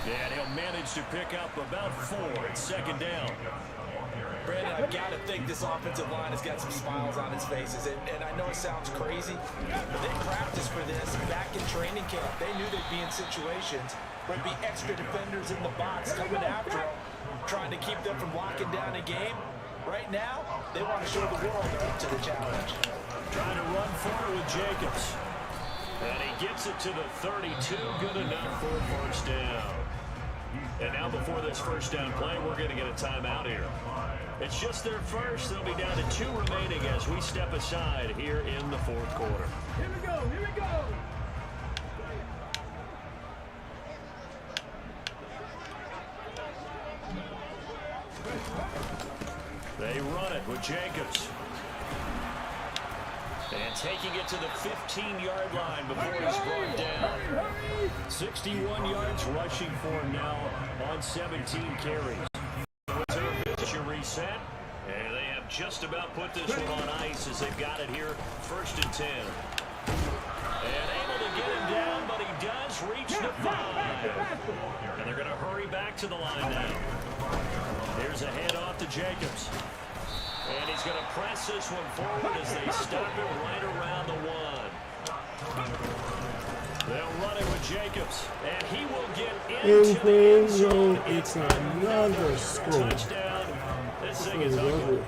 And he'll manage to pick up about 4 at 2nd down. Brandon, I've got to think this offensive line has got some smiles on its faces. And I know it sounds crazy, but they practiced for this back in training camp. They knew they'd be in situations where there'd be extra defenders in the box coming after them, trying to keep them from locking down a game. Right now, they want to show the world they're up to the challenge. Trying to run forward with Jacobs. And he gets it to the 32. Good enough for a 1st down. And now before this 1st down play, we're going to get a timeout here. It's just their first. They'll be down to 2 remaining as we step aside here in the fourth quarter. Here we go. Here we go. They run it with Jacobs. And taking it to the 15-yard line before he's brought down. 61 yards rushing for him now on 17 carries. Pitch reset. And they have just about put this one on ice as they've got it here. 1st and 10. And able to get him down, but he does reach the 5. And they're going to hurry back to the line now. Here's a handoff to Jacobs. And he's going to press this one forward as they stop him right around the 1. They'll run it with Jacobs. And he will get into the end zone. It's another score. Touchdown. This thing is ugly.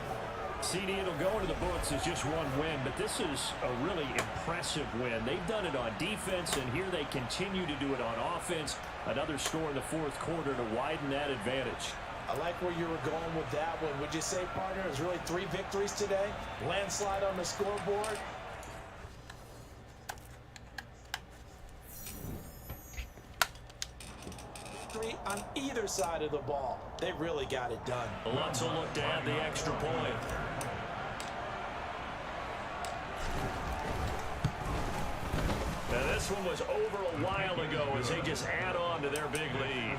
CD, it'll go into the books as just one win, but this is a really impressive win. They've done it on defense, and here they continue to do it on offense. Another score in the fourth quarter to widen that advantage. I like where you were going with that one. Would you say, partner, it was really 3 victories today? Landslide on the scoreboard, on either side of the ball. They really got it done. Lutz will look to add the extra point. Now this one was over a while ago as they just add on to their big lead.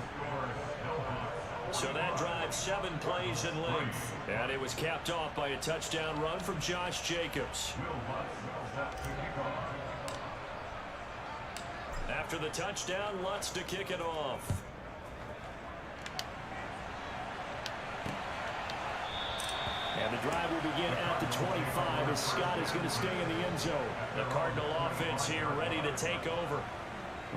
So that drives 7 plays in length. And it was capped off by a touchdown run from Josh Jacobs. After the touchdown, Lutz to kick it off. And the drive will begin at the 25 as Scott is going to stay in the end zone. The Cardinal offense here ready to take over.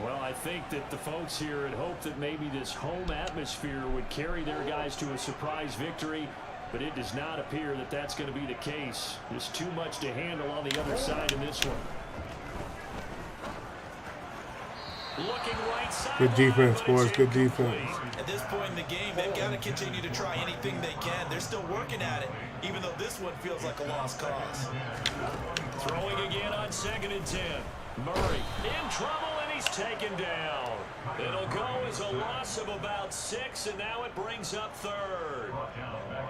Well, I think that the folks here had hoped that maybe this home atmosphere would carry their guys to a surprise victory, but it does not appear that that's going to be the case. There's too much to handle on the other side in this one. Looking right side. Good defense, boys. Good defense. At this point in the game, they've got to continue to try anything they can. They're still working at it, even though this one feels like a lost cause. Throwing again on 2nd and 10. Murray in trouble, and he's taken down. It'll go as a loss of about 6, and now it brings up 3rd.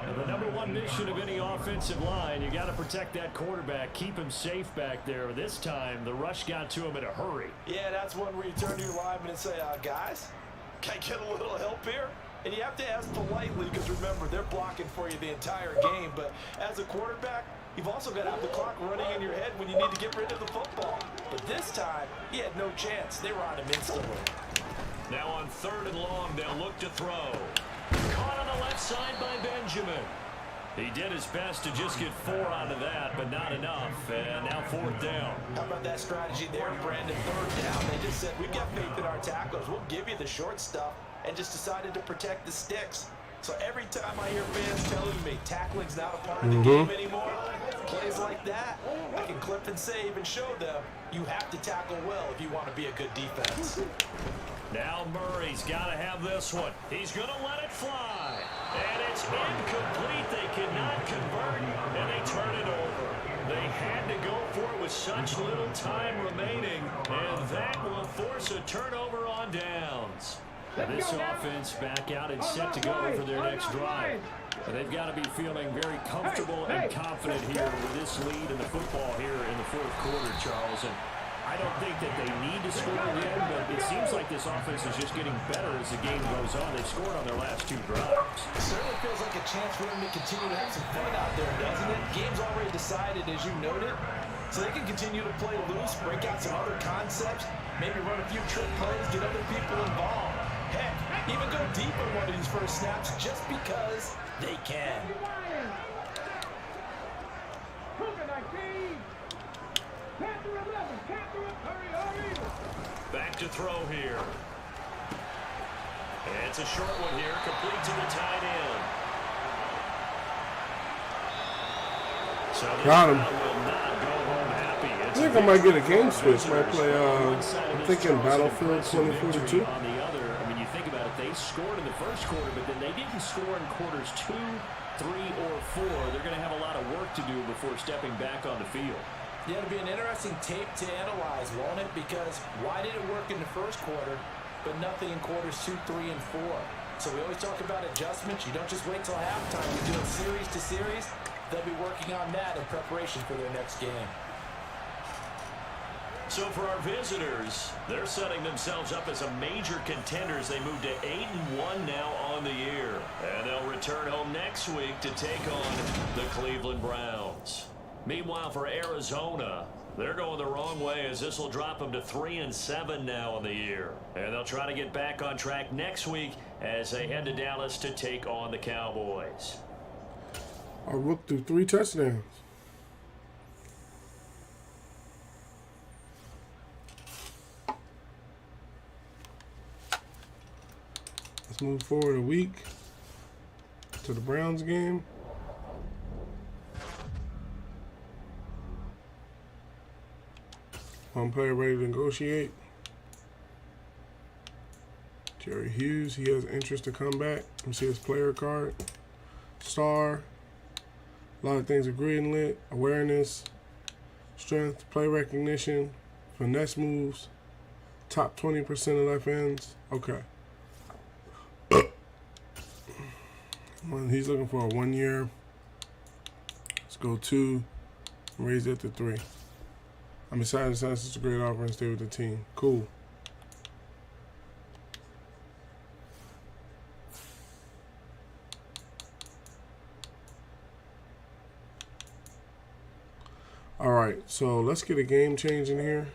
And the number one mission of any offensive line, you got to protect that quarterback, keep him safe back there. This time, the rush got to him in a hurry. Yeah, that's one where you turn to your lineman and say, guys, can I get a little help here? And you have to ask politely because, remember, they're blocking for you the entire game. But as a quarterback, you've also got to have the clock running in your head when you need to get rid of the football. But this time, he had no chance. They were on him instantly. Now on 3rd and long, they'll look to throw. Caught on the left side by Benjamin. He did his best to just get 4 out of that, but not enough. And now 4th down. How about that strategy there, Brandon? 3rd down. They just said, we've got faith in our tacklers. We'll give you the short stuff, and just decided to protect the sticks. So every time I hear fans telling me tackling's not a part of the game anymore, plays like that, I can clip and save and show them you have to tackle well if you want to be a good defense. Now Murray's got to have this one. He's going to let it fly. And it's incomplete. They cannot convert, and they turn it over. They had to go for it with such little time remaining, and that will force a turnover on downs. This offense back out and set to go for their next drive. They've got to be feeling very comfortable and confident here with this lead in the football here in the 4th quarter, Charles. And I don't think that they need to score again, but it seems like this offense is just getting better as the game goes on. They've scored on their last 2 drives. It certainly feels like a chance for them to continue to have some fun out there, doesn't it? Game's already decided, as you noted, so they can continue to play loose, break out some other concepts, maybe run a few trick plays, get other people involved. Heck, even go deep on one of these first snaps just because they can. Back to throw here. And it's a short one here, complete to the tight end. So got him. will not go home happy. I think I might get a game switch. Might play, I'm thinking Battlefield 2042. On the other, I mean, you think about it, they scored in the first quarter, but then they didn't score in quarters 2, 3, or 4. They're going to have a lot of work to do before stepping back on the field. Yeah, it'll be an interesting tape to analyze, won't it? Because why did it work in the first quarter, but nothing in quarters 2, 3, and 4? So we always talk about adjustments. You don't just wait till halftime. You do it series to series. They'll be working on that in preparation for their next game. So for our visitors, they're setting themselves up as a major contender as they move to 8-1 now on the year. And they'll return home next week to take on the Cleveland Browns. Meanwhile, for Arizona, they're going the wrong way as this will drop them to 3-7 now on the year. And they'll try to get back on track next week as they head to Dallas to take on the Cowboys. Our Rook threw 3 touchdowns. Let's move forward a week to the Browns game. One player ready to negotiate. Jerry Hughes, he has interest to come back. Let me see his player card. Star. A lot of things are green lit. Awareness, strength, play recognition, finesse moves, top 20% of left ends. Okay. Well, he's looking for a 1 year. Let's go 2. Raise it to 3. I'm excited to sign such a great offer and stay with the team. Cool. All right, so let's get a game change in here.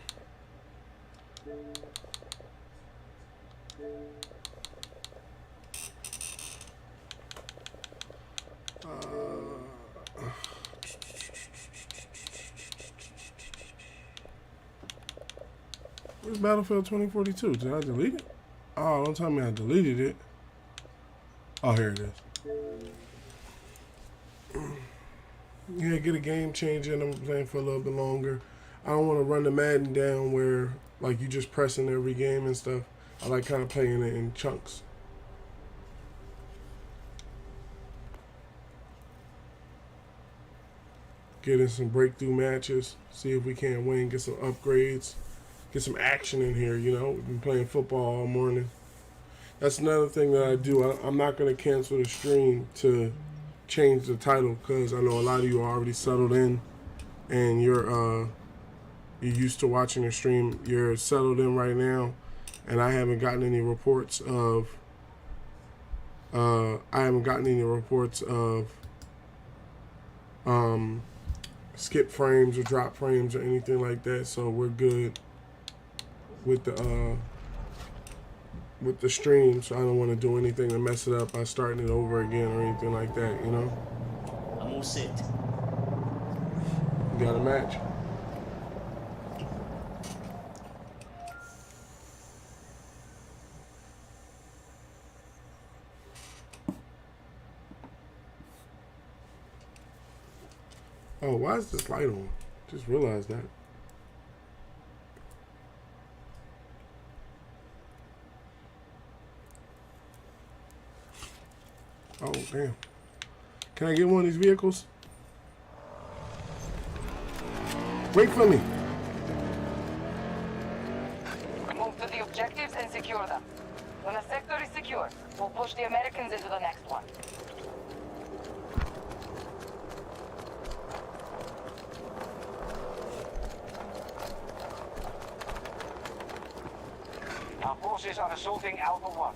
Where's Battlefield 2042? Did I delete it? Oh, don't tell me I deleted it. Oh, here it is. Yeah, get a game change in. I'm playing for a little bit longer. I don't want to run the Madden down where like you just pressing every game and stuff. I like kind of playing it in chunks. Get in some breakthrough matches. See if we can't win. Get some upgrades. Get some action in here, you know. We've been playing football all morning. That's another thing that I do. I'm not going to cancel the stream to change the title because I know a lot of you are already settled in and you're used to watching the stream. You're settled in right now, and I haven't gotten any reports of skip frames or drop frames or anything like that. So we're good with the stream, so I don't want to do anything to mess it up by starting it over again or anything like that, you know? I'm all set. You got a match? Oh, why is this light on? Just realized that. Oh, damn. Can I get one of these vehicles? Wait for me. Move to the objectives and secure them. When a sector is secure, we'll push the Americans into the next one. Our forces are assaulting Alpha 1.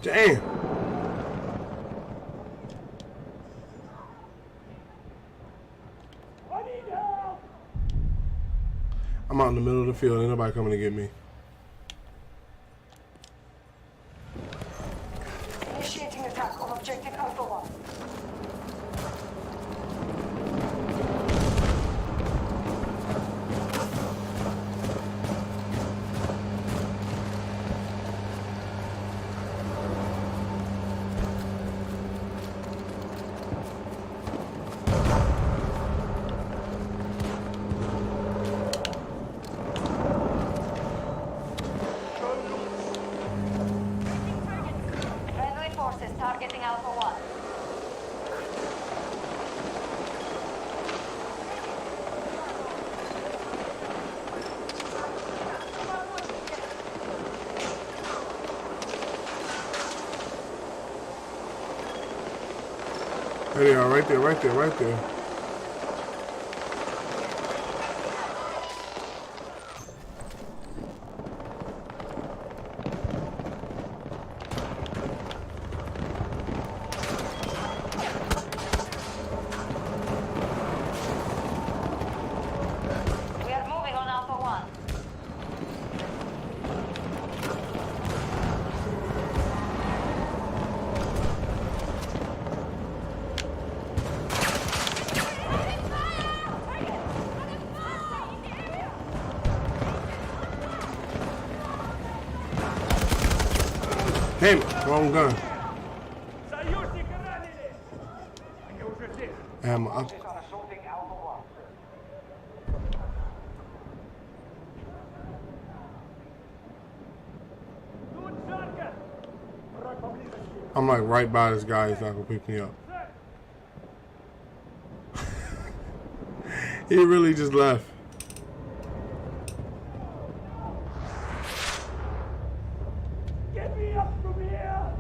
Damn. I'm out in the middle of the field. Ain't nobody coming to get me. Initiating attack on objective Alpha 1. Targeting Alpha 1. There they are, right there, right there, right there. Damn it, wrong gun. Ammo. I'm like right by this guy. He's not gonna pick me up. He really just left. Get me up from here!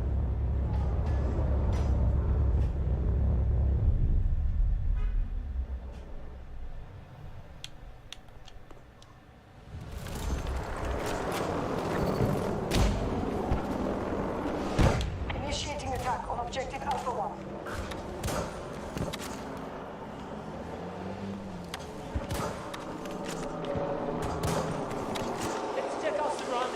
Initiating attack on objective Alpha 1. Let's check out the run.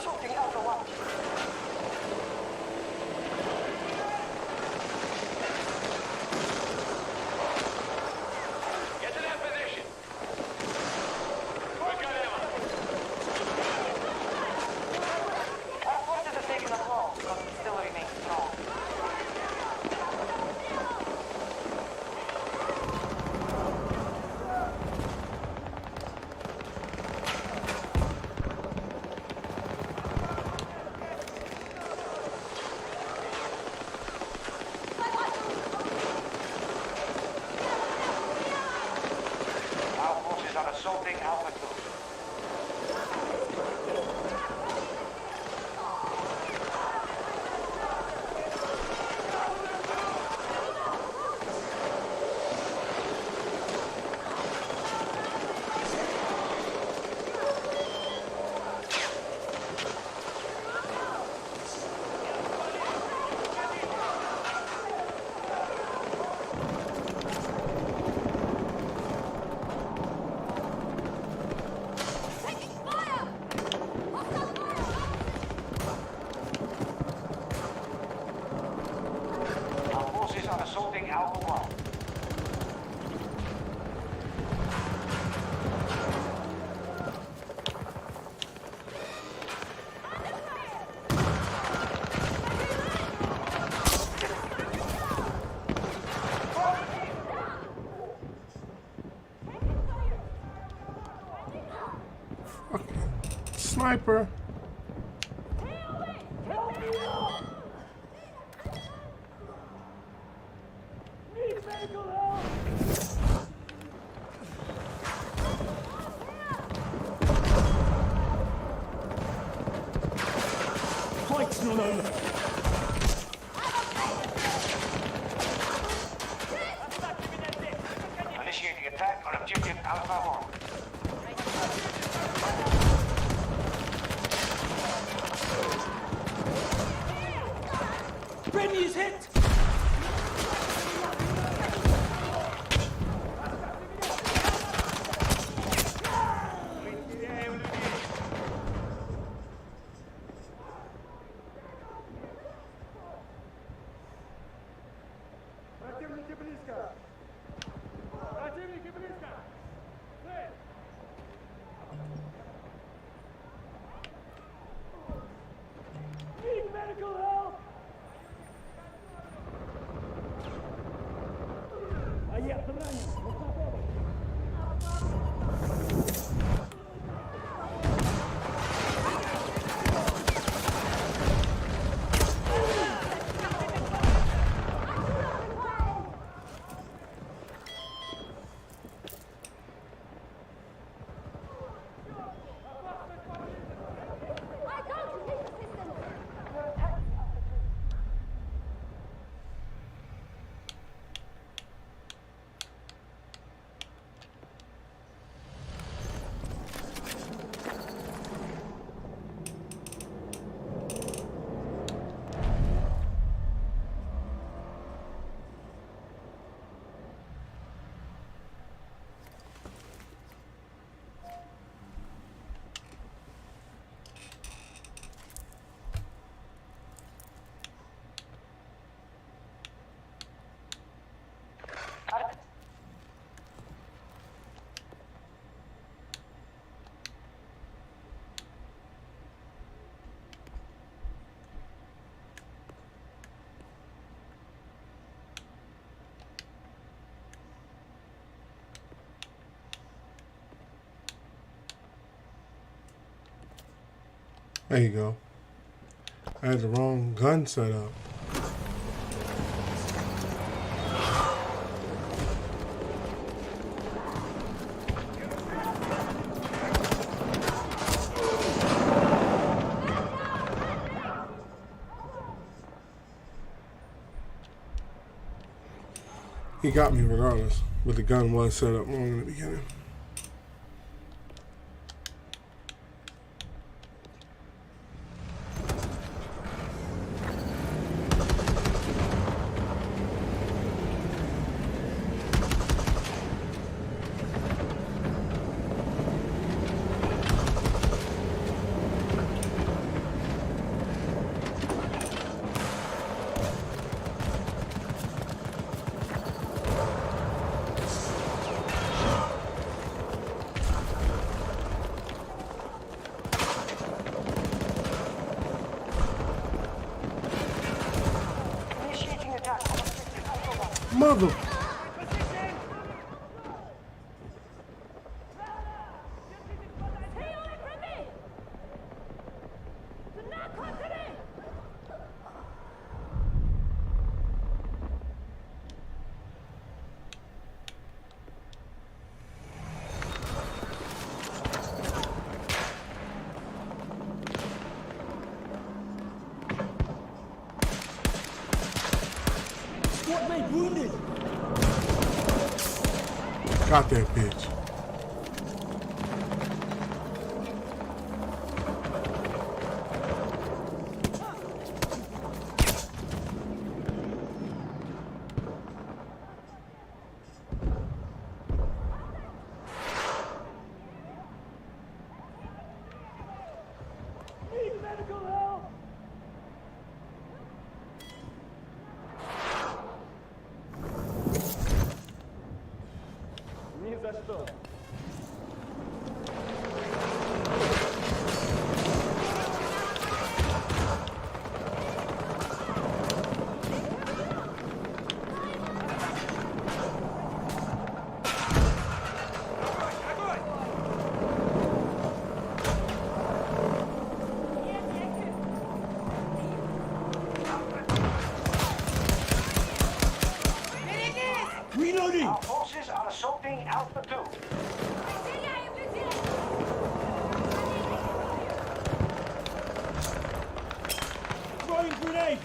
Assaulting Alpha 1. Get to that position. We've got ammo. Our forces have taken a fall, but we still remain strong. Our forces are assaulting Alpha 2. Our forces are assaulting Alpha 1. Sniper. Initiating attack on objective Alpha 1. Brittany is hit! Need medical help! There you go. I had the wrong gun set up. He got me regardless, but the gun was set up wrong in the beginning. Mother. Squad mate wounded. Got that bitch. Need medical help. Ни за что. Reloading! Our forces are assaulting Alpha 2. Throwing grenades!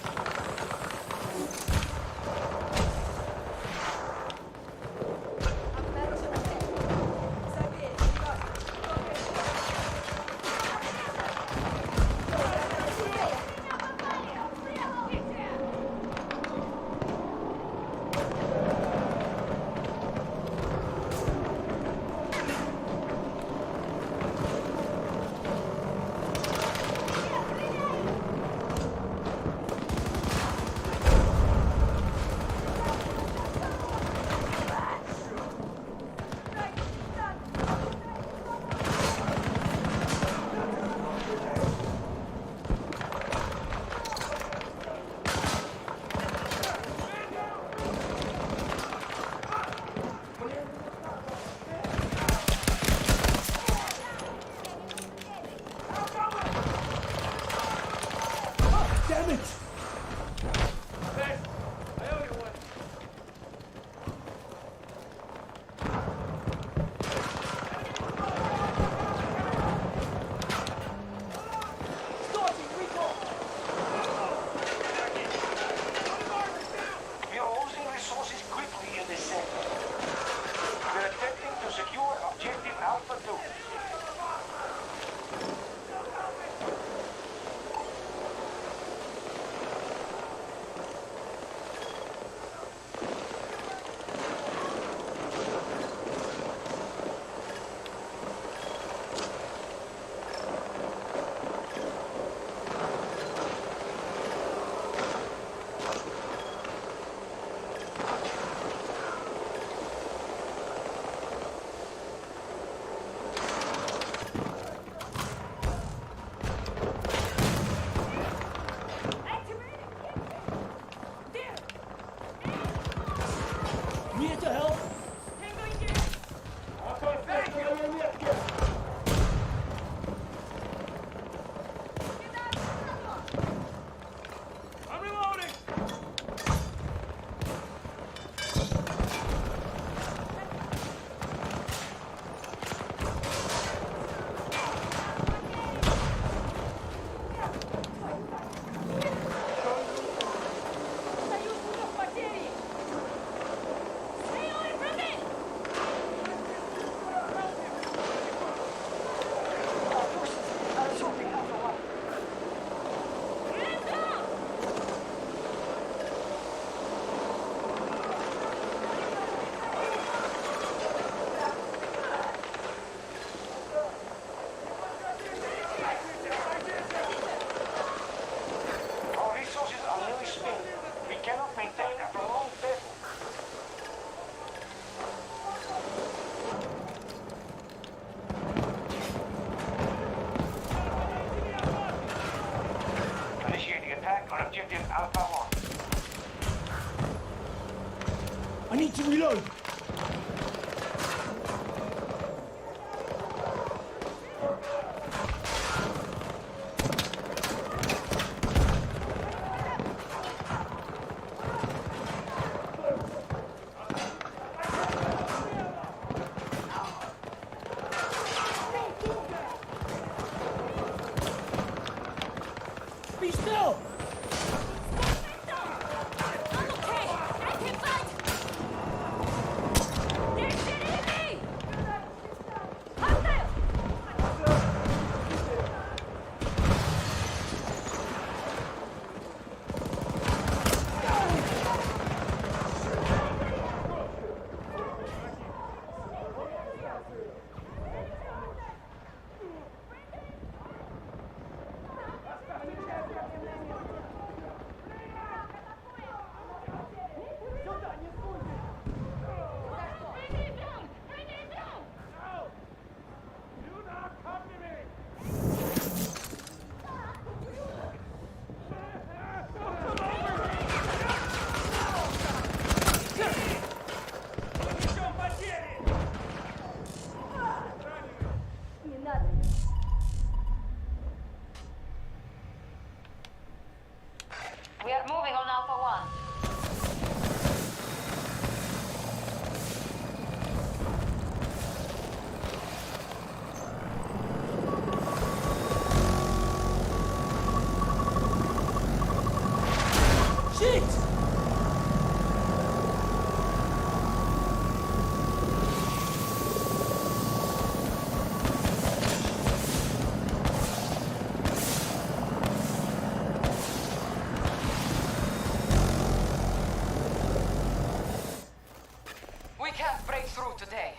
today.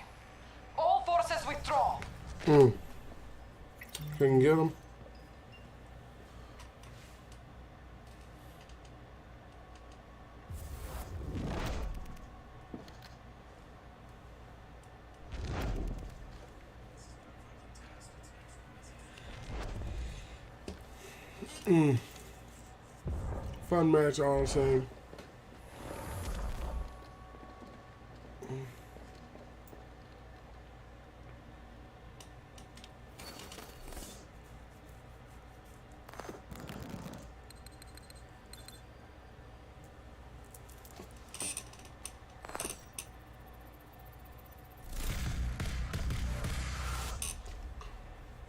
All forces withdraw. Couldn't get him. Fun match all the same.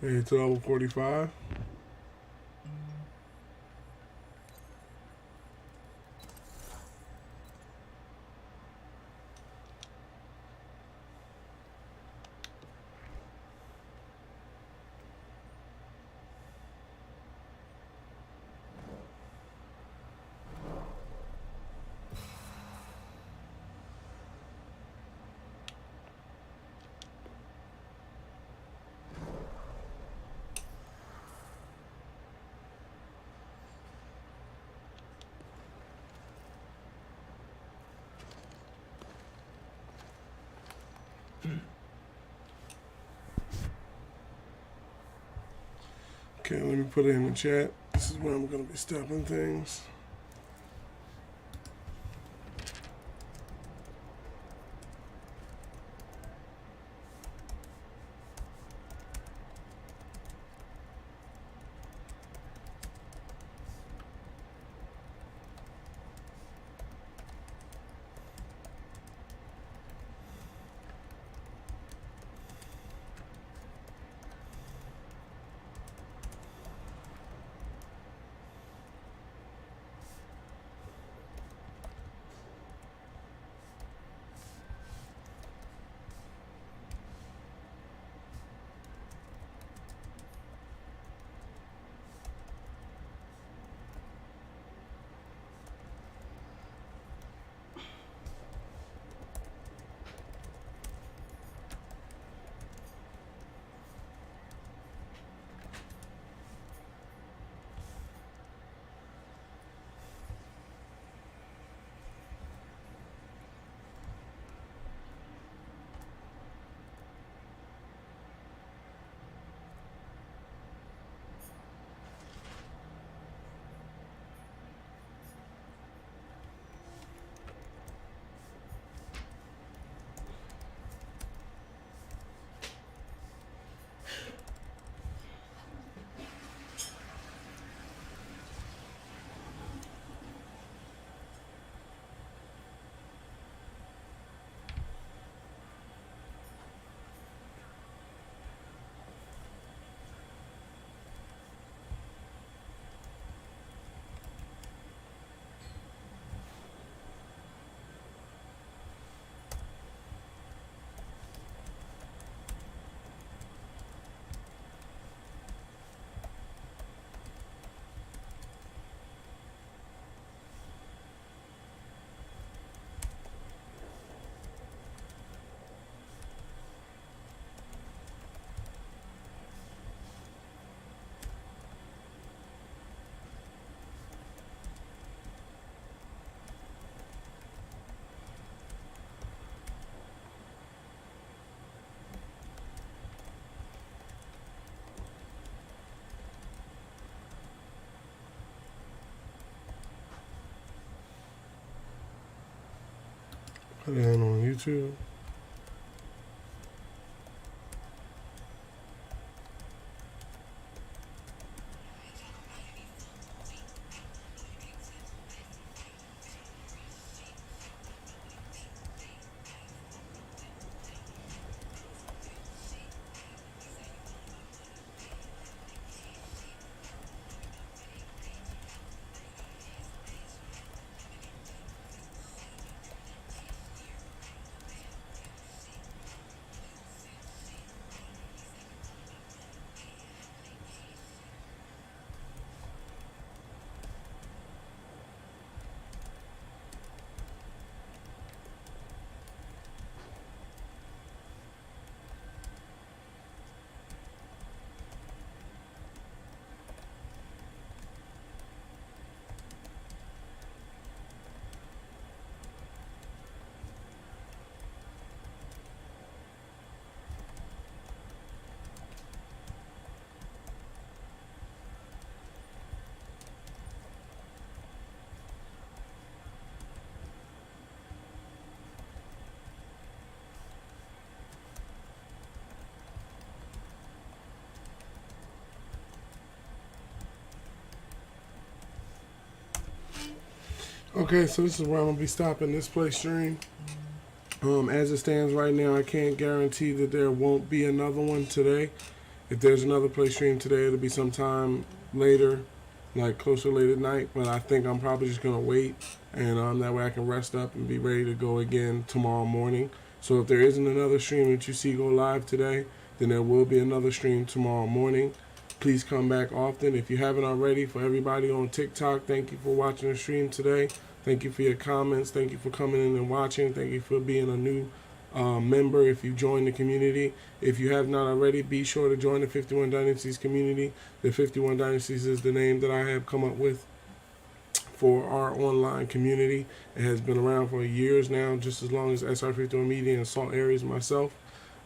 Hey, to level 45. Okay, let me put it in the chat. This is where I'm going to be stopping things. Put it in on YouTube. Okay, so this is where I'm going to be stopping this PlayStream. As it stands right now, I can't guarantee that there won't be another one today. If there's another PlayStream today, it'll be sometime later, like closer late at night. But I think I'm probably just going to wait, and that way I can rest up and be ready to go again tomorrow morning. So if there isn't another stream that you see go live today, then there will be another stream tomorrow morning. Please come back often. If you haven't already, for everybody on TikTok, thank you for watching the stream today. Thank you for your comments. Thank you for coming in and watching. Thank you for being a new member if you join the community. If you have not already, be sure to join the 51 Dynasties community. The 51 Dynasties is the name that I have come up with for our online community. It has been around for years now, just as long as SR51 Media and Salt Areas myself.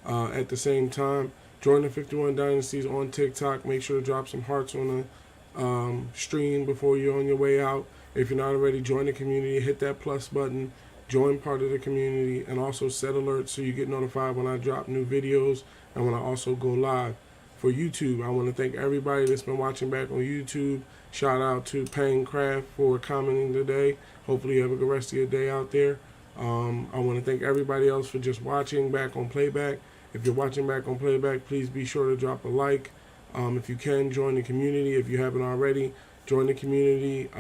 At the same time, join the 51 Dynasties on TikTok. Make sure to drop some hearts on the stream before you're on your way out. If you're not already, join the community. Hit that plus button. Join part of the community. And also set alerts so you get notified when I drop new videos and when I also go live. For YouTube, I want to thank everybody that's been watching back on YouTube. Shout out to Payne Craft for commenting today. Hopefully you have a good rest of your day out there. I want to thank everybody else for just watching back on playback. If you're watching back on playback, please be sure to drop a like. If you can, join the community. If you haven't already, join the community.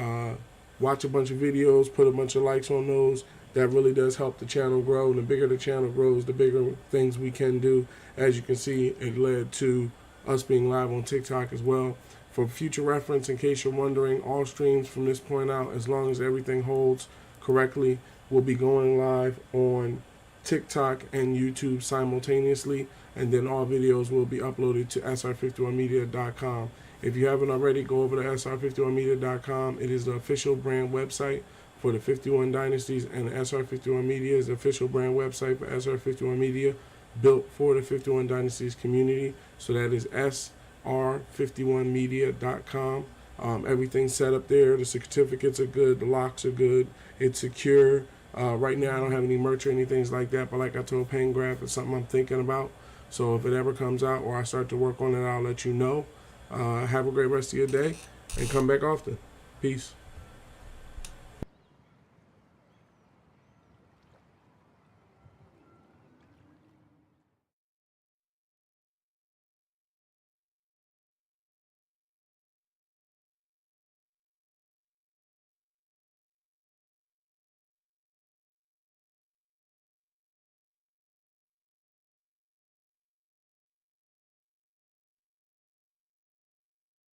Watch a bunch of videos, put a bunch of likes on those. That really does help the channel grow. And the bigger the channel grows, the bigger things we can do. As you can see, it led to us being live on TikTok as well. For future reference, in case you're wondering, all streams from this point out, as long as everything holds correctly, will be going live on TikTok and YouTube simultaneously, and then all videos will be uploaded to sr51media.com. If you haven't already, go over to sr51media.com. It is the official brand website for the 51 Dynasties, and SR51 Media is the official brand website for SR51 Media, built for the 51 Dynasties community. So that is sr51media.com. Everything's set up there. The certificates are good. The locks are good. It's secure. Right now, I don't have any merch or anything like that, but like I told Payne Graph, it's something I'm thinking about. So if it ever comes out or I start to work on it, I'll let you know. Have a great rest of your day and come back often. Peace.